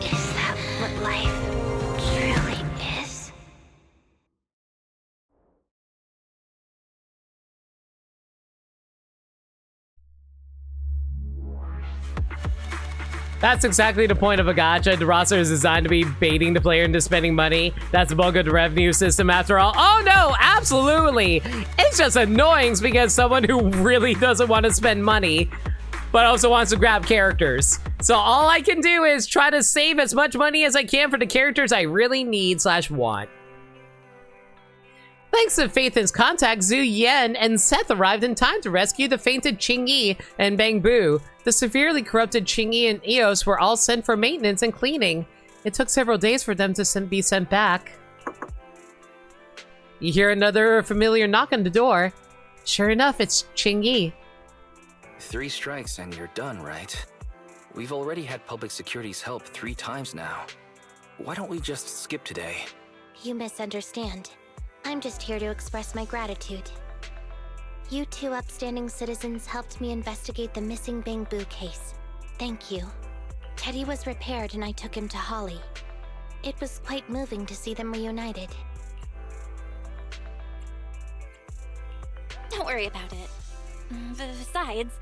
Is that what life truly is? That's exactly the point of a gacha. The roster is designed to be baiting the player into spending money. That's the bulk of the revenue system after all. Oh no, absolutely. It's just annoying because someone who really doesn't want to spend money, but also wants to grab characters. So all I can do is try to save as much money as I can for the characters I really need / want. Thanks to Faithin's contact, Zhu Yan and Seth arrived in time to rescue the fainted Qingyi and Bangbu. The severely corrupted Qingyi and Eos were all sent for maintenance and cleaning. It took several days for them to be sent back. You hear another familiar knock on the door. Sure enough, it's Qingyi. 3 strikes and you're done, right? We've already had public security's help 3 times now. Why don't we just skip today? You misunderstand. I'm just here to express my gratitude. You 2 upstanding citizens helped me investigate the missing Bangbu case. Thank you. Teddy was repaired and I took him to Holly. It was quite moving to see them reunited. Don't worry about it. Besides,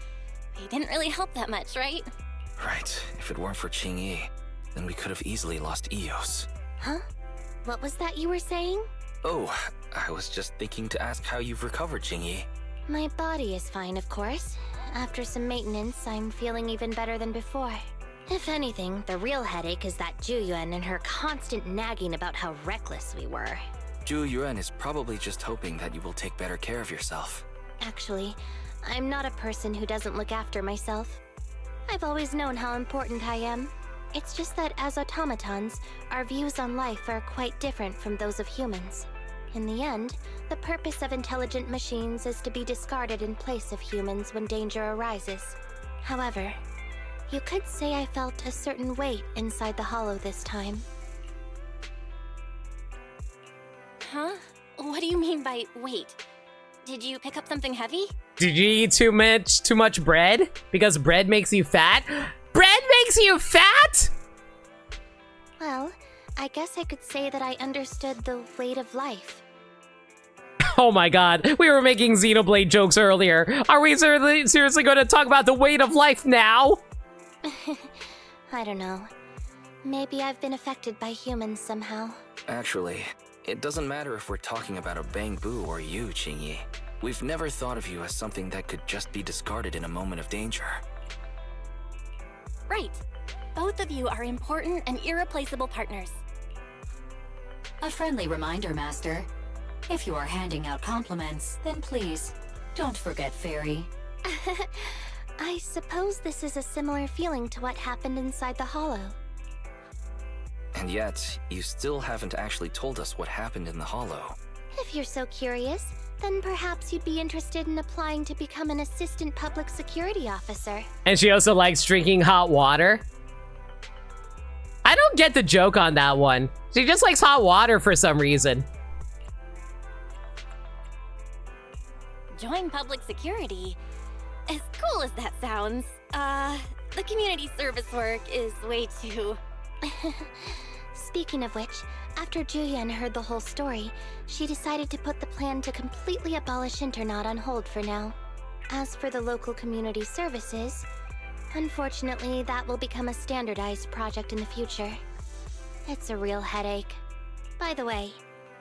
he didn't really help that much, right? Right. If it weren't for Qingyi, then we could have easily lost Eos. Huh? What was that you were saying? Oh, I was just thinking to ask how you've recovered, Qingyi. My body is fine, of course. After some maintenance, I'm feeling even better than before. If anything, the real headache is that Juyuan and her constant nagging about how reckless we were. Juyuan is probably just hoping that you will take better care of yourself. Actually, I'm not a person who doesn't look after myself. I've always known how important I am. It's just that as automatons, our views on life are quite different from those of humans. In the end, the purpose of intelligent machines is to be discarded in place of humans when danger arises. However, you could say I felt a certain weight inside the hollow this time. Huh? What do you mean by weight? Did you pick up something heavy? Did you eat too much bread? Because bread makes you fat? Bread makes you fat? Well, I guess I could say that I understood the weight of life. Oh my god, we were making Xenoblade jokes earlier. Are we seriously going to talk about the weight of life now? I don't know. Maybe I've been affected by humans somehow. Actually, it doesn't matter if we're talking about a Bangbu or you, Qingyi. We've never thought of you as something that could just be discarded in a moment of danger. Right. Both of you are important and irreplaceable partners. A friendly reminder, Master. If you are handing out compliments, then please, don't forget Fairy. I suppose this is a similar feeling to what happened inside the hollow. And yet, you still haven't actually told us what happened in the hollow. If you're so curious, then perhaps you'd be interested in applying to become an assistant public security officer. And she also likes drinking hot water. I don't get the joke on that one. She just likes hot water for some reason. Join public security? As cool as that sounds, the community service work is way too... Speaking of which, after Julian heard the whole story, she decided to put the plan to completely abolish Internaut on hold for now. As for the local community services, unfortunately, that will become a standardized project in the future. It's a real headache. By the way,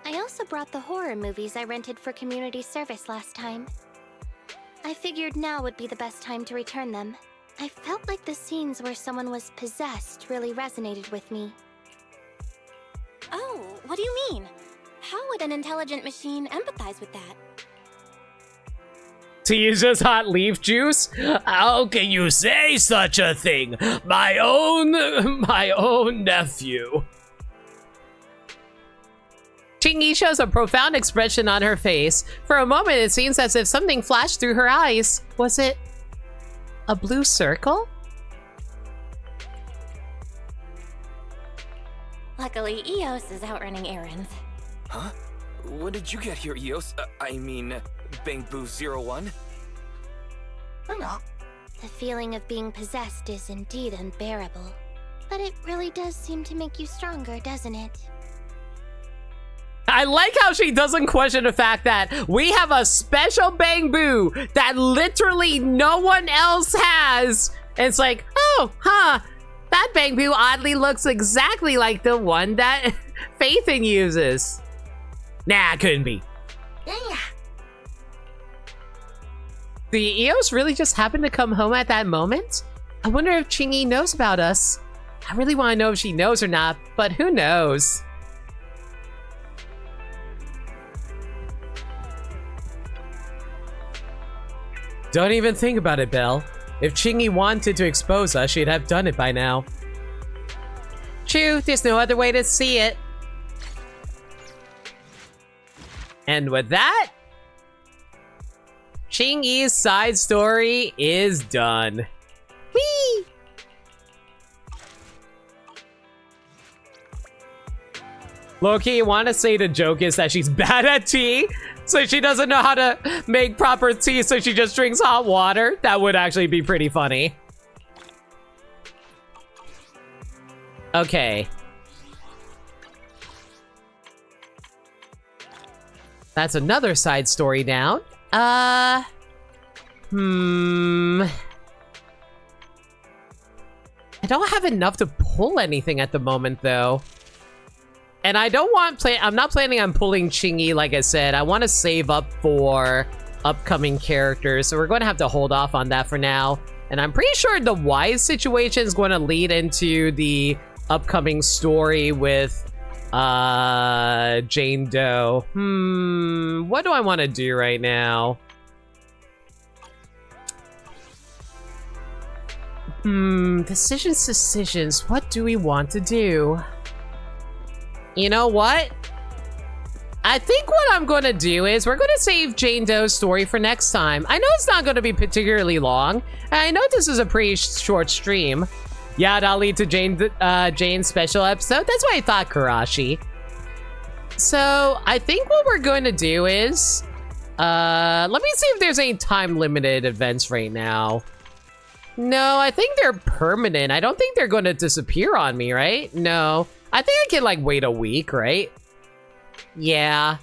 I also brought the horror movies I rented for community service last time. I figured now would be the best time to return them. I felt like the scenes where someone was possessed really resonated with me. Oh, what do you mean? How would an intelligent machine empathize with that? To use just hot leaf juice? How can you say such a thing? My own nephew. Qingyi shows a profound expression on her face. For a moment, it seems as if something flashed through her eyes. Was it a blue circle? Luckily, Eos is out running errands. Huh? When did you get here, Eos? Bangbu 01? The feeling of being possessed is indeed unbearable. But it really does seem to make you stronger, doesn't it? I like how she doesn't question the fact that we have a special Bangbu that literally no one else has. And it's like, oh, huh, that Bangbu oddly looks exactly like the one that Phaethon uses. Nah, couldn't be. The EOS really just happened to come home at that moment? I wonder if Qingyi knows about us. I really want to know if she knows or not, but who knows? Don't even think about it, Belle. If Qingyi wanted to expose us, she'd have done it by now. True, there's no other way to see it. And with that, Qingyi's side story is done. Whee! Loki, want to say the joke is that she's bad at tea, so she doesn't know how to make proper tea, so she just drinks hot water? That would actually be pretty funny. Okay. That's another side story down. I don't have enough to pull anything at the moment, though. And I don't want I'm not planning on pulling Qingyi, like I said. I want to save up for upcoming characters, so we're going to have to hold off on that for now. And I'm pretty sure the Wise situation is going to lead into the upcoming story with Jane Doe. What do I want to do right now? Decisions. What do we want to do? You know what? I think what I'm going to do is we're going to save Jane Doe's story for next time. I know it's not going to be particularly long. And I know this is a pretty short stream. Yeah, that'll lead to Jane's special episode. That's why I thought Karashi. So I think what we're going to do is... let me see if there's any time-limited events right now. No, I think they're permanent. I don't think they're going to disappear on me, right? No. I think I can, like, wait a week, right? Yeah.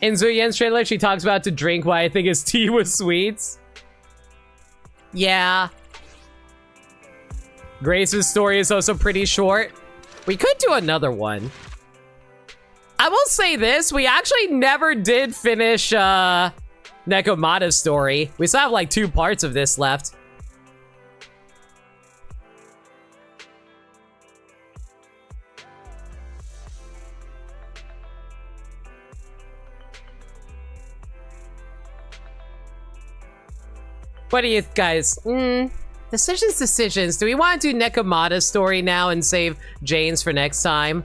In Zuyen's trailer, she talks about to drink why I think his tea was sweets. Yeah. Grace's story is also pretty short. We could do another one. I will say this, we actually never did finish Nekomata's story. We still have like 2 parts of this left. What do you guys? Decisions. Do we want to do Nekomata's story now and save Jane's for next time?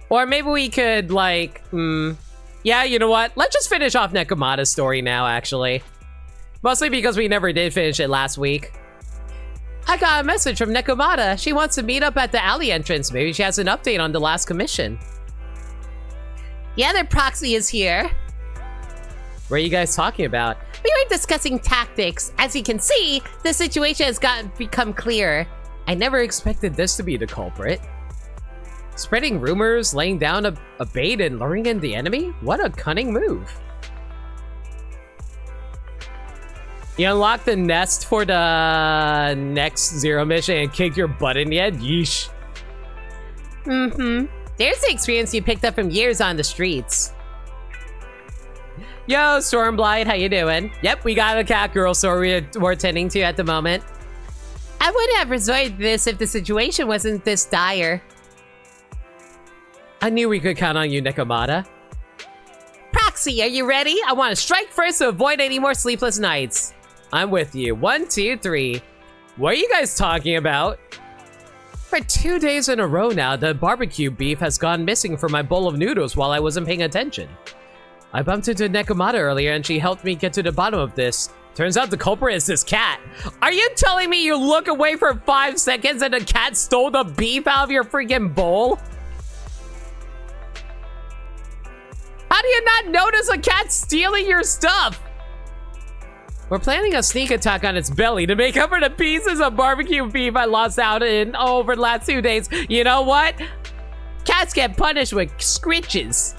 Or maybe we could, like, yeah, you know what? Let's just finish off Nekomata's story now, actually. Mostly because we never did finish it last week. I got a message from Nekomata. She wants to meet up at the alley entrance. Maybe she has an update on the last commission. Yeah, their proxy is here. What are you guys talking about? We were discussing tactics. As you can see, the situation has become clear. I never expected this to be the culprit. Spreading rumors, laying down a bait, and luring in the enemy? What a cunning move. You unlocked the nest for the next Zero mission and kicked your butt in yet? Yeesh. There's the experience you picked up from years on the streets. Yo, Stormblight, how you doing? Yep, we got a cat girl story we're tending to at the moment. I wouldn't have resorted to this if the situation wasn't this dire. I knew we could count on you, Nekomata. Proxy, are you ready? I want to strike first to avoid any more sleepless nights. I'm with you. 1, 2, 3. What are you guys talking about? For 2 days in a row now, the barbecue beef has gone missing from my bowl of noodles while I wasn't paying attention. I bumped into Nekomata earlier and she helped me get to the bottom of this. Turns out the culprit is this cat. Are you telling me you look away for 5 seconds and the cat stole the beef out of your freaking bowl? How do you not notice a cat stealing your stuff? We're planning a sneak attack on its belly to make up for the pieces of barbecue beef I lost out in over the last 2 days. You know what? Cats get punished with scritches.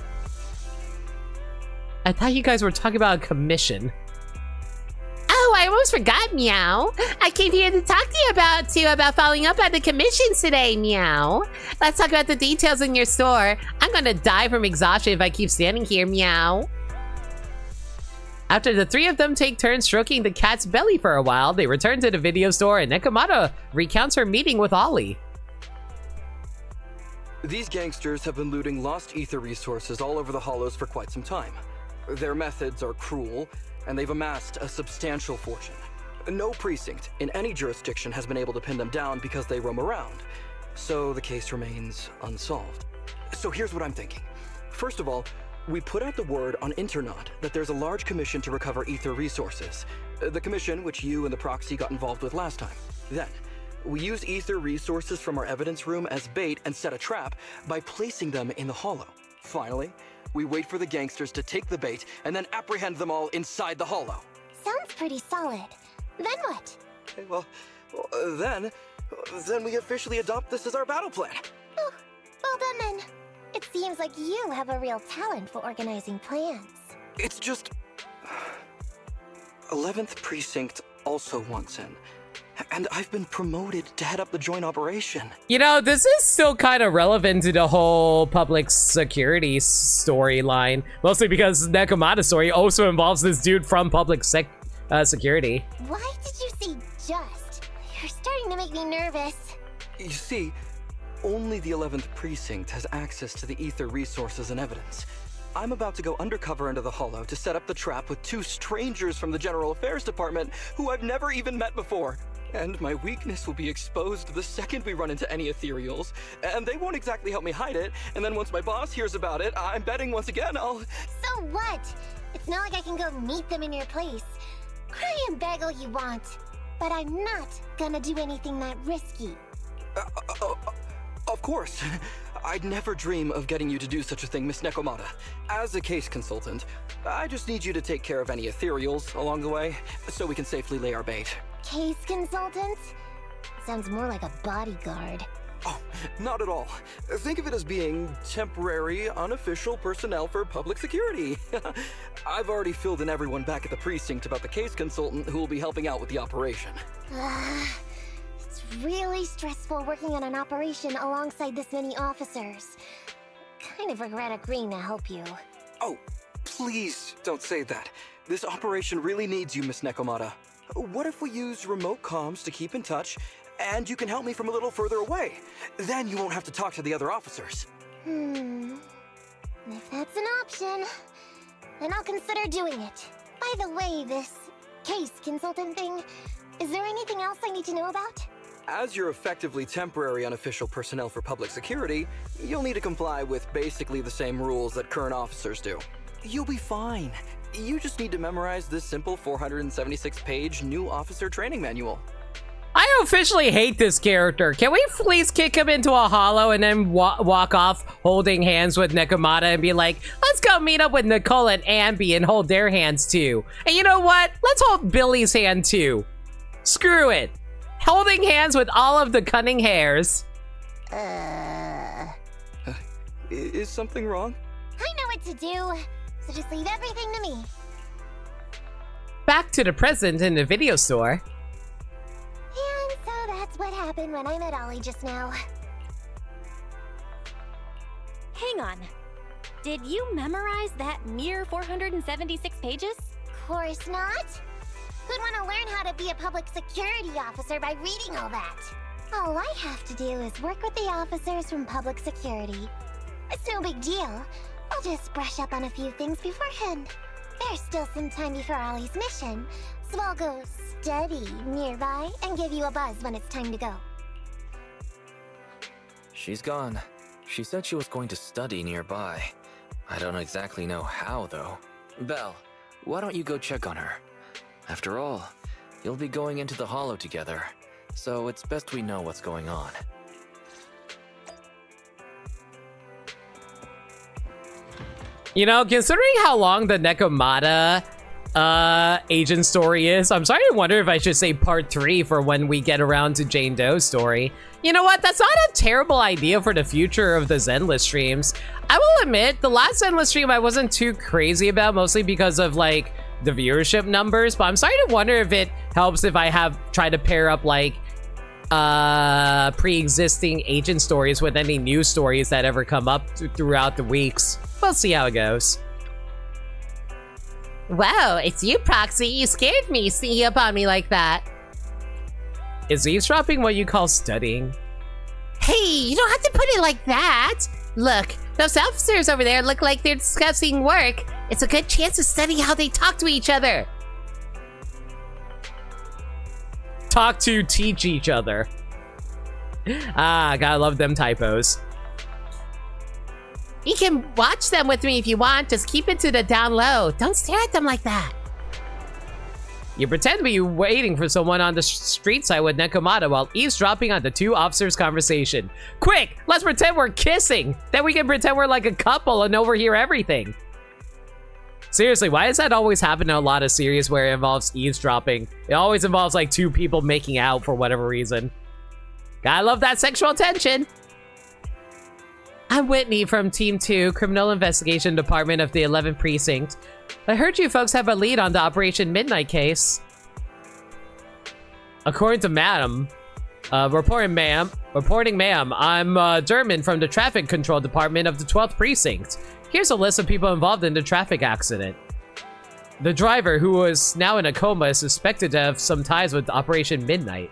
I thought you guys were talking about a commission. Oh, Oh, I almost forgot, Meow. I came here to talk to you about following up on the commissions today, Meow. Let's talk about the details in your store. I'm gonna die from exhaustion if I keep standing here, Meow. After the three of them take turns stroking the cat's belly for a while, they return to the video store and Nekomata recounts her meeting with Ollie. These gangsters have been looting lost ether resources all over the hollows for quite some time. Their methods are cruel, and they've amassed a substantial fortune. No precinct in any jurisdiction has been able to pin them down because they roam around, so the case remains unsolved. So here's what I'm thinking. First of all, we put out the word on Internaut that there's a large commission to recover ether resources. The commission which you and the proxy got involved with last time. Then, we use ether resources from our evidence room as bait and set a trap by placing them in the hollow. Finally, we wait for the gangsters to take the bait and then apprehend them all inside the hollow. Sounds pretty solid. Then what? Okay, well, then we officially adopt this as our battle plan. Oh, well done then. It seems like you have a real talent for organizing plans. It's just 11th Precinct also wants in. And I've been promoted to head up the joint operation. You know, this is still kind of relevant to the whole public security storyline. Mostly because Nekomata's story also involves this dude from public security. Why did you say just? You're starting to make me nervous. You see, only the 11th Precinct has access to the ether resources and evidence. I'm about to go undercover into the hollow to set up the trap with two strangers from the General Affairs Department who I've never even met before. And my weakness will be exposed the second we run into any ethereals, and they won't exactly help me hide it, and then once my boss hears about it, I'm betting once again I'll... So what? It's not like I can go meet them in your place. Cry and beg all you want, but I'm not gonna do anything that risky. Of course. I'd never dream of getting you to do such a thing, Miss Nekomata. As a case consultant, I just need you to take care of any ethereals along the way, so we can safely lay our bait. Case consultant? Sounds more like a bodyguard. Oh, not at all. Think of it as being temporary, unofficial personnel for public security. I've already filled in everyone back at the precinct about the case consultant who will be helping out with the operation. It's really stressful working on an operation alongside this many officers. Kind of regret agreeing to help you. Oh, please don't say that. This operation really needs you, Miss Nekomata. What if we use remote comms to keep in touch, and you can help me from a little further away? Then you won't have to talk to the other officers. If that's an option, then I'll consider doing it. By the way, this case consultant thing, is there anything else I need to know about? As you're effectively temporary unofficial personnel for public security, you'll need to comply with basically the same rules that current officers do. You'll be fine. You just need to memorize this simple 476-page new officer training manual. I officially hate this character. Can we please kick him into a hollow and then walk off holding hands with Nekomata and be like, let's go meet up with Nicole and Ambi and hold their hands too. And you know what? Let's hold Billy's hand too. Screw it. Holding hands with all of the cunning hairs. Is something wrong? I know what to do, so just leave everything to me. Back to the present in the video store. And so that's what happened when I met Ollie just now. Hang on. Did you memorize that mere 476 pages? Course not. Who'd want to learn how to be a public security officer by reading all that? All I have to do is work with the officers from public security. It's no big deal. I'll just brush up on a few things beforehand. There's still some time before Ollie's mission, so I'll go study nearby and give you a buzz when it's time to go. She's gone. She said she was going to study nearby. I don't exactly know how, though. Belle, why don't you go check on her? After all, you'll be going into the hollow together, so it's best we know what's going on. You know, considering how long the Nekomata agent story is, I'm starting to wonder if I should say part 3 for when we get around to Jane Doe's story. You know what? That's not a terrible idea for the future of the Zenless streams. I will admit, the last Zenless stream I wasn't too crazy about, mostly because of, like, the viewership numbers, but I'm starting to wonder if it helps if I try to pair up like pre-existing agent stories with any news stories that ever come up throughout the weeks. We'll see how it goes. Wow, it's you, Proxy. You scared me sneaking up on me like that. Is eavesdropping what you call studying? Hey, you don't have to put it like that. Look, those officers over there look like they're discussing work. It's a good chance to study how they talk to each other. Talk to teach each other. Ah, gotta love them typos. You can watch them with me if you want. Just keep it to the down low. Don't stare at them like that. You pretend to be waiting for someone on the street side with Nekomata while eavesdropping on the two officers' conversation. Quick, let's pretend we're kissing. Then we can pretend we're like a couple and overhear everything. Seriously, why does that always happen in a lot of series where it involves eavesdropping? It always involves like two people making out for whatever reason. Gotta love that sexual tension. I'm Whitney from Team 2, Criminal Investigation Department of the 11th Precinct. I heard you folks have a lead on the Operation Midnight case. According to Madam, reporting ma'am, I'm German from the Traffic Control Department of the 12th Precinct. Here's a list of people involved in the traffic accident. The driver, who is now in a coma, is suspected to have some ties with Operation Midnight.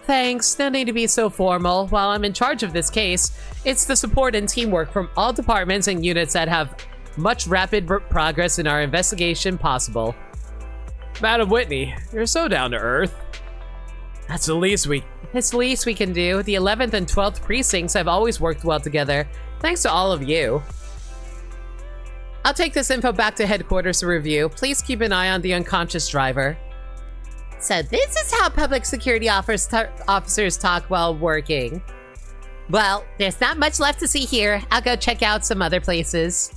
Thanks, no need to be so formal. While I'm in charge of this case, it's the support and teamwork from all departments and units that have much rapid progress in our investigation possible. Madam Whitney, you're so down to earth. It's the least we can do. The 11th and 12th precincts have always worked well together, thanks to all of you. I'll take this info back to headquarters to review. Please keep an eye on the unconscious driver. So this is how public security officers talk while working. Well, there's not much left to see here. I'll go check out some other places.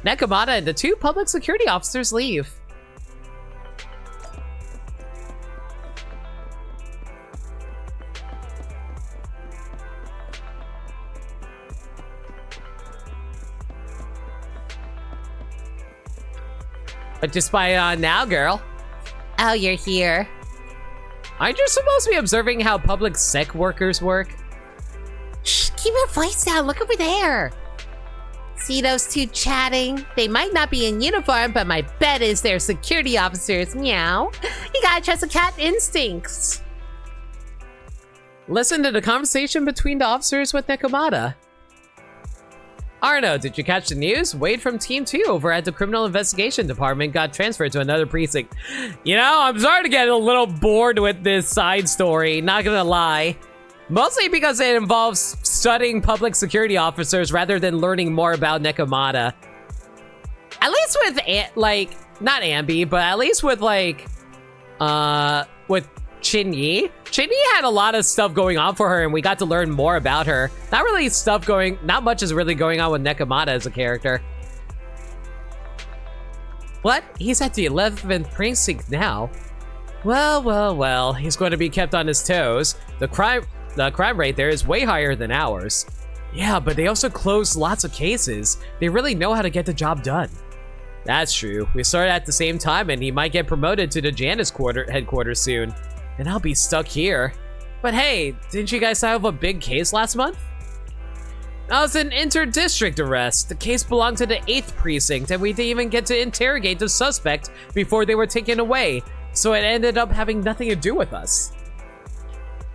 Nekomata and the two public security officers leave. But just spy on now, girl. Oh, you're here. Aren't you supposed to be observing how public sec workers work? Shh, keep your voice down. Look over there. See those two chatting? They might not be in uniform, but my bet is they're security officers. Meow. You gotta trust the cat instincts. Listen to the conversation between the officers with Nekomata. Arno, did you catch the news? Wade from Team 2 over at the Criminal Investigation Department got transferred to another precinct. You know, I'm starting to get a little bored with this side story, not gonna lie. Mostly because it involves studying public security officers rather than learning more about Nekomata. At least with, like, not Ambi, but at least with, like, with Qingyi. Qingyi had a lot of stuff going on for her, and we got to learn more about her. Not much is really going on with Nekomata as a character. What? He's at the 11th precinct now. Well, he's going to be kept on his toes. The crime rate there is way higher than ours. Yeah, but they also close lots of cases. They really know how to get the job done. That's true. We started at the same time, and he might get promoted to the Janus headquarters soon. And I'll be stuck here. But hey, didn't you guys have a big case last month? That was an inter-district arrest. The case belonged to the 8th precinct, and we didn't even get to interrogate the suspect before they were taken away, so it ended up having nothing to do with us.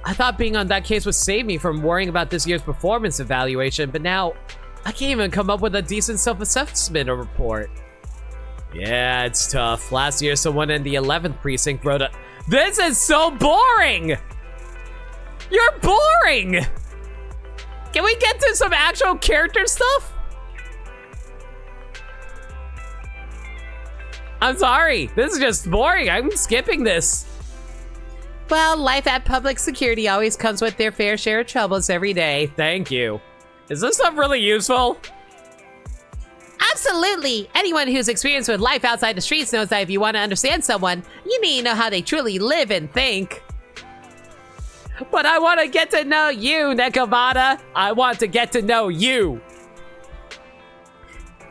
I thought being on that case would save me from worrying about this year's performance evaluation, but now I can't even come up with a decent self-assessment report. Yeah, it's tough. Last year, someone in the 11th precinct wrote a... This is so boring! You're boring! Can we get to some actual character stuff? I'm sorry, this is just boring. I'm skipping this. Well, life at public security always comes with their fair share of troubles every day. Thank you. Is this stuff really useful? Absolutely! Anyone who's experienced with life outside the streets knows that if you want to understand someone, you need to know how they truly live and think. But I want to get to know you, Nekomata. I want to get to know you.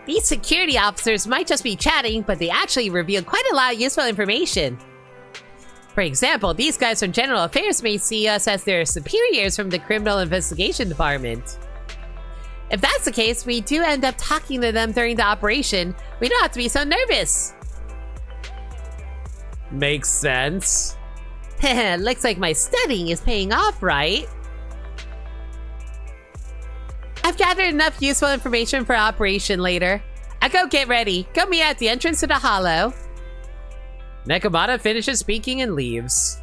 These security officers might just be chatting, but they actually reveal quite a lot of useful information. For example, these guys from General Affairs may see us as their superiors from the Criminal Investigation Department. If that's the case, we do end up talking to them during the operation. We don't have to be so nervous. Makes sense. Looks like my studying is paying off, right? I've gathered enough useful information for operation later. I go get ready. Go meet at the entrance to the hollow. Nekomata finishes speaking and leaves.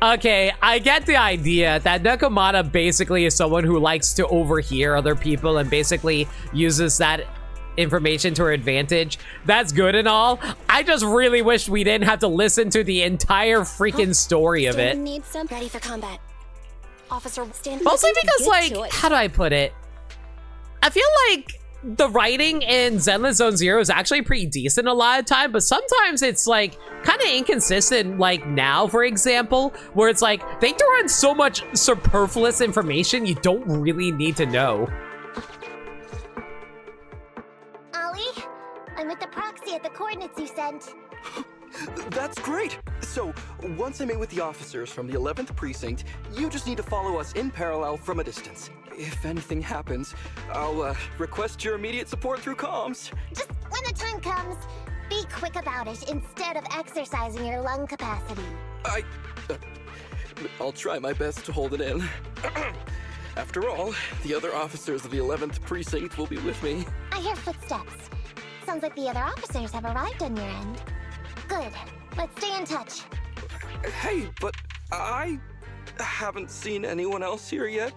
Okay, I get the idea that Nekomata basically is someone who likes to overhear other people and basically uses that information to her advantage. That's good and all. I just really wish we didn't have to listen to the entire freaking story of it. Need some ready for combat. Officer, stand. Mostly because, like, how do I put it? I feel like the writing in Zenless Zone Zero is actually pretty decent a lot of time, but sometimes it's like kind of inconsistent, like now, for example, where it's like they throw in so much superfluous information you don't really need to know. Ollie, I'm with the proxy at the coordinates you sent. That's great! So, once I meet with the officers from the 11th Precinct, you just need to follow us in parallel from a distance. If anything happens, I'll request your immediate support through comms. Just when the time comes, be quick about it instead of exercising your lung capacity. I'll try my best to hold it in. After all, the other officers of the 11th Precinct will be with me. I hear footsteps. Sounds like the other officers have arrived on your end. Good. Let's stay in touch. Hey, but I haven't seen anyone else here yet.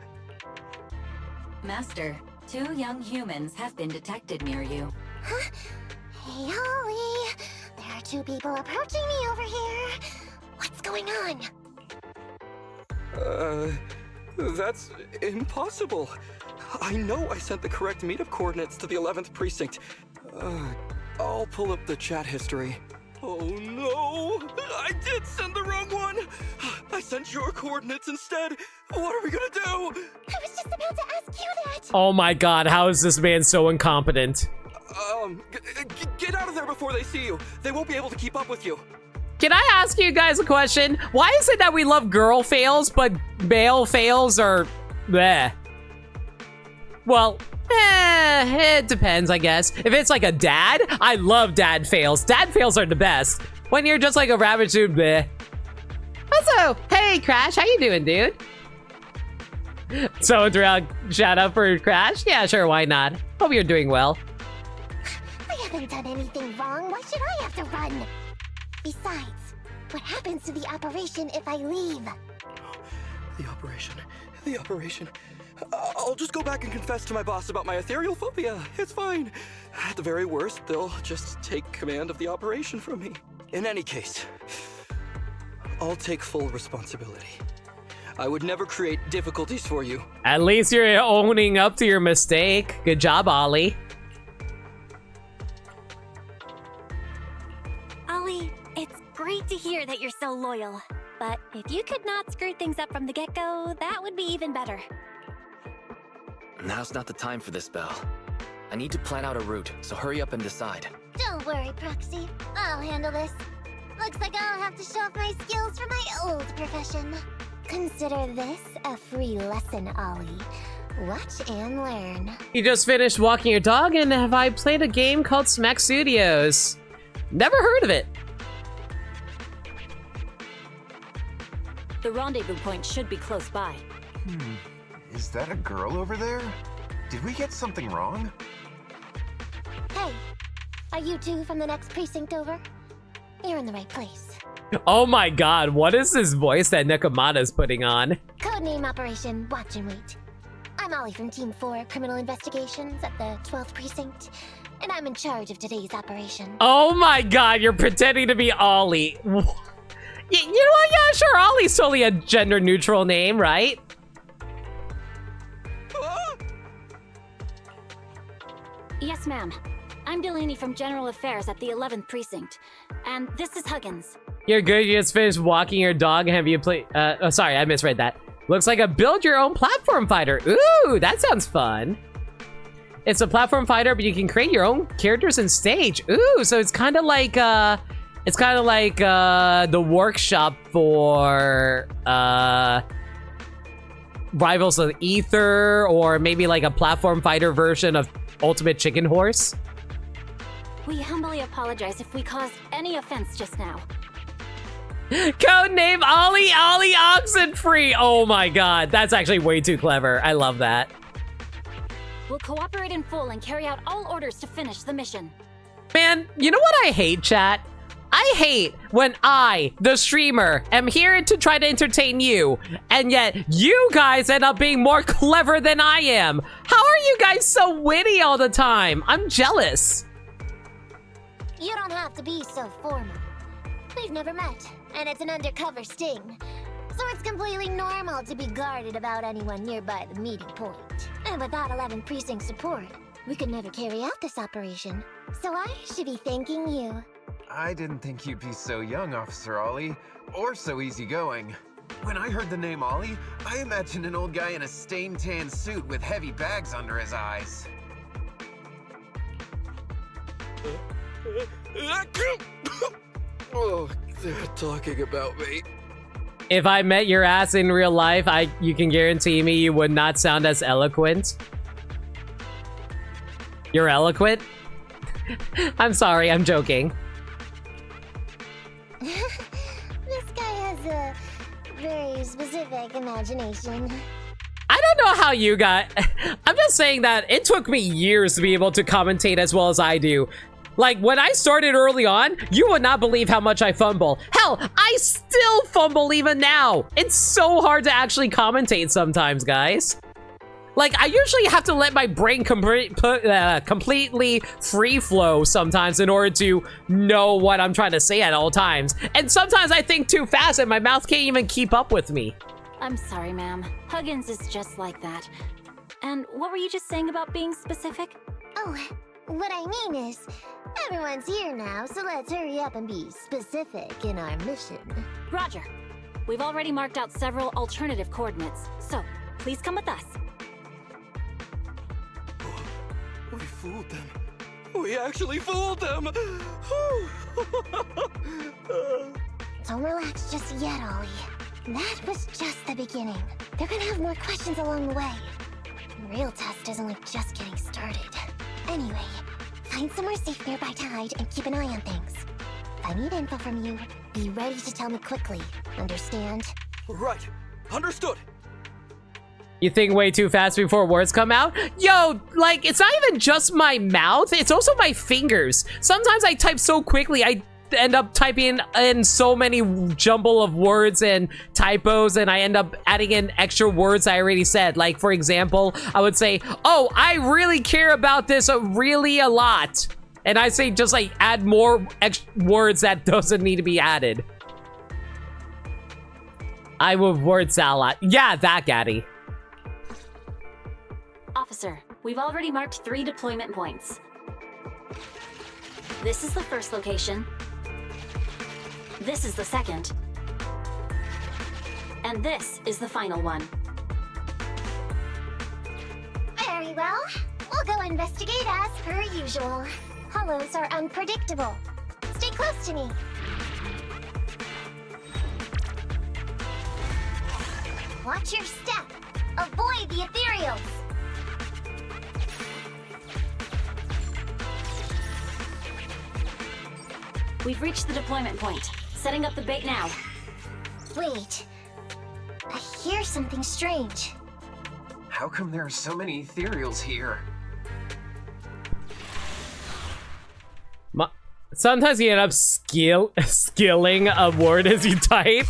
Master, 2 young humans have been detected near you. Huh? Hey, Ollie. There are 2 people approaching me over here. What's going on? That's impossible. I know I sent the correct meetup coordinates to the 11th Precinct. I'll pull up the chat history. Oh no! I did send the wrong one! I sent your coordinates instead! What are we gonna do? I was just about to ask you that! Oh my god, how is this man so incompetent? Get out of there before they see you! They won't be able to keep up with you! Can I ask you guys a question? Why is it that we love girl fails, but male fails are bleh? Well, it depends, I guess. If it's like a dad, I love dad fails. Dad fails are the best. When you're just like a rabbit dude, bleh. Also, hey Crash, how you doing, dude? So, shout out for Crash? Yeah, sure, why not? Hope you're doing well. I haven't done anything wrong. Why should I have to run? Besides, what happens to the operation if I leave? The operation. I'll just go back and confess to my boss about my ethereal phobia. It's fine. At the very worst, they'll just take command of the operation from me. In any case, I'll take full responsibility. I would never create difficulties for you. At least you're owning up to your mistake. Good job, Ollie. Ollie, it's great to hear that you're so loyal. But if you could not screw things up from the get-go, that would be even better. Now's not the time for this, Belle. I need to plan out a route, so hurry up and decide. Don't worry, Proxy. I'll handle this. Looks like I'll have to show off my skills from my old profession. Consider this a free lesson, Ollie. Watch and learn. You just finished walking your dog, and have I played a game called Smack Studios? Never heard of it. The rendezvous point should be close by. Is that a girl over there? Did we get something wrong? Hey, are you 2 from the next precinct over? You're in the right place. Oh my god, what is this voice that Nekomata's putting on? Codename Operation Watch and Wait. I'm Ollie from Team 4 Criminal Investigations at the 12th Precinct, and I'm in charge of today's operation. Oh my god, you're pretending to be Ollie. You know what? Yeah, sure, Ollie's totally a gender-neutral name, right? Yes, ma'am. I'm Delaney from General Affairs at the 11th Precinct. And this is Huggins. You're good, you just finished walking your dog. Have you played... oh, sorry, I misread that. Looks like a build-your-own platform fighter. Ooh, that sounds fun. It's a platform fighter, but you can create your own characters and stage. Ooh, so it's kind of like the workshop for Rivals of Ether, or maybe like a platform fighter version of Ultimate Chicken Horse. We humbly apologize if we caused any offense just now. Codename Ollie Ollie Oxenfree. Oh my god, that's actually way too clever. I love that. We'll cooperate in full and carry out all orders to finish the mission. Man, you know what I hate, chat? I hate when I, the streamer, am here to try to entertain you, and yet you guys end up being more clever than I am. How are you guys so witty all the time? I'm jealous. You don't have to be so formal. We've never met, and it's an undercover sting. So it's completely normal to be guarded about anyone nearby the meeting point. And without 11 Precinct support, we could never carry out this operation. So I should be thanking you. I didn't think you'd be so young, Officer Ollie, or so easygoing. When I heard the name Ollie, I imagined an old guy in a stained tan suit with heavy bags under his eyes. Oh, they're talking about me. If I met your ass in real life, you can guarantee me you would not sound as eloquent. You're eloquent? I'm sorry, I'm joking. This guy has a very specific imagination. I don't know how you got... I'm just saying that it took me years to be able to commentate as well as I do. Like, when I started early on, you would not believe how much I fumble. Hell, I still fumble even now. It's so hard to actually commentate sometimes, guys. Like, I usually have to let my brain completely free flow sometimes in order to know what I'm trying to say at all times. And sometimes I think too fast and my mouth can't even keep up with me. I'm sorry, ma'am. Huggins is just like that. And what were you just saying about being specific? Oh, what I mean is, everyone's here now, so let's hurry up and be specific in our mission. Roger. We've already marked out several alternative coordinates, so please come with us. We fooled them. We actually fooled them! Don't relax just yet, Ollie. That was just the beginning. They're gonna have more questions along the way. The real test is only just getting started. Anyway, find somewhere safe nearby to hide and keep an eye on things. If I need info from you, be ready to tell me quickly. Understand? Right. Understood. You think way too fast before words come out? Yo, like, it's not even just my mouth, it's also my fingers. Sometimes I type so quickly, I end up typing in so many jumble of words and typos, and I end up adding in extra words I already said. Like, for example, I would say, oh, I really care about this really a lot. And I say just like add more words that doesn't need to be added. I will word salad. Yeah, that Gaddy. Officer, we've already marked 3 deployment points. This is the first location. This is the second. And this is the final one. Very well. We'll go investigate as per usual. Hollows are unpredictable. Stay close to me. Watch your step. Avoid the ethereals. We've reached the deployment point. Setting up the bait now. Wait. I hear something strange. How come there are so many ethereals here? Sometimes you end up skilling a word as you type.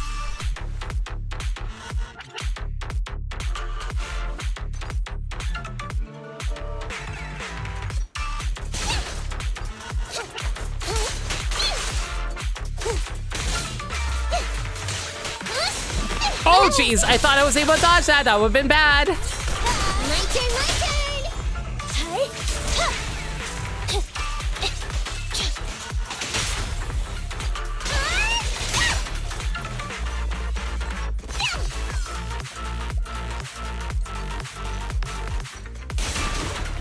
Oh jeez, I thought I was able to dodge that. That would have been bad. My turn, my turn!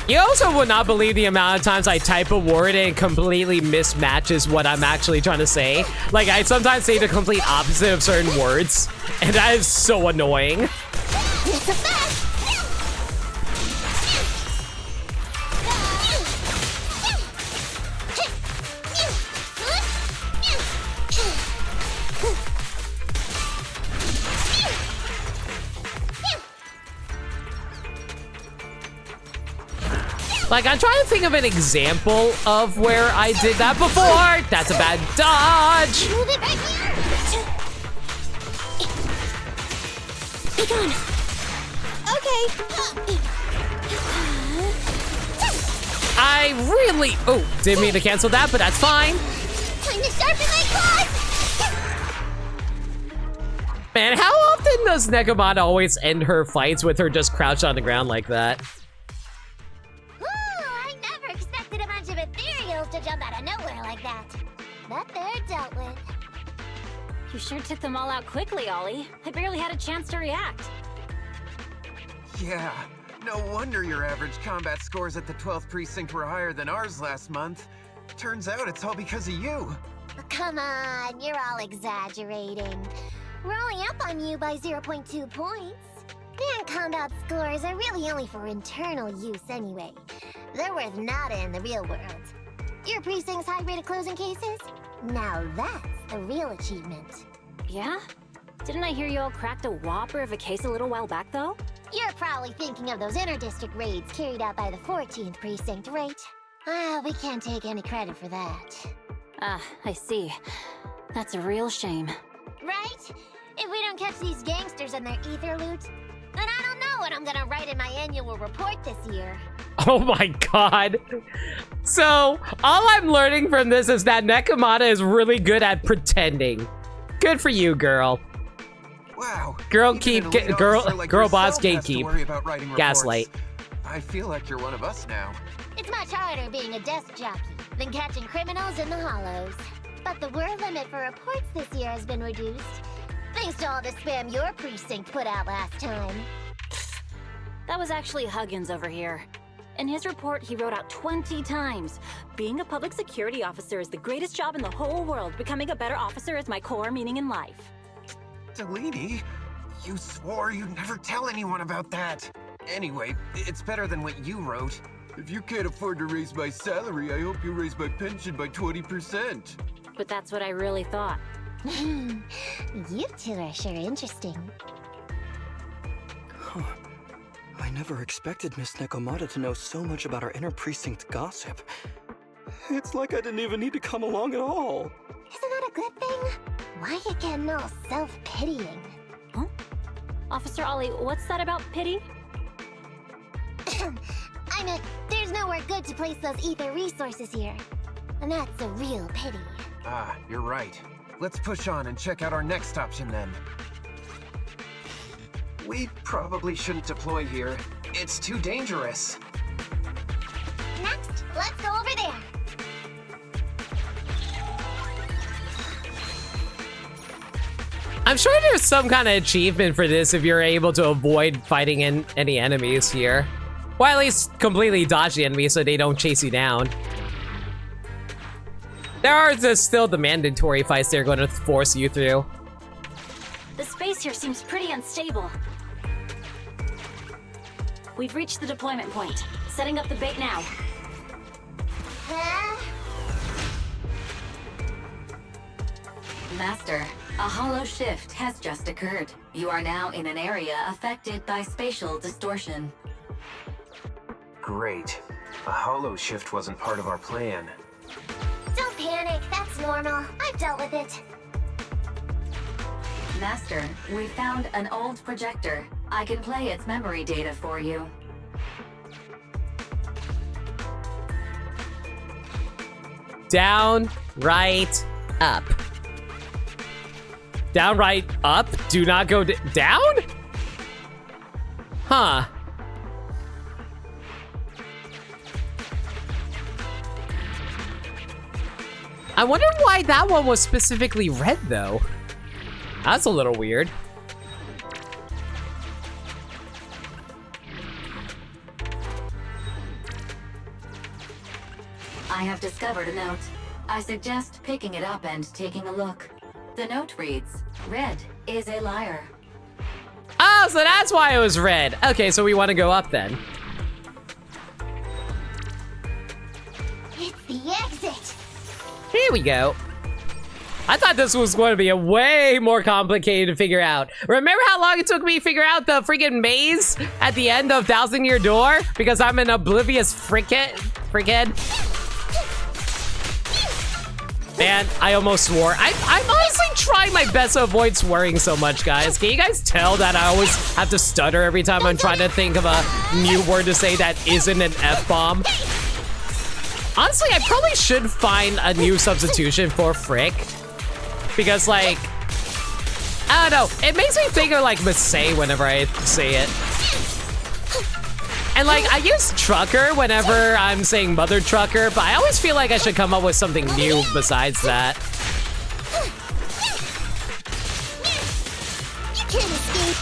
You also would not believe the amount of times I type a word and it completely mismatches what I'm actually trying to say. Like, I sometimes say the complete opposite of certain words, and that is so annoying. It's a fact. Like, I'm trying to think of an example of where I did that before. That's a bad dodge. Move it right here. Be gone. Okay. I really... Oh, didn't mean to cancel that, but that's fine. Time to sharpen my claws. Man, how often does Nekomata always end her fights with her just crouched on the ground like that? I never expected a bunch of ethereals to jump out of nowhere like that. But they're dealt with. You sure took them all out quickly, Ollie. I barely had a chance to react. Yeah, no wonder your average combat scores at the 12th precinct were higher than ours last month. Turns out it's all because of you. Come on, you're all exaggerating. We're only up on you by 0.2 points. And combat scores are really only for internal use anyway. They're worth nada in the real world. Your precinct's high rate of closing cases? Now that's the real achievement. Yeah? Didn't I hear you all cracked a whopper of a case a little while back, though? You're probably thinking of those inter-district raids carried out by the 14th precinct, right? We can't take any credit for that. Ah, I see. That's a real shame. Right? If we don't catch these gangsters and their ether loot, then I don't know what I'm gonna write in my annual report this year. Oh my god. So, all I'm learning from this is that Nekomata is really good at pretending. Good for you, girl. Wow. Girl Even keep, an elite girl officer like boss yourself has to gatekeep. worry about writing Gaslight. reports. I feel like you're one of us now. It's much harder being a desk jockey than catching criminals in the hollows. But the word limit for reports this year has been reduced, thanks to all the spam your precinct put out last time. That was actually Huggins over here. In his report, he wrote out 20 times. Being a public security officer is the greatest job in the whole world. Becoming a better officer is my core meaning in life. Delaney, you swore you'd never tell anyone about that. Anyway, it's better than what you wrote. If you can't afford to raise my salary, I hope you raise my pension by 20%. But that's what I really thought. You two are sure interesting. Huh. I never expected Miss Nekomata to know so much about our inter-precinct gossip. It's like I didn't even need to come along at all. Isn't that a good thing? Why you getting all self-pitying? Huh? Officer Ollie, what's that about pity? I meant, there's nowhere good to place those ether resources here. And that's a real pity. Ah, you're right. Let's push on and check out our next option then. We probably shouldn't deploy here. It's too dangerous. Next, let's go over there. I'm sure there's some kind of achievement for this if you're able to avoid fighting any enemies here. Or at least completely dodge the enemies so they don't chase you down. There are still the mandatory fights they're going to force you through. The space here seems pretty unstable. We've reached the deployment point. Setting up the bait now. Master, a hollow shift has just occurred. You are now in an area affected by spatial distortion. Great. A hollow shift wasn't part of our plan. Don't panic, that's normal. I've dealt with it. Master, we found an old projector. I can play its memory data for you. Down, right, up. Down, right, up? Do not go down? Huh. I wonder why that one was specifically red, though. That's a little weird. I have discovered a note. I suggest picking it up and taking a look. The note reads, "Red is a liar." Oh, so that's why it was red. Okay, so we want to go up then. It's the exit. Here we go. I thought this was going to be a way more complicated to figure out. Remember how long it took me to figure out the freaking maze at the end of Thousand Year Door? Because I'm an oblivious frickhead. Man, I almost swore. I'm honestly trying my best to avoid swearing so much, guys. Can you guys tell that I always have to stutter every time I'm trying to think of a new word to say that isn't an F-bomb? Honestly, I probably should find a new substitution for frick. Because, like, I don't know. It makes me think of, like, Massey whenever I say it. And, like, I use trucker whenever I'm saying mother trucker, but I always feel like I should come up with something new besides that. You can't escape.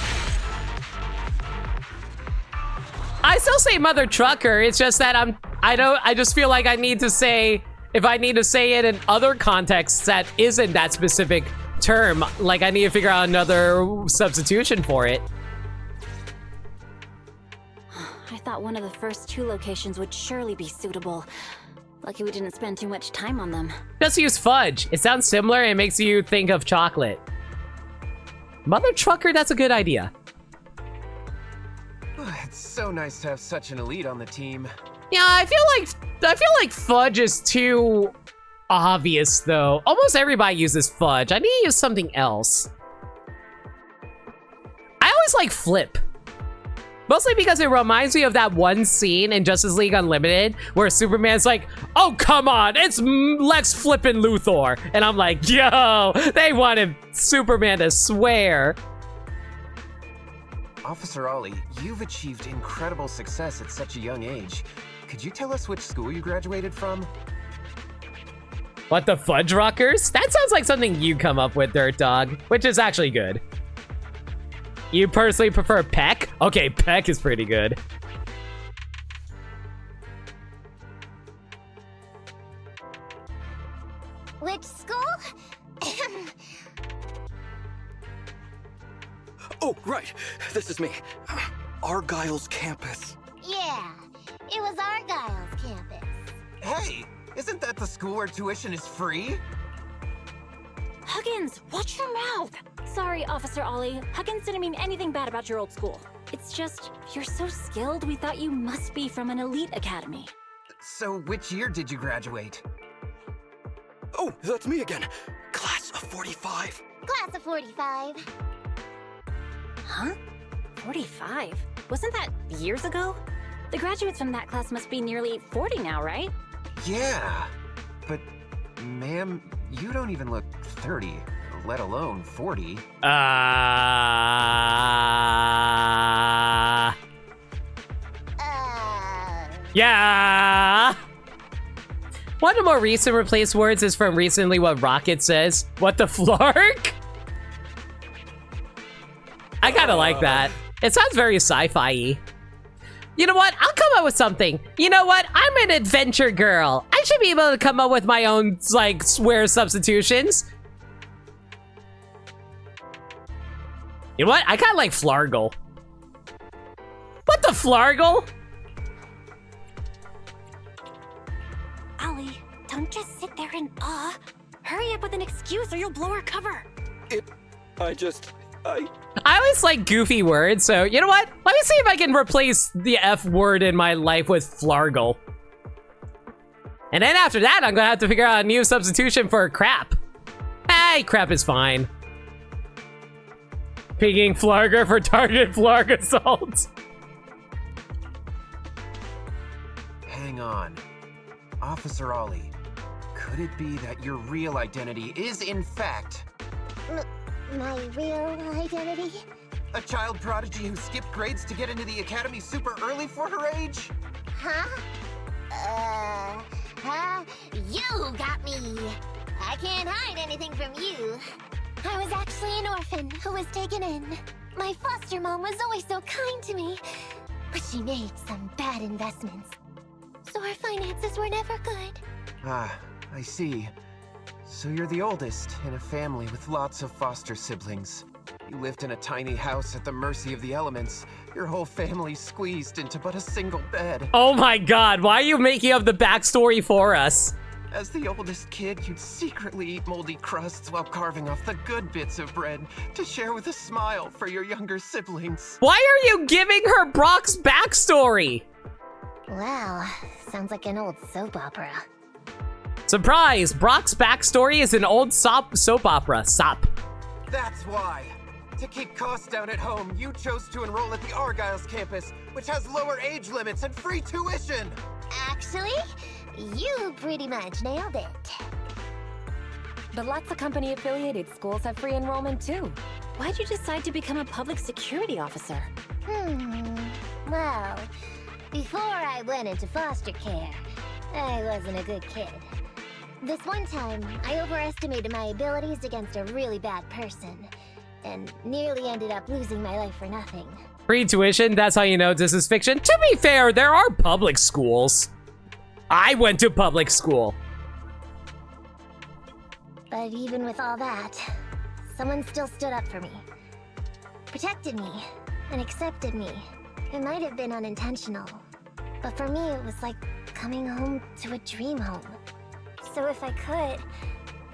I still say mother trucker. It's just that I just feel like I need to say, if I need to say it in other contexts that isn't that specific term, like I need to figure out another substitution for it. I thought one of the first 2 locations would surely be suitable. Lucky we didn't spend too much time on them. Just use fudge. It sounds similar and it makes you think of chocolate. Mother trucker, that's a good idea. It's so nice to have such an elite on the team. Yeah, I feel like fudge is too obvious though. Almost everybody uses fudge. I need to use something else. I always like flip. Mostly because it reminds me of that one scene in Justice League Unlimited where Superman's like, "Oh, come on, it's Lex flippin' Luthor." And I'm like, yo, they wanted Superman to swear. Officer Ollie, you've achieved incredible success at such a young age. Could you tell us which school you graduated from? What, the Fudge Rockers? That sounds like something you come up with, Dirt Dog, which is actually good. You personally prefer Peck? Okay, Peck is pretty good. Which school? Oh, right. This is me. Argyle's campus. Yeah, it was Argyle's campus. Hey, isn't that the school where tuition is free? Huggins, watch your mouth! Sorry, Officer Ollie. Huggins didn't mean anything bad about your old school. It's just, you're so skilled, we thought you must be from an elite academy. So which year did you graduate? Oh, that's me again. Class of 45. Class of 45. Huh? 45? Wasn't that years ago? The graduates from that class must be nearly 40 now, right? Yeah, but ma'am, you don't even look 30, let alone 40. Yeah. One of the more recent replaced words is from recently what Rocket says. What the flark? I kind of like that. It sounds very sci-fi-y. You know what? I'll come up with something. You know what? I'm an adventure girl. I should be able to come up with my own, like, swear substitutions. You know what? I kind of like Flargle. What the Flargle? Ollie, don't just sit there in awe. Hurry up with an excuse or you'll blow our cover. I always like goofy words, so you know what? Let me see if I can replace the F word in my life with Flargle. And then after that, I'm gonna have to figure out a new substitution for crap. Hey, crap is fine. Picking Flarger for targeted Flarg assault. Hang on. Officer Ollie, could it be that your real identity is in fact... My real identity? A child prodigy who skipped grades to get into the academy super early for her age? Huh? You got me. I can't hide anything from you. I was actually an orphan who was taken in. My foster mom was always so kind to me, but she made some bad investments. So our finances were never good. Ah, I see. So you're the oldest in a family with lots of foster siblings. You lived in a tiny house at the mercy of the elements. Your whole family squeezed into but a single bed. Oh my god, why are you making up the backstory for us? As the oldest kid, you'd secretly eat moldy crusts while carving off the good bits of bread to share with a smile for your younger siblings. Why are you giving her Brock's backstory? Wow, sounds like an old soap opera. Surprise! Brock's backstory is an old soap opera. Sop. That's why. To keep costs down at home, you chose to enroll at the Argyle's campus, which has lower age limits and free tuition. Actually, you pretty much nailed it. But lots of company-affiliated schools have free enrollment too. Why'd you decide to become a public security officer? Well, before I went into foster care, I wasn't a good kid. This one time, I overestimated my abilities against a really bad person, and nearly ended up losing my life for nothing. Free tuition? That's how you know this is fiction? To be fair, there are public schools. I went to public school. But even with all that, someone still stood up for me. Protected me, and accepted me. It might have been unintentional, but for me it was like coming home to a dream home. So if I could,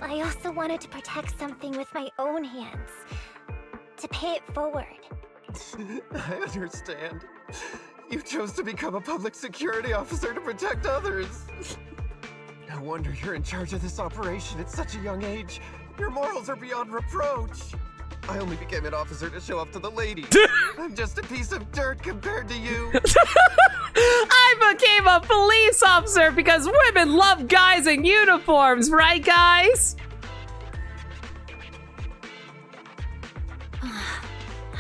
I also wanted to protect something with my own hands. To pay it forward. I understand. You chose to become a public security officer to protect others. No wonder you're in charge of this operation at such a young age. Your morals are beyond reproach. I only became an officer to show up to the ladies. I'm just a piece of dirt compared to you. I became a police officer because women love guys in uniforms, right, guys?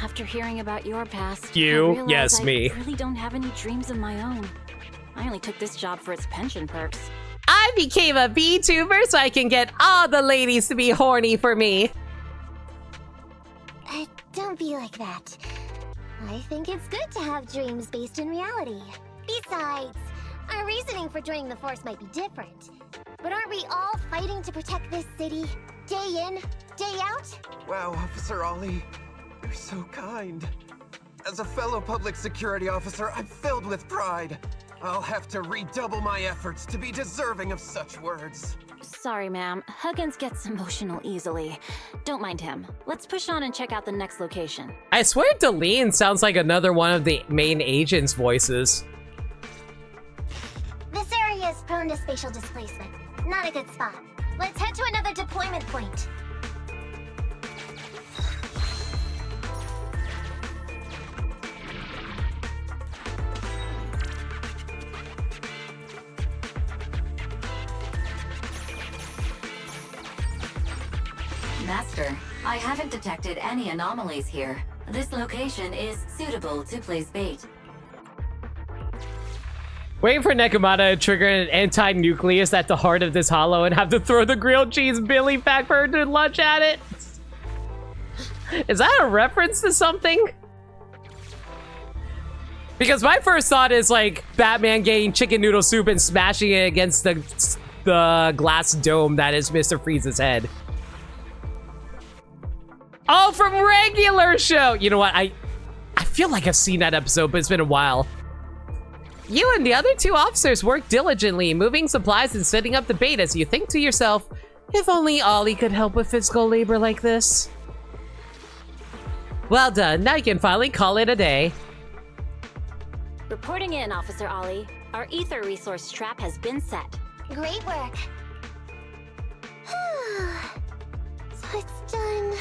After hearing about your past, You? Yes, me. I really don't have any dreams of my own. I only took this job for its pension perks. I became a VTuber so I can get all the ladies to be horny for me. Don't be like that. I think it's good to have dreams based in reality. Besides, our reasoning for joining the Force might be different. But aren't we all fighting to protect this city, day in, day out? Wow, Officer Ollie, you're so kind. As a fellow public security officer, I'm filled with pride. I'll have to redouble my efforts to be deserving of such words. Sorry, ma'am. Huggins gets emotional easily. Don't mind him. Let's push on and check out the next location. I swear Deline sounds like another one of the main agents' voices. This area is prone to spatial displacement. Not a good spot. Let's head to another deployment point. Master, I haven't detected any anomalies here. This location is suitable to place bait. Waiting for Nekomata to trigger an anti-nucleus at the heart of this hollow and have to throw the grilled cheese Billy back for her to lunch at it? Is that a reference to something? Because my first thought is like Batman getting chicken noodle soup and smashing it against the glass dome that is Mr. Freeze's head. Oh, from regular show! You know what, I feel like I've seen that episode, but it's been a while. You and the other two officers work diligently, moving supplies and setting up the bait as you think to yourself, if only Ollie could help with physical labor like this. Well done, now you can finally call it a day. Reporting in, Officer Ollie. Our ether resource trap has been set. Great work. So it's done.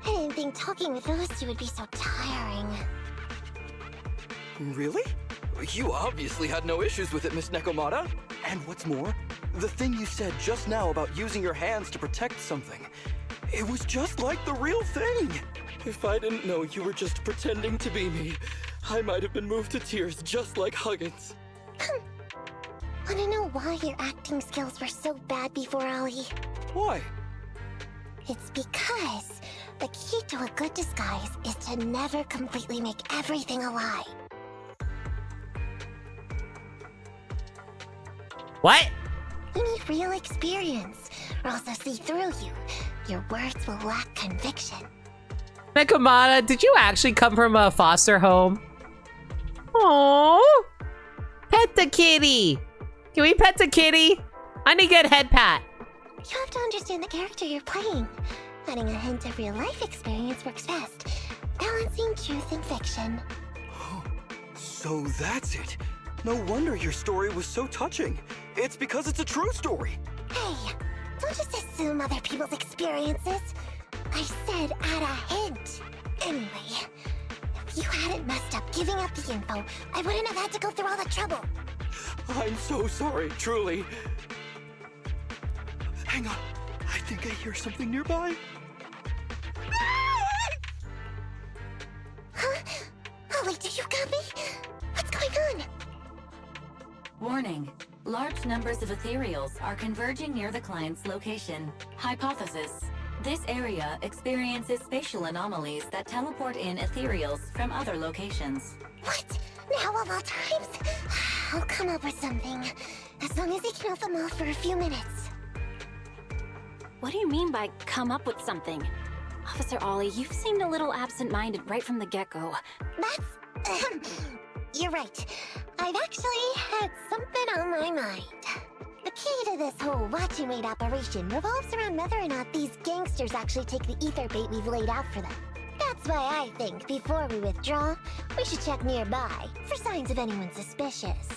I didn't think talking with those two would be so tiring. Really? You obviously had no issues with it, Miss Nekomata. And what's more, the thing you said just now about using your hands to protect something, it was just like the real thing. If I didn't know you were just pretending to be me, I might have been moved to tears just like Huggins. Wanna know why your acting skills were so bad before, Ollie? Why? It's because the key to a good disguise is to never completely make everything a lie. What? You need real experience, or else they'll see through you. Your words will lack conviction. Nekomata, did you actually come from a foster home? Aww. Pet the kitty. Can we pet the kitty? I need to get head pat. You have to understand the character you're playing. Adding a hint of real life experience works best, balancing truth and fiction. So that's it. No wonder your story was so touching. It's because it's a true story. Hey, don't just assume other people's experiences. I said add a hint. Anyway, if you hadn't messed up giving up the info, I wouldn't have had to go through all the trouble. I'm so sorry, truly. Hang on. I think I hear something nearby. Huh? Ollie, do you copy? What's going on? Warning. Large numbers of ethereals are converging near the client's location. Hypothesis. This area experiences spatial anomalies that teleport in ethereals from other locations. What? Now of all times? I'll come up with something. As long as he can help them all for a few minutes. What do you mean by come up with something? Officer Ollie, you've seemed a little absent-minded right from the get-go. That's... You're right. I've actually had something on my mind. The key to this whole watch and wait operation revolves around whether or not these gangsters actually take the ether bait we've laid out for them. That's why I think before we withdraw, we should check nearby for signs of anyone suspicious.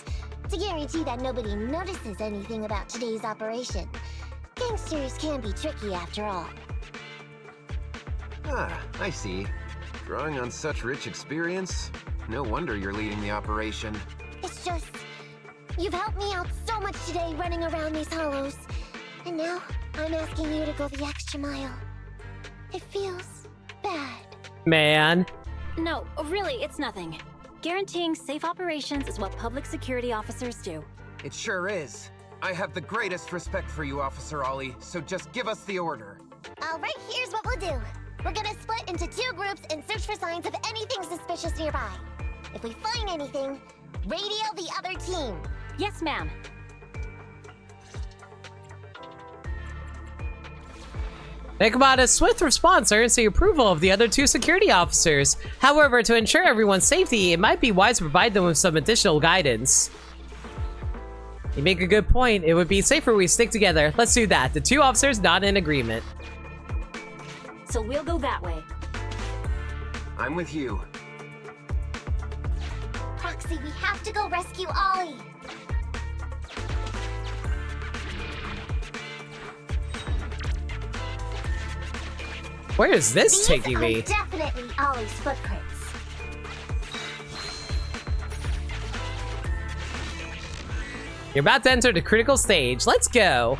To guarantee that nobody notices anything about today's operation. Gangsters can be tricky after all. Ah, I see. Drawing on such rich experience, no wonder you're leading the operation. It's just... You've helped me out so much today running around these hollows. And now, I'm asking you to go the extra mile. It feels bad. Man. No, really, it's nothing. Guaranteeing safe operations is what public security officers do. It sure is. I have the greatest respect for you, Officer Ollie, so just give us the order. Alright, here's what we'll do. We're gonna split into 2 groups and search for signs of anything suspicious nearby. If we find anything, radio the other team. Yes, ma'am. Nekomata's swift response earns the approval of the other 2 security officers. However, to ensure everyone's safety, it might be wise to provide them with some additional guidance. You make a good point. It would be safer we stick together. Let's do that. The 2 officers not in agreement. So we'll go that way. I'm with you. Proxy, we have to go rescue Ollie. Where is this taking me? These are definitely Ollie's footprints. You're about to enter the critical stage. Let's go.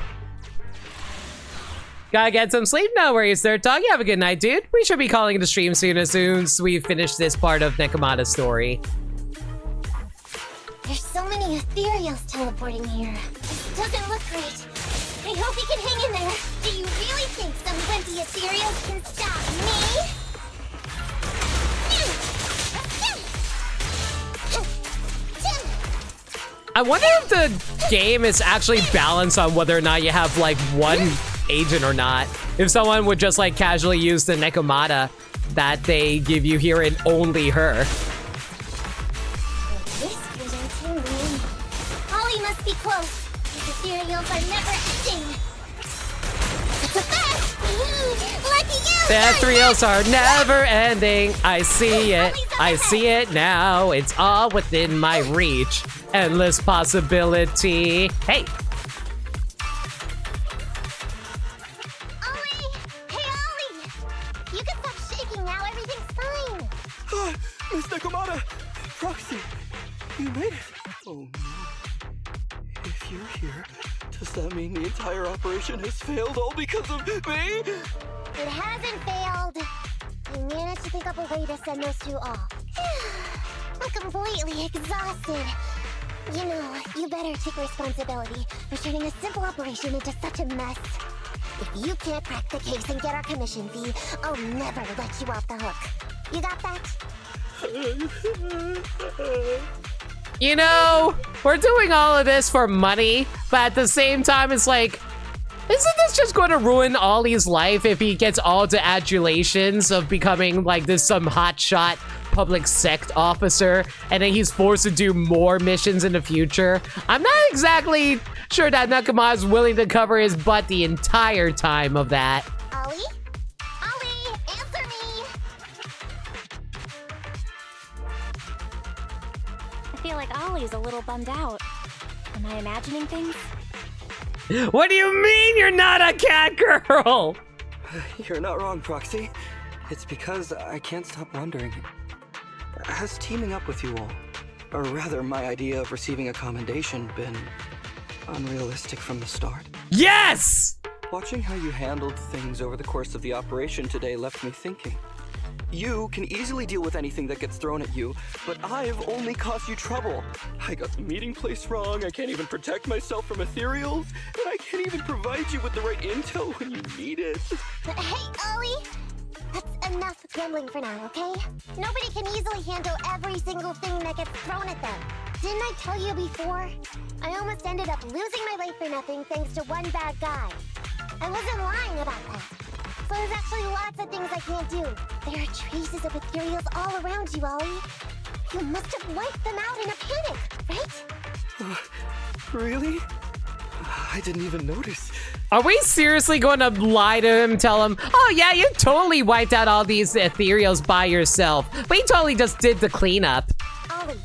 Gotta get some sleep? No worries there, dog. You have a good night, dude. We should be calling the stream soon as we finish this part of Nekomata's story. There's so many ethereals teleporting here. This doesn't look great. I hope he can hang in there. Do you really think some 20 ethereals can stop me? I wonder if the game is actually balanced on whether or not you have like one agent or not. If someone would just like casually use the Nekomata that they give you here and only her. This isn't me. Ollie must be close. These ethereals are never ending. It's a fact! Lucky you! The ethereals are never ending. I see it. I see it now. It's all within my reach. Endless possibility. Hey. Ollie! Hey, Ollie! You can stop shaking now. Everything's fine. Miss Nekomata! Proxy! You made it! Oh no. If you're here, does that mean the entire operation has failed all because of me? It hasn't failed. I managed to think up a way to send those 2 off. I'm completely exhausted. You know, you better take responsibility for turning a simple operation into such a mess. If you can't crack the case and get our commission fee, I'll never let you off the hook. You got that? You know, we're doing all of this for money, but at the same time, it's like, isn't this just going to ruin Ollie's life if he gets all the adulations of becoming like this some hotshot public sect officer, and then he's forced to do more missions in the future? I'm not exactly sure that Nakamura is willing to cover his butt the entire time of that. Ollie? Ollie, answer me! I feel like Ollie's a little bummed out. Am I imagining things? What do you mean you're not a cat girl? You're not wrong, Proxy. It's because I can't stop wondering. Has teaming up with you all, or rather my idea of receiving a commendation, been unrealistic from the start? Yes! Watching how you handled things over the course of the operation today left me thinking. You can easily deal with anything that gets thrown at you, but I've only caused you trouble. I got the meeting place wrong, I can't even protect myself from ethereals, and I can't even provide you with the right intel when you need it. Hey, Ollie! That's enough gambling for now, okay? Nobody can easily handle every single thing that gets thrown at them. Didn't I tell you before? I almost ended up losing my life for nothing thanks to one bad guy. I wasn't lying about that. So there's actually lots of things I can't do. There are traces of ethereals all around you, Ollie. You must have wiped them out in a panic, right? Really? I didn't even notice. Are we seriously going to lie to him, tell him, oh yeah, you totally wiped out all these ethereals by yourself. We totally just did the cleanup. Ollie,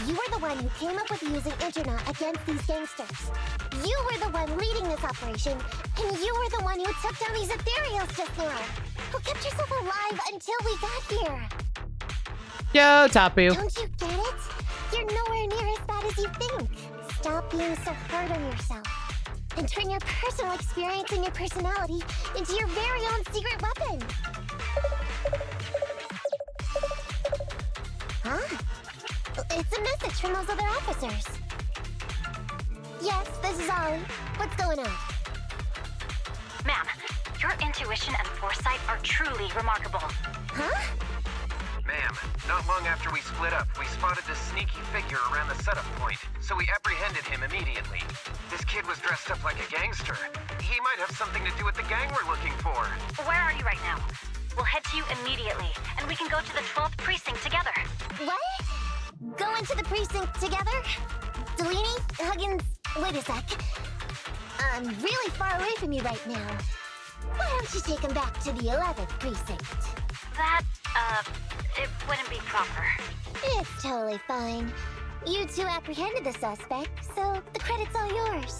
you were the one who came up with using Internet against these gangsters. You were the one leading this operation, and you were the one who took down these ethereals just now. Who kept yourself alive until we got here. Yo, Tapu. Don't you get it? You're nowhere near as bad as you think. Stop being so hard on yourself. And turn your personal experience and your personality into your very own secret weapon. Huh? It's a message from those other officers. Yes, this is Ollie. What's going on? Ma'am, your intuition and foresight are truly remarkable. Huh? Ma'am, not long after we split up, we spotted this sneaky figure around the setup point, so we apprehended him immediately. This kid was dressed up like a gangster. He might have something to do with the gang we're looking for. Where are you right now? We'll head to you immediately, and we can go to the 12th precinct together. What? Go into the precinct together? Delaney? Huggins? Wait a sec. I'm really far away from you right now. Why don't you take him back to the 11th precinct? That, it wouldn't be proper. It's totally fine. You two apprehended the suspect, so the credit's all yours.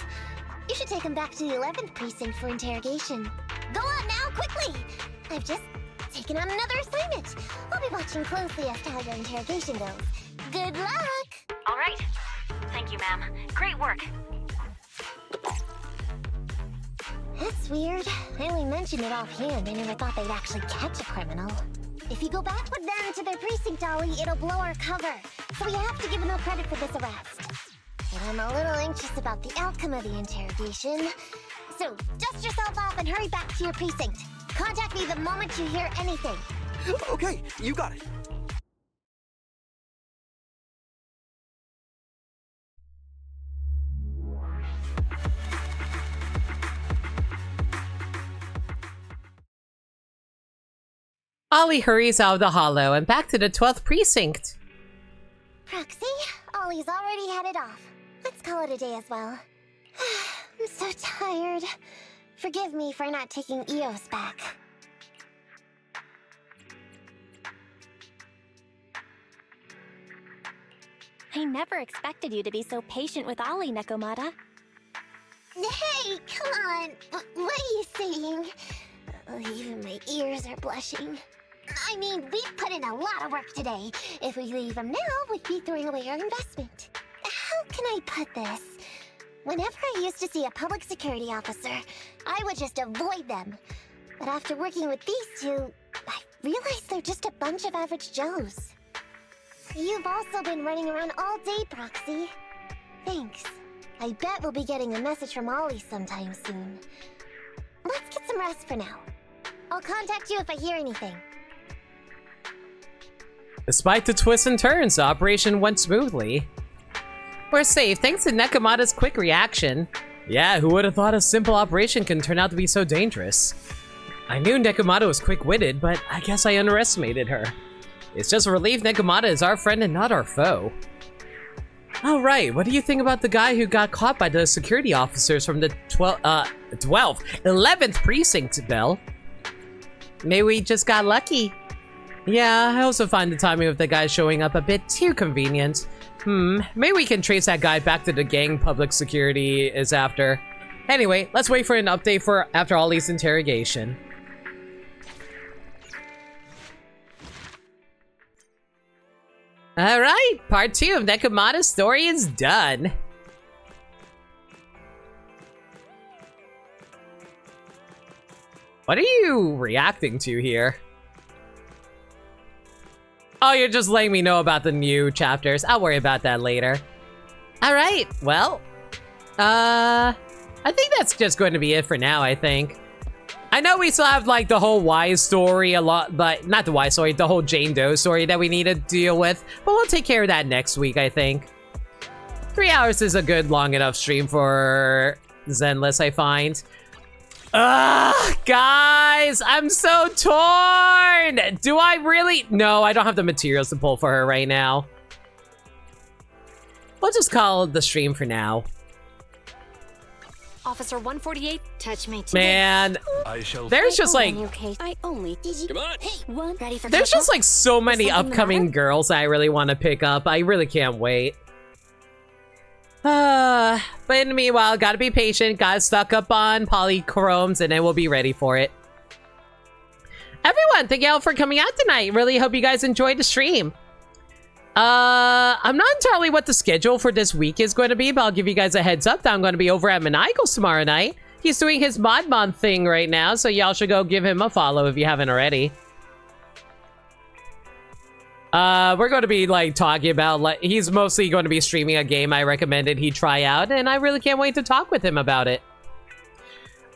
You should take him back to the 11th precinct for interrogation. Go on now, quickly! I've just taken on another assignment. I'll be watching closely as to how your interrogation goes. Good luck! All right. Thank you, ma'am. Great work. That's weird. I only mentioned it offhand. I never thought they'd actually catch a criminal. If you go back with them to their precinct, Ollie, it'll blow our cover. So we have to give no credit for this arrest. But I'm a little anxious about the outcome of the interrogation. So dust yourself off and hurry back to your precinct. Contact me the moment you hear anything. Okay, you got it. Ollie hurries out of the hollow and back to the 12th precinct. Proxy, Ollie's already headed off. Let's call it a day as well. I'm so tired. Forgive me for not taking Eos back. I never expected you to be so patient with Ollie, Nekomata. Hey, come on. What are you saying? Even my ears are blushing. I mean, we've put in a lot of work today. If we leave him now, we'd be throwing away our investment. How can I put this? Whenever I used to see a public security officer, I would just avoid them. But after working with these two, I realized they're just a bunch of average Joes. You've also been running around all day, Proxy. Thanks. I bet we'll be getting a message from Ollie sometime soon. Let's get some rest for now. I'll contact you if I hear anything. Despite the twists and turns, the operation went smoothly. We're safe thanks to Nekomata's quick reaction. Yeah, who would have thought a simple operation can turn out to be so dangerous? I knew Nekomata was quick-witted, but I guess I underestimated her. It's just a relief Nekomata is our friend and not our foe. Oh, right. What do you think about the guy who got caught by the security officers from the 11th precinct, Belle? Maybe we just got lucky. Yeah, I also find the timing of the guy showing up a bit too convenient. Maybe we can trace that guy back to the gang public security is after. Anyway, let's wait for an update for after Ollie's interrogation. Alright, part 2 of Nekomata's story is done. What are you reacting to here? Oh, you're just letting me know about the new chapters. I'll worry about that later. Alright, well, I think that's just going to be it for now, I think. I know we still have, like, the whole Wise story a lot, but not the Wise story, the whole Jane Doe story that we need to deal with, but we'll take care of that next week, I think. 3 hours is a good long enough stream for Zenless, I find. Ugh, guys, I'm so torn! Do I really? No, I don't have the materials to pull for her right now. We'll just call the stream for now. Officer 148, touch me today. Man, there's just like, I only Come on. Hey, one ready for there's just like so many something the upcoming matter? girls that I really want to pick up. I really can't wait. But in the meanwhile, gotta be patient, gotta stock up on polychromes, and then we'll be ready for it. Everyone, thank you all for coming out tonight. Really hope you guys enjoyed the stream. I'm not entirely what the schedule for this week is going to be, but I'll give you guys a heads up that I'm going to be over at Maniacal's tomorrow night. He's doing his Mod Month thing right now, so y'all should go give him a follow if you haven't already. We're going to be, like, talking about, like, he's mostly going to be streaming a game I recommended he try out, and I really can't wait to talk with him about it.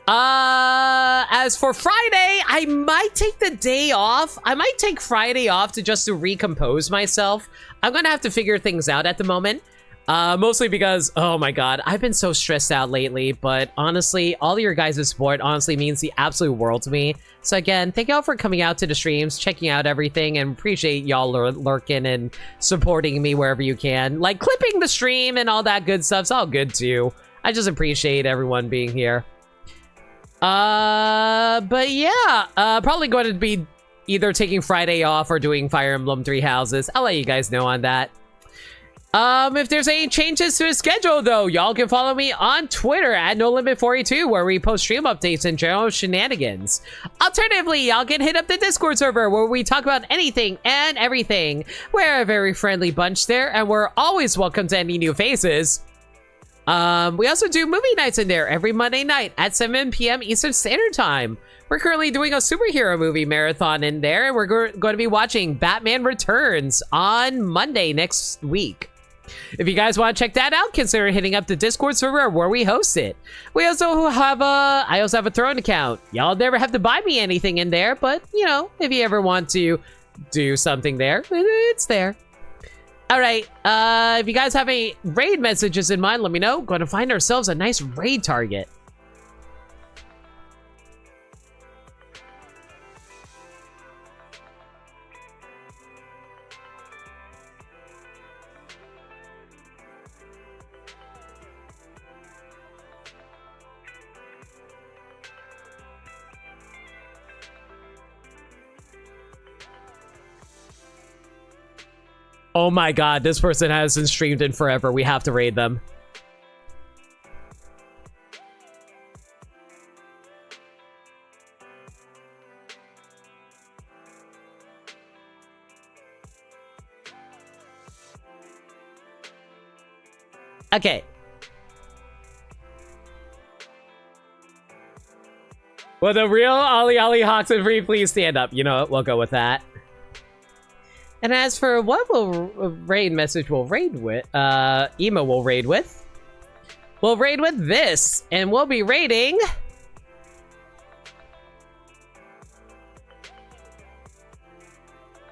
As for Friday, I might take the day off. I might take Friday off to recompose myself. I'm gonna have to figure things out at the moment. Mostly because, oh my god, I've been so stressed out lately, but honestly, all of your guys' support honestly means the absolute world to me. So again, thank y'all for coming out to the streams, checking out everything, and appreciate y'all lurking and supporting me wherever you can. Like, clipping the stream and all that good stuff's all good too. I just appreciate everyone being here. But yeah, probably going to be either taking Friday off or doing Fire Emblem Three Houses. I'll let you guys know on that. If there's any changes to the schedule, though, y'all can follow me on Twitter at NoLimit42, where we post stream updates and general shenanigans. Alternatively, y'all can hit up the Discord server, where we talk about anything and everything. We're a very friendly bunch there, and we're always welcome to any new faces. We also do movie nights in there every Monday night at 7 p.m. Eastern Standard Time. We're currently doing a superhero movie marathon in there, and we're going to be watching Batman Returns on Monday next week. If you guys want to check that out, consider hitting up the Discord server where we host it. I also have a Throne account. Y'all never have to buy me anything in there, but, you know, if you ever want to do something there, it's there. Alright, if you guys have any raid messages in mind, let me know. Going to find ourselves a nice raid target. Oh my god, this person hasn't streamed in forever. We have to raid them. Okay. Will the real Ollie Hawks and Free please stand up? You know what? We'll go with that. And as for what will raid message will raid with, Emo will raid with, we'll raid with this, and we'll be raiding.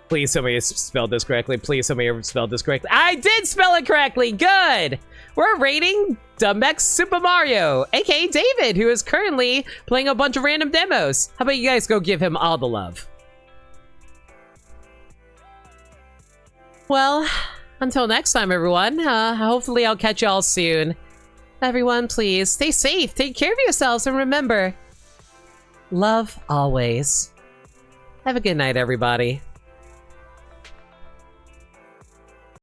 Please somebody spelled this correctly. Please somebody spelled this correctly. I did spell it correctly. Good. we're rating Dumbex Super Mario, aka David, who is currently playing a bunch of random demos. How about you guys go give him all the love? Well, until next time, everyone. Hopefully I'll catch y'all soon. Everyone, please stay safe, take care of yourselves, and remember, love always. Have a good night, everybody.